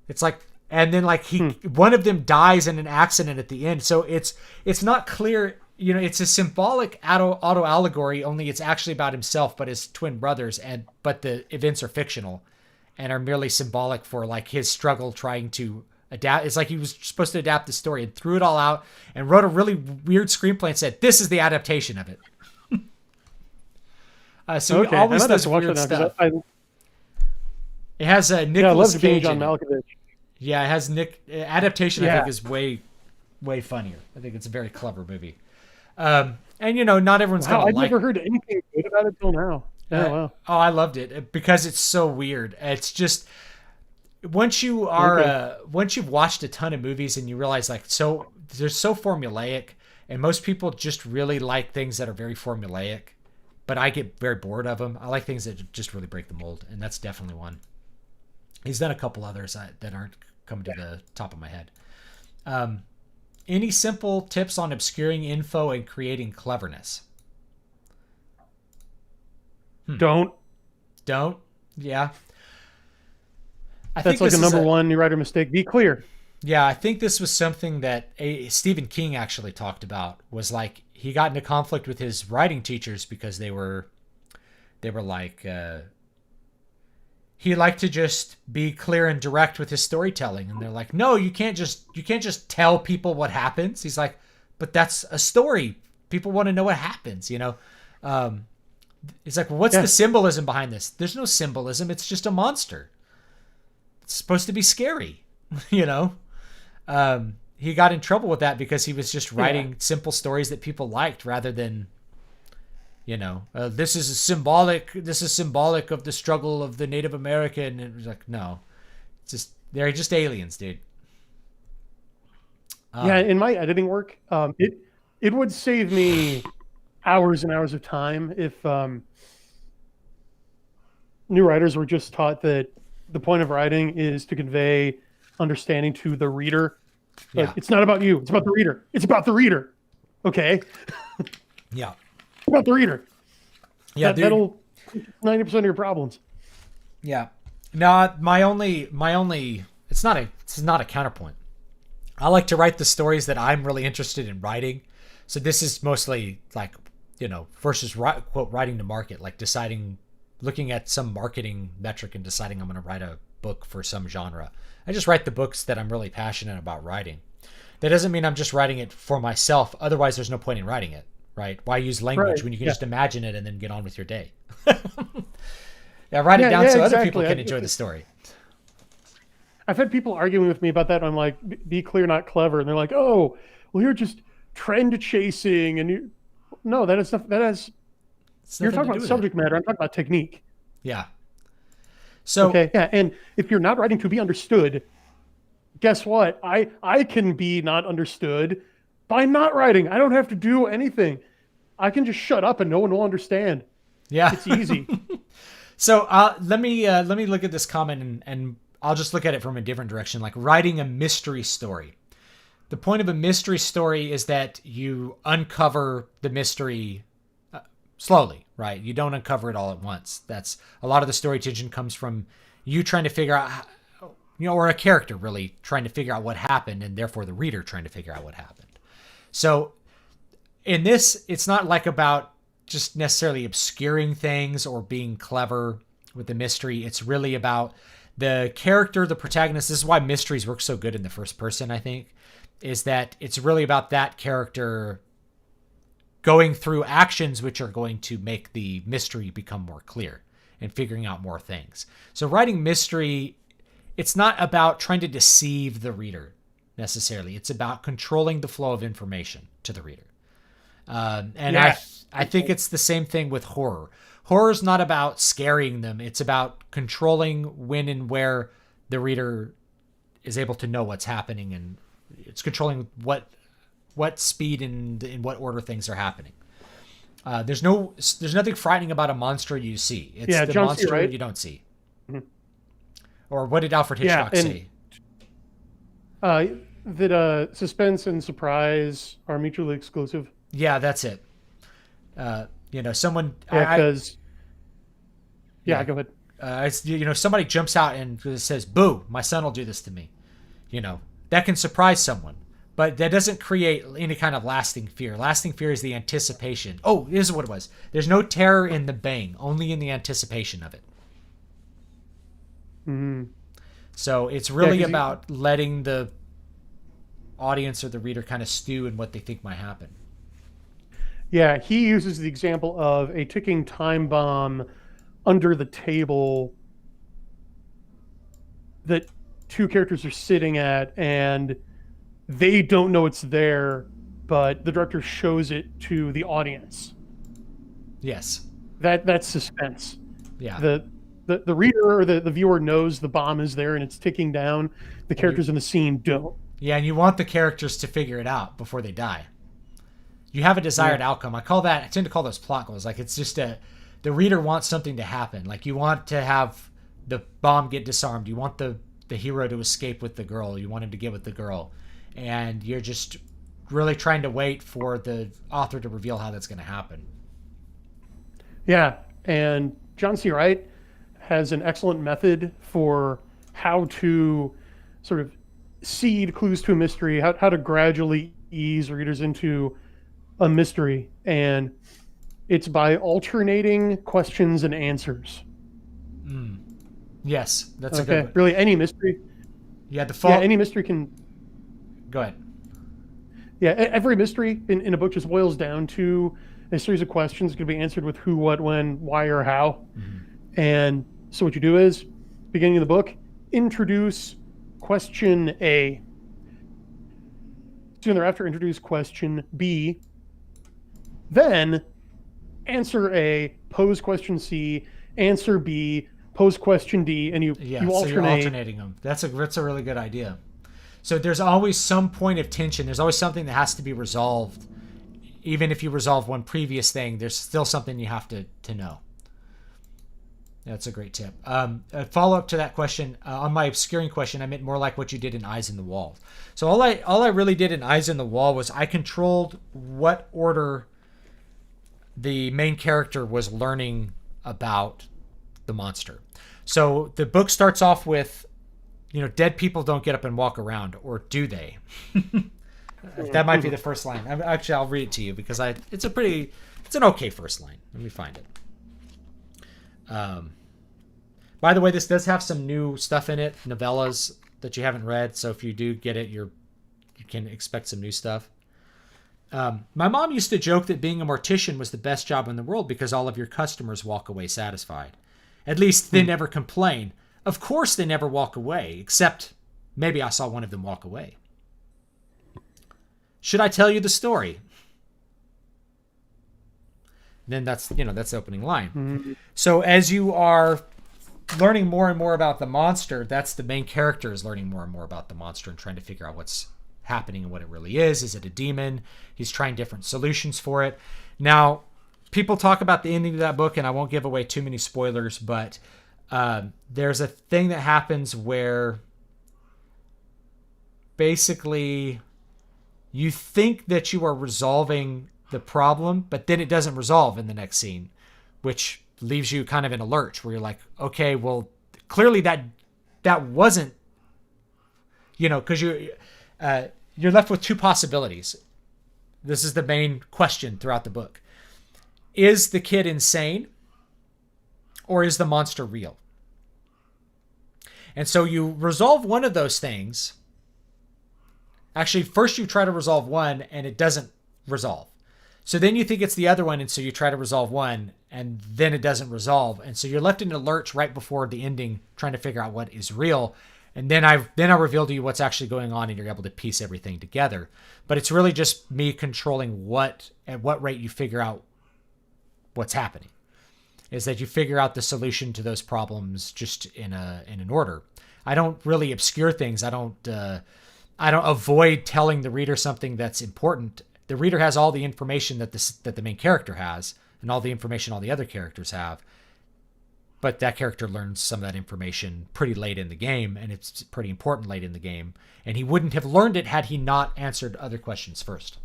It's like, and then like one of them dies in an accident at the end. So it's not clear, it's a symbolic auto allegory, only it's actually about himself, but his twin brothers, but the events are fictional and are merely symbolic for like his struggle trying to adapt. It's like he was supposed to adapt the story and threw it all out and wrote a really weird screenplay and said, this is the adaptation of it. So he always does weird stuff. It has Nicolas Cage in it. Yeah, it has Adaptation. I think is way funnier. I think it's a very clever movie. And not everyone's gonna like. I've never heard anything good about it till now. Wow. Oh, I loved it because it's so weird. It's just once you've watched a ton of movies and you realize they're so formulaic, and most people just really like things that are very formulaic. But I get very bored of them. I like things that just really break the mold, and that's definitely one. He's done a couple others that aren't coming to the top of my head. Any simple tips on obscuring info and creating cleverness? Don't. Yeah. That's like a number one new writer mistake. Be clear. Yeah, I think this was something that Stephen King actually talked about, was like he got into conflict with his writing teachers because they were like he liked to just be clear and direct with his storytelling, and they're like, no, you can't just tell people what happens. He's like, but that's a story. People want to know what happens, It's like, well, what's the symbolism behind this? There's no symbolism. It's just a monster. It's supposed to be scary, He got in trouble with that because he was just writing simple stories that people liked rather than, this is symbolic of the struggle of the Native American. And it was like, no, they're just aliens, dude. In my editing work, it would save me hours and hours of time if new writers were just taught that the point of writing is to convey understanding to the reader. Like, it's not about you. It's about the reader. It's about the reader. Okay. Yeah. It's about the reader. Yeah. That'll 90% of your problems. Yeah. No, my only, it's not a counterpoint. I like to write the stories that I'm really interested in writing. So this is mostly like, versus quote, writing to market, like looking at some marketing metric and deciding I'm going to write a book for some genre. I just write the books that I'm really passionate about writing. That doesn't mean I'm just writing it for myself. Otherwise, there's no point in writing it, right? Why use language when you can just imagine it and then get on with your day? Yeah, write it down so other people exactly. can enjoy the story. I've had people arguing with me about that. And I'm like, be clear, not clever. And they're like, oh, well, you're just trend chasing. And you, no, that is stuff that has, It's you're nothing to talking do about with it. subject matter. I'm talking about technique. Yeah. So Okay. Yeah. And if you're not writing to be understood, guess what? I can be not understood by not writing. I don't have to do anything. I can just shut up and no one will understand. yeah. It's easy. So let me look at this comment and I'll just look at it from a different direction, like writing a mystery story. The point of a mystery story is that you uncover the mystery slowly, right? You don't uncover it all at once. That's a lot of the story tension comes from you trying to figure out, or a character really trying to figure out what happened, and therefore the reader trying to figure out what happened. So in this, it's not like about just necessarily obscuring things or being clever with the mystery. It's really about the character, the protagonist. This is why mysteries work so good in the first person, I think, is that it's really about that character going through actions which are going to make the mystery become more clear and figuring out more things. So writing mystery, it's not about trying to deceive the reader necessarily. It's about controlling the flow of information to the reader. And I think it's the same thing with horror. Horror is not about scaring them. It's about controlling when and where the reader is able to know what's happening, and it's controlling what speed and in what order things are happening. There's nothing frightening about a monster you see. It's the John C. monster Wright. you don't see. Mhm. Or what did Alfred Hitchcock say? That suspense and surprise are mutually exclusive. Yeah, that's it. Someone. Yeah, because. Yeah, go ahead. Somebody jumps out and says, "Boo! My son will do this to me." That can surprise someone, but that doesn't create any kind of lasting fear. Lasting fear is the anticipation. Oh, this is what it was. There's no terror in the bang, only in the anticipation of it. Mm-hmm. So it's really about letting the audience or the reader kind of stew in what they think might happen. Yeah, he uses the example of a ticking time bomb under the table that two characters are sitting at, and they don't know it's there, but the director shows it to the audience. Yes. That's suspense. Yeah. The reader or the viewer knows the bomb is there and it's ticking down. The characters in the scene don't. Yeah, and you want the characters to figure it out before they die. You have a desired outcome. I tend to call those plot goals. Like, it's just the reader wants something to happen. Like, you want to have the bomb get disarmed. You want the hero to escape with the girl. You want him to get with the girl. And you're just really trying to wait for the author to reveal how that's going to happen. Yeah, and John C. Wright has an excellent method for how to sort of seed clues to a mystery, how to gradually ease readers into a mystery, and it's by alternating questions and answers. Yes, that's a good one. Really, any mystery. Yeah, any mystery can. Go ahead. Yeah, every mystery in a book just boils down to a series of questions that can be answered with who, what, when, why, or how. Mm-hmm. And so what you do is, beginning of the book, introduce question A. Soon thereafter, introduce question B. Then answer A, pose question C, answer B, pose question D, and you alternate. So you're alternating them. That's a really good idea. So there's always some point of tension. There's always something that has to be resolved. Even if you resolve one previous thing, there's still something you have to know. That's a great tip. A follow-up to that question, on my obscuring question, I meant more like what you did in Eyes in the Wall. So all I really did in Eyes in the Wall was I controlled what order the main character was learning about the monster. So the book starts off with, dead people don't get up and walk around, or do they? That might be the first line. Actually, I'll read it to you because it's an okay first line. Let me find it. By the way, this does have some new stuff in it, novellas that you haven't read. So if you do get it, you can expect some new stuff. My mom used to joke that being a mortician was the best job in the world because all of your customers walk away satisfied. At least they never complain. Of course they never walk away, except maybe I saw one of them walk away. Should I tell you the story? Then that's the opening line. So as you are learning more and more about the monster, that's the main character is learning more and more about the monster and trying to figure out what's happening and what it really is. Is it a demon? He's trying different solutions for it. Now, people talk about the ending of that book, and I won't give away too many spoilers, but there's a thing that happens where basically you think that you are resolving the problem, but then it doesn't resolve in the next scene, which leaves you kind of in a lurch where you're like, okay, well, clearly that wasn't, because you're left with two possibilities. This is the main question throughout the book. Is the kid insane, or is the monster real? And so you resolve one of those things. Actually, first you try to resolve one and it doesn't resolve. So then you think it's the other one, and so you try to resolve one, and then it doesn't resolve. And so you're left in a lurch right before the ending, trying to figure out what is real. And then I reveal to you what's actually going on, and you're able to piece everything together. But it's really just me controlling at what rate you figure out what's happening. Is that you figure out the solution to those problems just in an order. I don't really obscure things. I don't avoid telling the reader something that's important. The reader has all the information that the main character has, and all the information all the other characters have. But that character learns some of that information pretty late in the game, and it's pretty important late in the game. And he wouldn't have learned it had he not answered other questions first.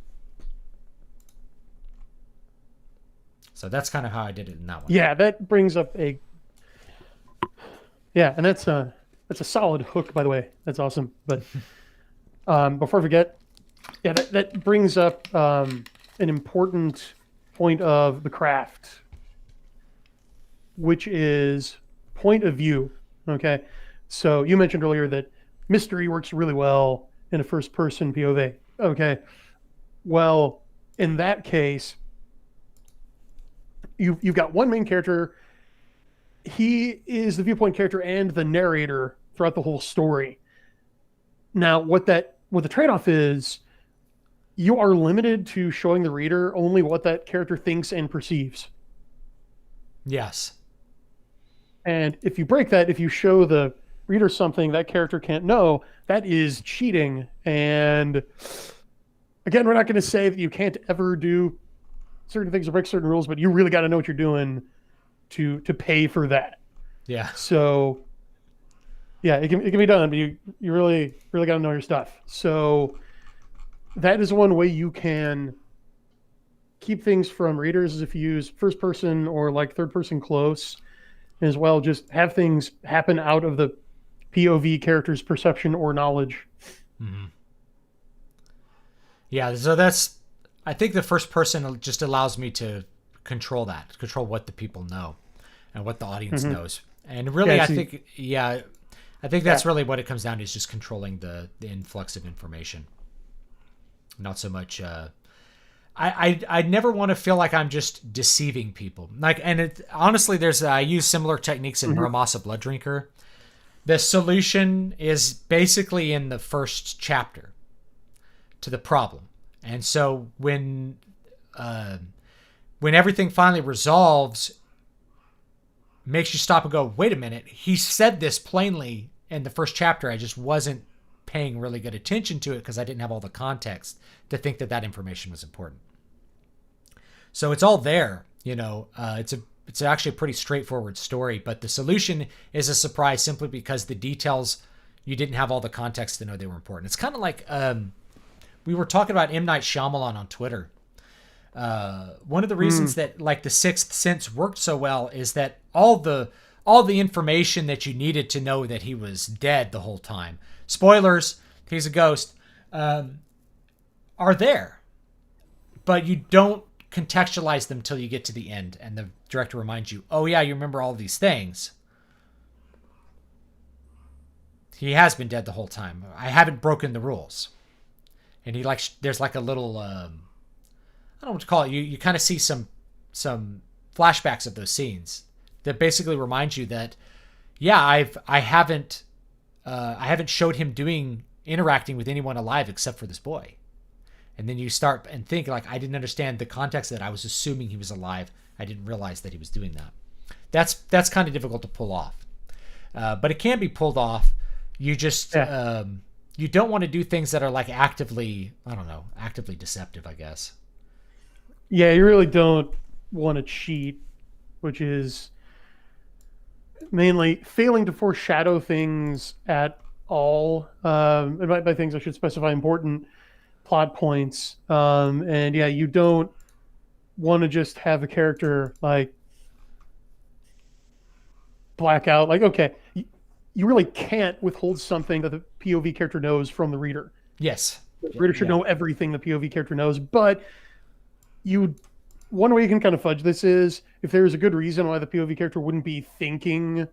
So that's kind of how I did it in that one. Yeah, that brings up and that's a solid hook, by the way. That's awesome. But before I forget, that brings up an important point of the craft, which is point of view. Okay, so you mentioned earlier that mystery works really well in a first-person POV. Okay, well, in that case, you've got one main character. He is the viewpoint character and the narrator throughout the whole story. Now, what the trade-off is, you are limited to showing the reader only what that character thinks and perceives. Yes. And if you break that, if you show the reader something that character can't know, that is cheating. And again, we're not going to say that you can't ever do certain things or break certain rules, but you really got to know what you're doing to pay for that. Yeah. So yeah, it can be done, but you really got to know your stuff. So that is one way you can keep things from readers, is if you use first person or like third person close, as well. Just have things happen out of the POV character's perception or knowledge. Mm-hmm. Yeah, so I think the first person just allows me to control what the people know and what the audience knows. And really, I think that's really what it comes down to, is just controlling the influx of information. Not so much. I never want to feel like I'm just deceiving people. Honestly, I use similar techniques in Muramasa Blood Drinker. The solution is basically in the first chapter to the problem, and so when everything finally resolves, makes you stop and go, wait a minute, he said this plainly in the first chapter. I just wasn't paying really good attention to it because I didn't have all the context to think that information was important. So it's all there, it's actually a pretty straightforward story, but the solution is a surprise simply because the details, you didn't have all the context to know they were important. It's kind of like, we were talking about M. Night Shyamalan on Twitter. One of the reasons that like The Sixth Sense worked so well is that all the information that you needed to know that he was dead the whole time, spoilers, he's a ghost, are there, but you don't contextualize them till you get to the end, and the director reminds you, oh yeah, you remember all these things. He has been dead the whole time. I haven't broken the rules. And there's like a little, I don't know what to call it. You kind of see some flashbacks of those scenes that basically reminds you that, yeah, I haven't showed him interacting with anyone alive except for this boy. And then you start and think, like, I didn't understand the context of that. I was assuming he was alive. I didn't realize that he was doing that. That's kind of difficult to pull off. But it can be pulled off. You just, you don't want to do things that are like actively deceptive, I guess. Yeah, you really don't want to cheat, which is mainly failing to foreshadow things at all. And by things, I should specify important plot points. And yeah, you don't want to just have a character like black out. Like, okay, you really can't withhold something that the POV character knows from the reader. Yes. The reader should know everything the POV character knows, but one way you can kind of fudge this is if there's a good reason why the POV character wouldn't be thinking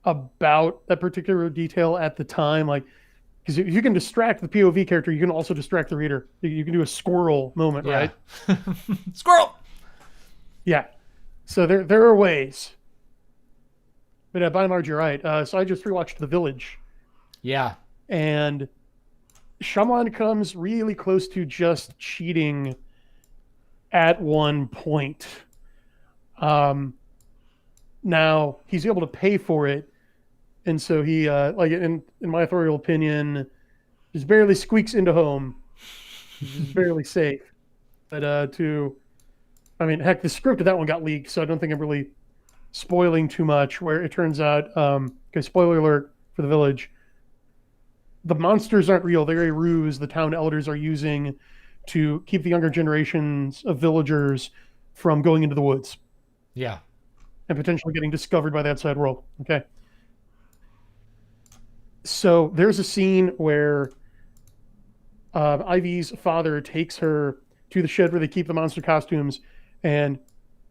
about that particular detail at the time, like, because if you can distract the POV character, you can also distract the reader. You can do a squirrel moment, right? Squirrel! Yeah. So there are ways. But by and large, you're right. So I just rewatched The Village. Yeah. And Shyamalan comes really close to just cheating at one point. Now, he's able to pay for it. And so he, like in my authorial opinion, just barely squeaks into home. Just barely safe. But heck, the script of that one got leaked, so I don't think I'm really spoiling too much, where it turns out, okay, spoiler alert for The Village, the monsters aren't real. They're a ruse the town elders are using to keep the younger generations of villagers from going into the woods. Yeah. And potentially getting discovered by the outside world. Okay. So there's a scene where Ivy's father takes her to the shed where they keep the monster costumes and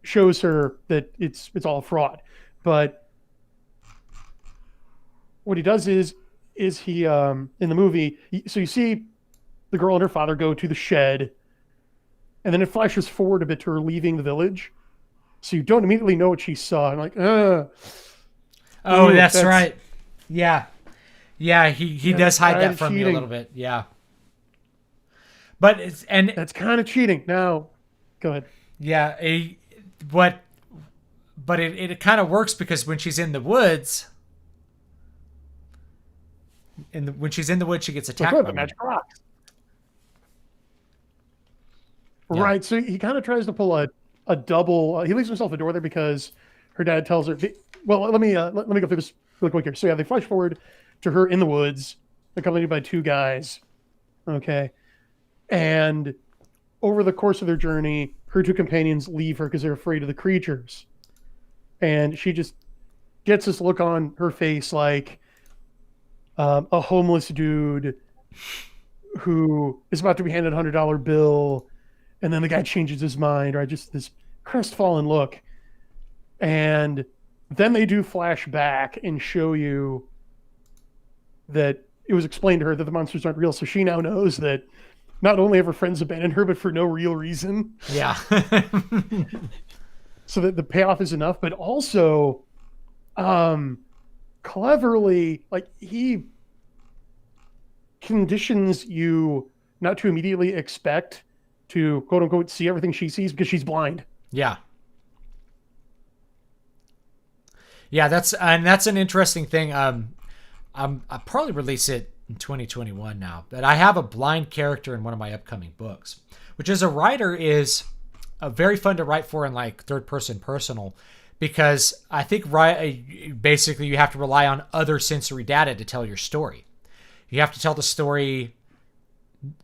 shows her that it's all fraud. But what he does is he in the movie, so you see the girl and her father go to the shed, and then it flashes forward a bit to her leaving the village, so you don't immediately know what she saw. I'm like, oh, that's right. Yeah, he does hide that from you a little bit. Yeah, but that's kind of cheating. Now, go ahead. Yeah, but it kind of works because when she's in the woods, she gets attacked by magic rocks. Yeah. Right. So he kind of tries to pull a double. He leaves himself a door there because her dad tells her. Well, let me go through this really quick here. So yeah, they flash forward to her in the woods, accompanied by two guys. Okay, and over the course of their journey, her two companions leave her because they're afraid of the creatures, and she just gets this look on her face like a homeless dude who is about to be handed $100 bill, and then the guy changes his mind, right? Just this crestfallen look. And then they do flash back and show you that it was explained to her that the monsters aren't real. So she now knows that not only have her friends abandoned her, but for no real reason. Yeah. So that the payoff is enough, but also cleverly, like, he conditions you not to immediately expect to quote unquote see everything she sees because she's blind. Yeah. Yeah, that's an interesting thing. I'll probably release it in 2021 now, but I have a blind character in one of my upcoming books, which as a writer is very fun to write for in like third person personal, because I think basically you have to rely on other sensory data to tell your story. You have to tell the story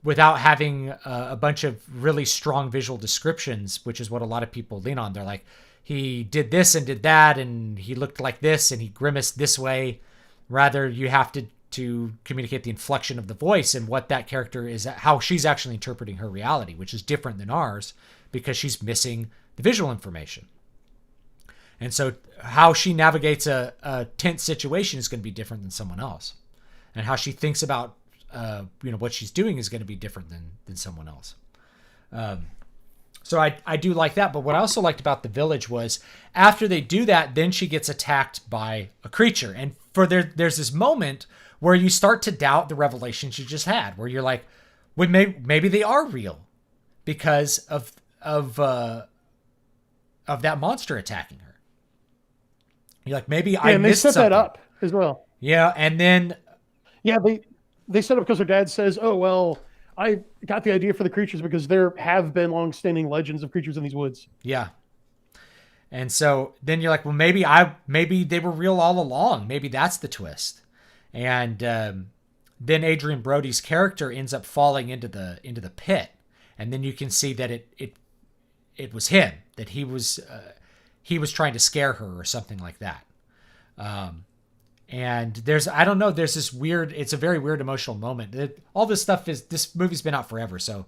without having a bunch of really strong visual descriptions, which is what a lot of people lean on. They're like, he did this and did that, and he looked like this, and he grimaced this way. Rather, you have to communicate the inflection of the voice and what that character is, how she's actually interpreting her reality, which is different than ours because she's missing the visual information. And so how she navigates a tense situation is going to be different than someone else. And how she thinks about what she's doing is going to be different than someone else. So I do like that. But what I also liked about the village was after they do that, then she gets attacked by a creature. And there's this moment where you start to doubt the revelations you just had, where you're like, well, maybe they are real because of that monster attacking her. You're like, maybe I and they missed set something. that up as well. Yeah, and then Yeah, they set up because her dad says, "Oh well, I got the idea for the creatures because there have been long-standing legends of creatures in these woods." yeah. And so then you're like, well, maybe they were real all along. Maybe that's the twist. And then Adrian Brody's character ends up falling into the pit, and then you can see that it was him, that he was trying to scare her or something like that. And there's this weird, it's a very weird emotional moment. All this stuff this movie's been out forever. So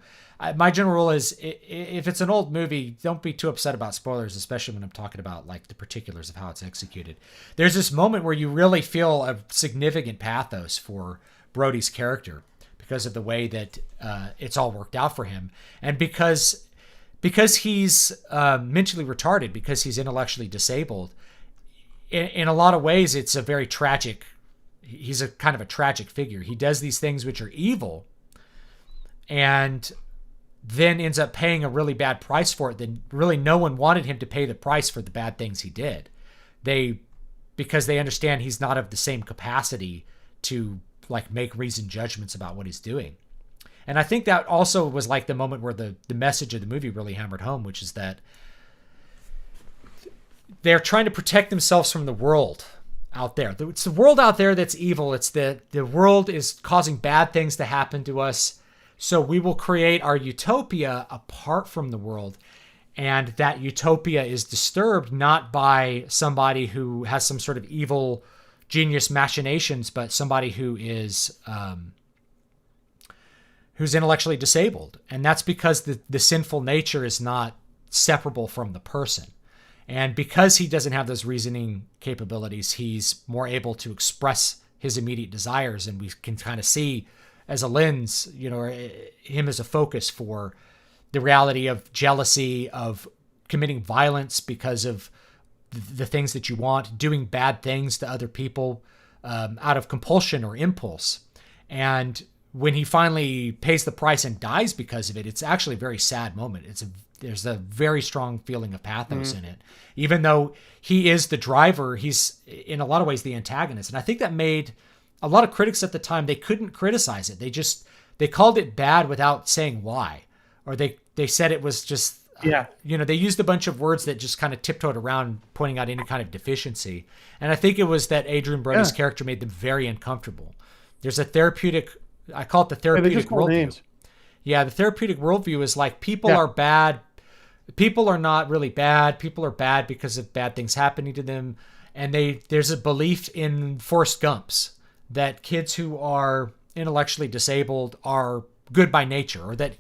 my general rule is if it's an old movie, don't be too upset about spoilers, especially when I'm talking about like the particulars of how it's executed. There's this moment where you really feel a significant pathos for Brody's character because of the way that it's all worked out for him. And because he's mentally retarded, because he's intellectually disabled, in a lot of ways, it's a very tragic, he's a kind of a tragic figure. He does these things which are evil and then ends up paying a really bad price for it. Then really no one wanted him to pay the price for the bad things he did. Because they understand he's not of the same capacity to like make reasoned judgments about what he's doing. And I think that also was like the moment where the message of the movie really hammered home, which is that they're trying to protect themselves from the world out there. It's the world out there that's evil. It's the world is causing bad things to happen to us. So we will create our utopia apart from the world. And that utopia is disturbed not by somebody who has some sort of evil genius machinations, but somebody who is who's intellectually disabled. And that's because the sinful nature is not separable from the person. And because he doesn't have those reasoning capabilities, he's more able to express his immediate desires. And we can kind of see as a lens, him as a focus for the reality of jealousy, of committing violence because of the things that you want, doing bad things to other people out of compulsion or impulse. And when he finally pays the price and dies because of it, it's actually a very sad moment. There's a very strong feeling of pathos in it. Even though he is the driver, he's in a lot of ways the antagonist. And I think that made a lot of critics at the time, they couldn't criticize it. They called it bad without saying why. Or they said it was just, they used a bunch of words that just kind of tiptoed around pointing out any kind of deficiency. And I think it was that Adrian Brody's character made them very uncomfortable. There's a therapeutic, I call it the therapeutic worldview. Yeah, the therapeutic worldview is like people are bad. People are not really bad. People are bad because of bad things happening to them. And there's a belief in Forrest Gumps that kids who are intellectually disabled are good by nature, or that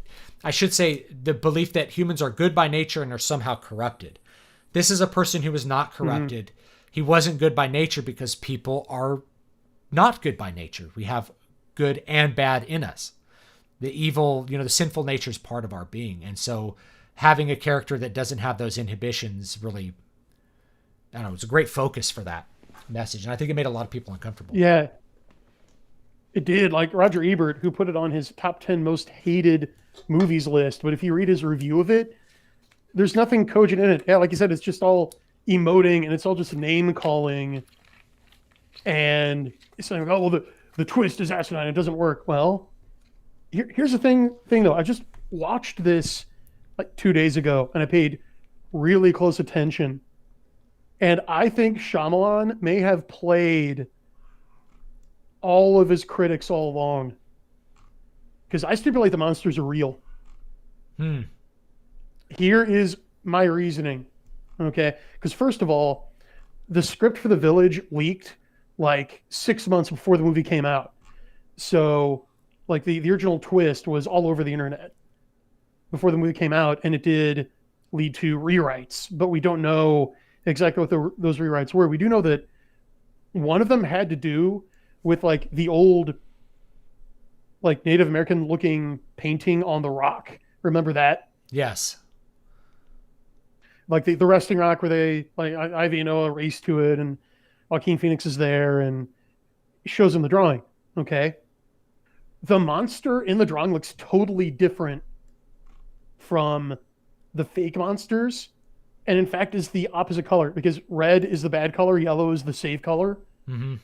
I should say the belief that humans are good by nature and are somehow corrupted. This is a person who is not corrupted. Mm-hmm. He wasn't good by nature because people are not good by nature. We have good and bad in us. The evil, the sinful nature is part of our being. And so having a character that doesn't have those inhibitions really, I don't know, it's a great focus for that message. And I think it made a lot of people uncomfortable. Yeah, it did. Like Roger Ebert, who put it on his top 10 most hated movies list. But if you read his review of it, there's nothing cogent in it. Yeah, like you said, it's just all emoting and it's all just name calling. And it's saying, oh, well, the twist is asinine. It doesn't work. Well, here's the thing though. I just watched this like 2 days ago and I paid really close attention. And I think Shyamalan may have played all of his critics all along. Because I stipulate the monsters are real. Here is my reasoning. Okay? Because first of all, the script for The Village leaked like 6 months before the movie came out. So like the original twist was all over the internet before the movie came out, and it did lead to rewrites, but we don't know exactly what those rewrites were. We do know that one of them had to do with like the old like Native American looking painting on the rock. Remember that? Yes. like the resting rock where they like Ivy and Noah race to it, and Joaquin Phoenix is there and shows him the drawing. Okay, the monster in the drawing looks totally different from the fake monsters, and in fact is the opposite color, because red is the bad color, yellow is the safe color. Mm-hmm.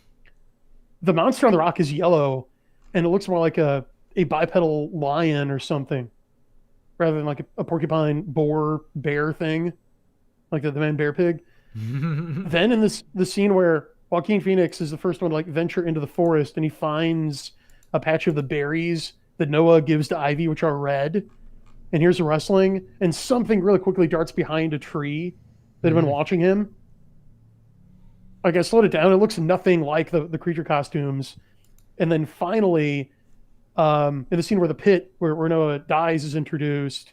The monster on the rock is yellow, and it looks more like a bipedal lion or something, rather than like a porcupine boar bear thing, like the man bear pig. Then in the scene where Joaquin Phoenix is the first one to like venture into the forest, and he finds a patch of the berries that Noah gives to Ivy, which are red, and here's a rustling, and something really quickly darts behind a tree that had been watching him. Like, I slowed it down. It looks nothing like the creature costumes. And then finally, in the scene where the pit where Noah dies is introduced,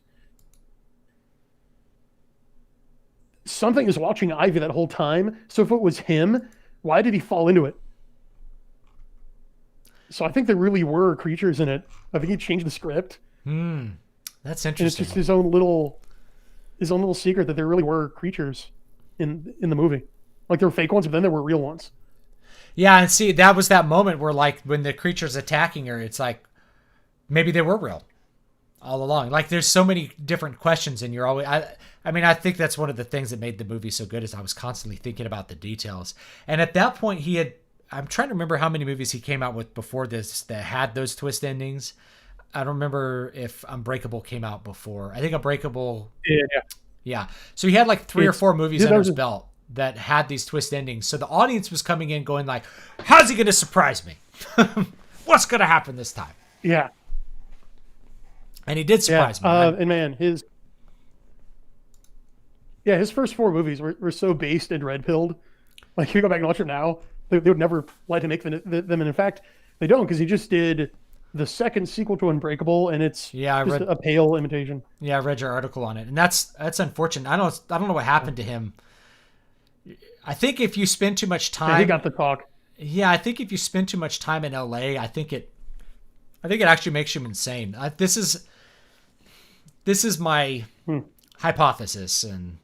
something is watching Ivy that whole time. So if it was him, why did he fall into it? So I think there really were creatures in it. I think he changed the script. That's And it's interesting. just his own little secret that there really were creatures in the movie. Like, there were fake ones, but then there were real ones. Yeah, and see, that was that moment where, like, when the creature's attacking her, it's like, maybe they were real all along. Like, there's so many different questions, and you're always... I mean, I think that's one of the things that made the movie so good, is I was constantly thinking about the details. And at that point, he had... I'm trying to remember how many movies he came out with before this that had those twist endings. I don't remember if Unbreakable came out before. I think Unbreakable... Yeah. So he had like 3 or 4 movies under his belt that had these twist endings. So the audience was coming in going like, how's he going to surprise me? What's going to happen this time? Yeah. And he did surprise me. And man, his first 4 movies were so based and red-pilled. Like, if you go back and watch it now, they would never let him make them. And in fact, they don't, because he just did the second sequel to Unbreakable, and it's a pale imitation. Yeah, I read your article on it, and that's unfortunate. I don't know what happened to him. I think if you spend too much time, he got the talk. Yeah, I think if you spend too much time in LA, I think it actually makes you insane. This is my hypothesis, and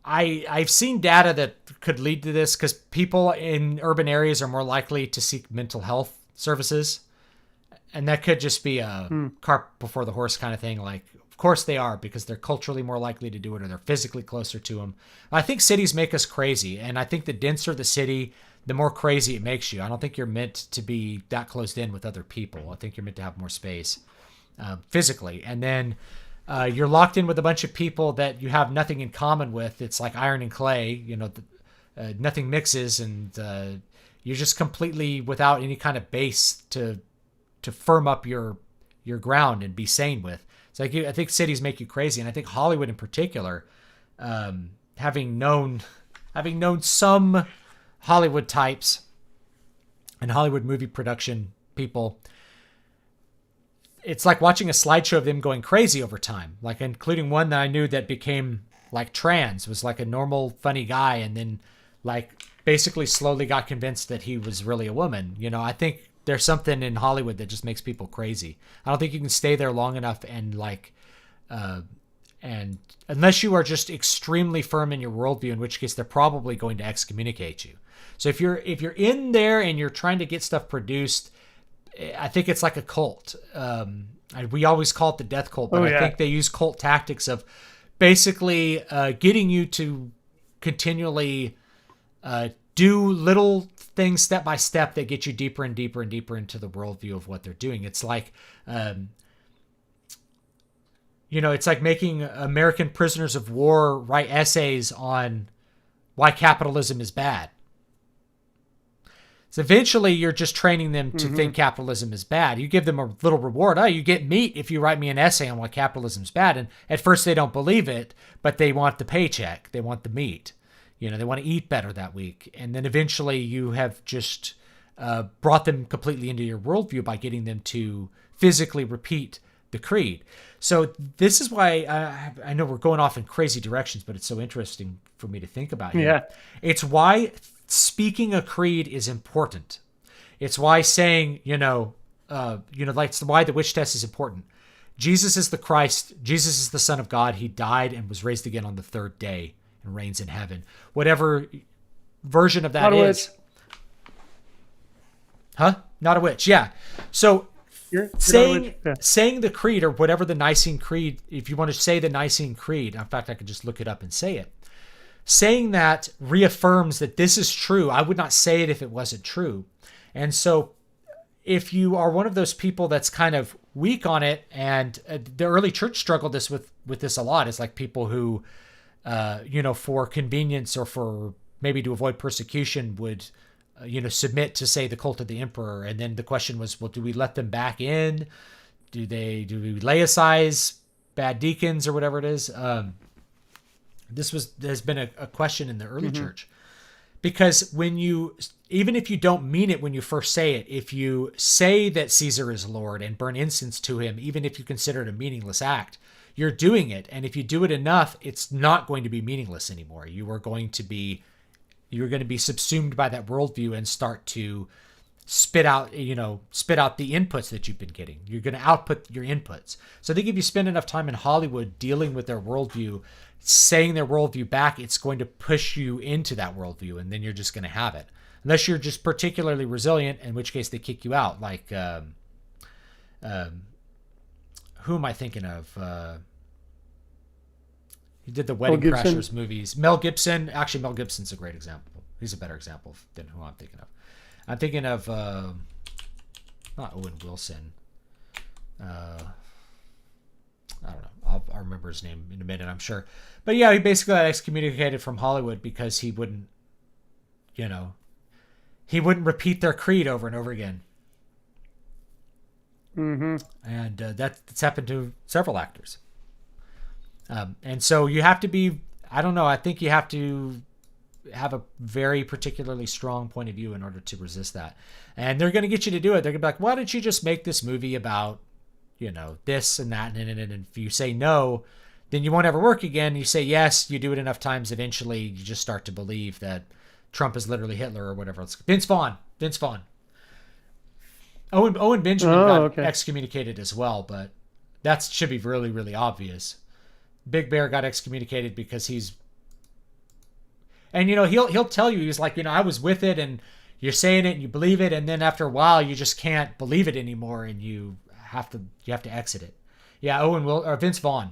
I've seen data that could lead to this, because people in urban areas are more likely to seek mental health services. And that could just be a cart before the horse kind of thing. Like, of course they are, because they're culturally more likely to do it, or they're physically closer to them. I think cities make us crazy. And I think the denser the city, the more crazy it makes you. I don't think you're meant to be that closed in with other people. I think you're meant to have more space physically. And then you're locked in with a bunch of people that you have nothing in common with. It's like iron and clay, nothing mixes, and you're just completely without any kind of base to firm up your ground and be sane with. It's like, I think cities make you crazy, and I think Hollywood in particular, having known some Hollywood types and Hollywood movie production people, it's like watching a slideshow of them going crazy over time, like including one that I knew that became like trans, was like a normal funny guy, and then like basically slowly got convinced that he was really a woman. I think there's something in Hollywood that just makes people crazy. I don't think you can stay there long enough and and unless you are just extremely firm in your worldview, in which case they're probably going to excommunicate you. So if you're in there and you're trying to get stuff produced, I think it's like a cult. We always call it the death cult, but I think they use cult tactics of basically getting you to continually do little things step by step that get you deeper and deeper and deeper into the worldview of what they're doing. It's like, it's like making American prisoners of war write essays on why capitalism is bad. So eventually you're just training them to think capitalism is bad. You give them a little reward. Oh, you get meat if you write me an essay on why capitalism is bad. And at first they don't believe it, but they want the paycheck. They want the meat. They want to eat better that week. And then eventually you have just brought them completely into your worldview by getting them to physically repeat the creed. So this is why I know we're going off in crazy directions, but it's so interesting for me to think about here. Yeah. It's why speaking a creed is important. It's why saying, like, it's why the witch test is important. Jesus is the Christ. Jesus is the Son of God. He died and was raised again on the third day and reigns in heaven. Whatever version of that is. Huh? Not a witch. Yeah. So You're saying the creed, or whatever the Nicene Creed, if you want to say the Nicene Creed, in fact, I could just look it up and say it. Saying that reaffirms that this is true. I would not say it if it wasn't true. And so if you are one of those people that's kind of weak on it, and the early church struggled with this a lot. It's like people who, for convenience or for maybe to avoid persecution would, submit to, say, the cult of the emperor. And then the question was, well, do we let them back in? Do we laicize bad deacons or whatever it is? There's been a question in the early church, because even if you don't mean it when you first say it, if you say that Caesar is Lord and burn incense to him, even if you consider it a meaningless act, you're doing it. And if you do it enough, it's not going to be meaningless anymore. You're going to be subsumed by that worldview and start to spit out the inputs that you've been getting. You're going to output your inputs. So I think if you spend enough time in Hollywood dealing with their worldview, saying their worldview back, it's going to push you into that worldview, and then you're just going to have it. Unless you're just particularly resilient, in which case they kick you out. Like, who am I thinking of? He did the Wedding Crashers movies. Mel Gibson. Actually, Mel Gibson's a great example. He's a better example than who I'm thinking of. I'm thinking of not Owen Wilson. I don't know. I'll remember his name in a minute, I'm sure. But yeah, he basically got excommunicated from Hollywood because he wouldn't repeat their creed over and over again. Mm-hmm. And that's happened to several actors. And so you have to be, I don't know, I think you have to have a very particularly strong point of view in order to resist that. And they're going to get you to do it. They're going to be like, why don't you just make this movie about, this and that. And if you say no, then you won't ever work again. You say yes, you do it enough times, eventually you just start to believe that Trump is literally Hitler or whatever. Vince Vaughn. Owen Benjamin got excommunicated as well, but that should be really, really obvious. Big Bear got excommunicated because he'll tell you, he's like, I was with it, and you're saying it and you believe it, and then after a while you just can't believe it anymore, and you have to exit it. Yeah, Vince Vaughn.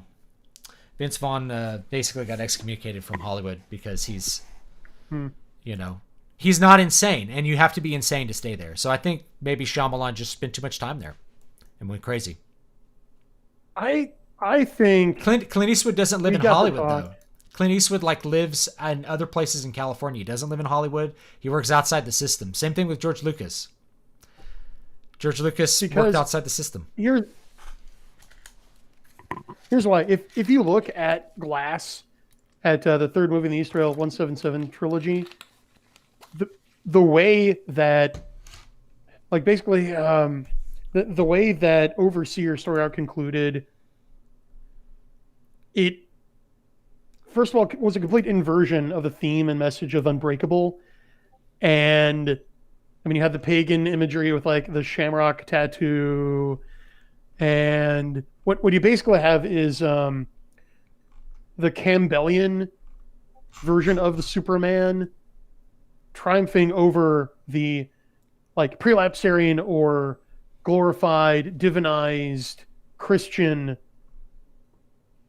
Vince Vaughn basically got excommunicated from Hollywood because he's not insane, and you have to be insane to stay there. So I think maybe Shyamalan just spent too much time there and went crazy. I think Clint Eastwood doesn't live in Hollywood though. Clint Eastwood lives in other places in California. He doesn't live in Hollywood. He works outside the system. Same thing with George Lucas. George Lucas worked outside the system. Here's why. If you look at Glass, at the third movie in the East Rail 177 trilogy, the way that, the way that Overseer story arc concluded, it first of all was a complete inversion of the theme and message of Unbreakable. And you had the pagan imagery with the shamrock tattoo, and what you basically have is the Campbellian version of the Superman triumphing over the prelapsarian or glorified, divinized Christian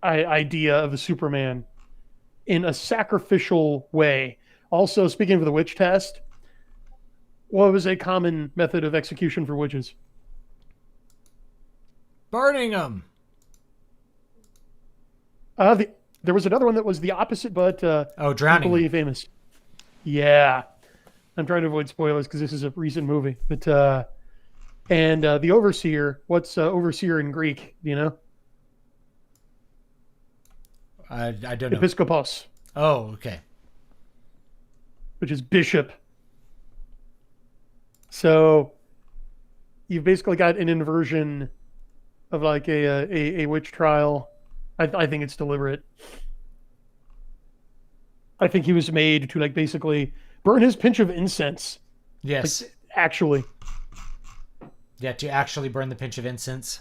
idea of the Superman in a sacrificial way. Also, speaking of the witch test, what was a common method of execution for witches? Burning them. There was another one that was the opposite, but drowning. Equally famous. Yeah, I'm trying to avoid spoilers because this is a recent movie. But and the Overseer. What's Overseer in Greek? Do you know? I don't know. Episkopos. Oh, okay. Which is bishop. So you've basically got an inversion of a witch trial. I think it's deliberate. I think he was made to basically burn his pinch of incense. Yes. Actually. Yeah, to actually burn the pinch of incense.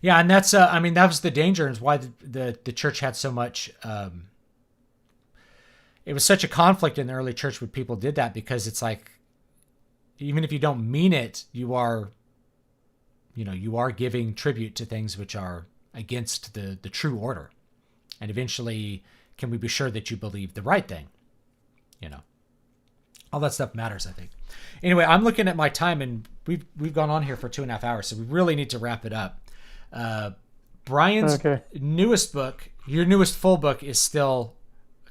Yeah, and that's I mean that was the danger and why the church had so much. It was such a conflict in the early church when people did that, because it's like, even if you don't mean it, you are giving tribute to things which are against the true order. And eventually, can we be sure that you believe the right thing? All that stuff matters, I think. Anyway, I'm looking at my time, and we've gone on here for 2.5 hours, so we really need to wrap it up. Brian's newest book, your newest full book, is still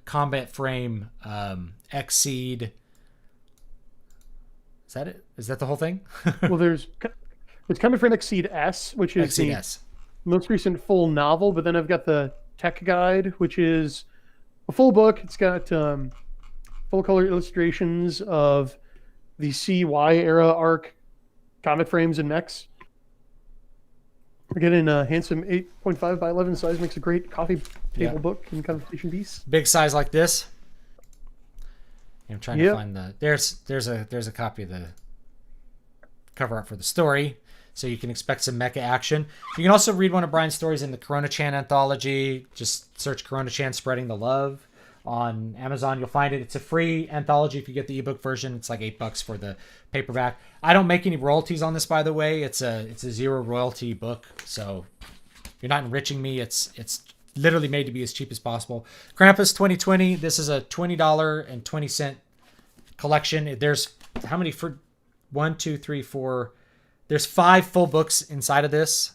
Combat Frame Exceed. Is that it? Is that the whole thing? Well, there's Combat Frame Exceed S, which is Exceed the S. most recent full novel, but then I've got the tech guide, which is a full book. It's got full color illustrations of the CY era arc comic frames and mechs. Again, in a handsome 8.5 by 11 size, makes a great coffee table book and conversation piece. Big size like this. I'm trying to find there's a copy of the cover art for the story, so you can expect some mecha action. You can also read one of Brian's stories in the Corona Chan anthology. Just search Corona Chan Spreading the Love on Amazon. You'll find it. It's a free anthology if you get the ebook version. It's like $8 for the paperback. I don't make any royalties on this, by the way. It's a zero royalty book, so you're not enriching me. It's literally made to be as cheap as possible. Krampus 2020. This is a $20.20 collection. There's how many for 1, 2, 3, 4. There's 5 full books inside of this.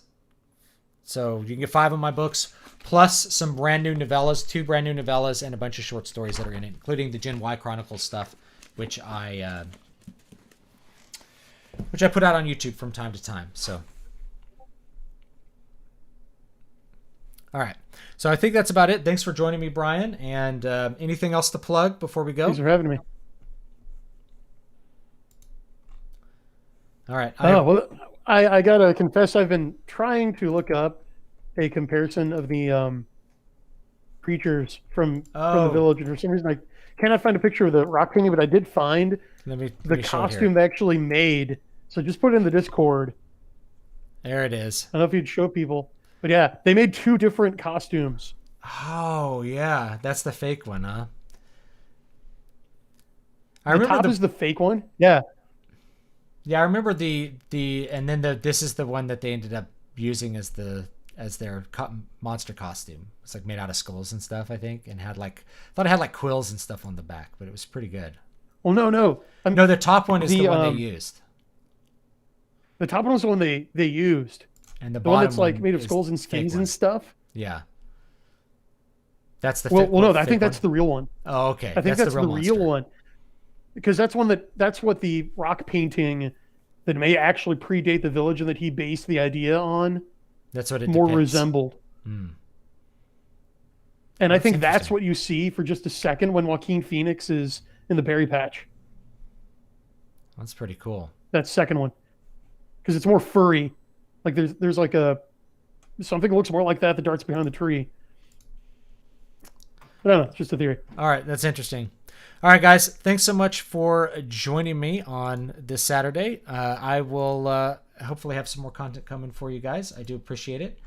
So you can get 5 of my books, plus some brand new novellas, 2 brand new novellas, and a bunch of short stories that are in it, including the Gen Y Chronicles stuff, which I put out on YouTube from time to time. So, all right. So I think that's about it. Thanks for joining me, Brian. And anything else to plug before we go? Thanks for having me. All right. I gotta confess, I've been trying to look up a comparison of the creatures from the village, and for some reason I cannot find a picture of the rock painting, but I did find the costume they actually made. So just put it in the Discord. There it is. I don't know if you'd show people, but yeah, they made 2 different costumes. Oh yeah, that's the fake one, huh? The top is the fake one. Yeah. Yeah, I remember the and then this is the one that they ended up using as their monster costume. It's like made out of skulls and stuff, I think, and had I thought it had like quills and stuff on the back, but it was pretty good. Well, no. No, the top one is the one they used. The top one was the one they used. And the one bottom that's like made of skulls and skins and stuff. Yeah. That's the no, I think that's the real one. Oh, okay. I think that's the real one. Because that's what the rock painting that may actually predate the village and that he based the idea on. That's what it more depicts. resembled. And I think that's what you see for just a second when Joaquin Phoenix is in the berry patch. That's pretty cool. That second one, because it's more furry. Like there's like something that looks more like that darts behind the tree. But I don't know, it's just a theory. All right, that's interesting. All right, guys, thanks so much for joining me on this Saturday. I will hopefully have some more content coming for you guys. I do appreciate it.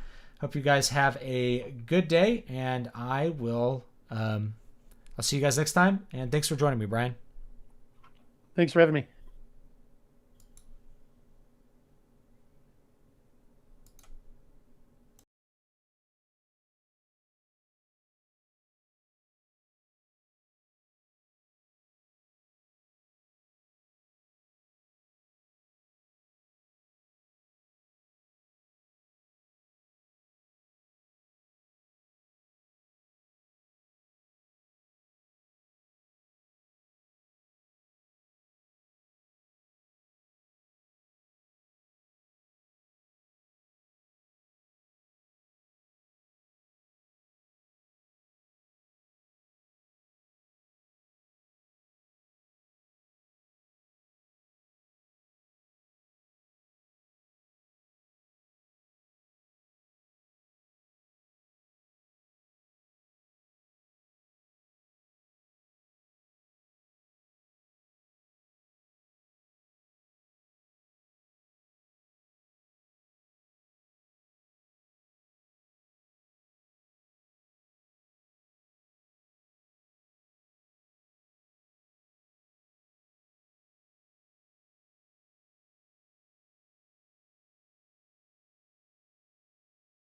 Hope you guys have a good day, and I will I'll see you guys next time. And thanks for joining me, Brian. Thanks for having me.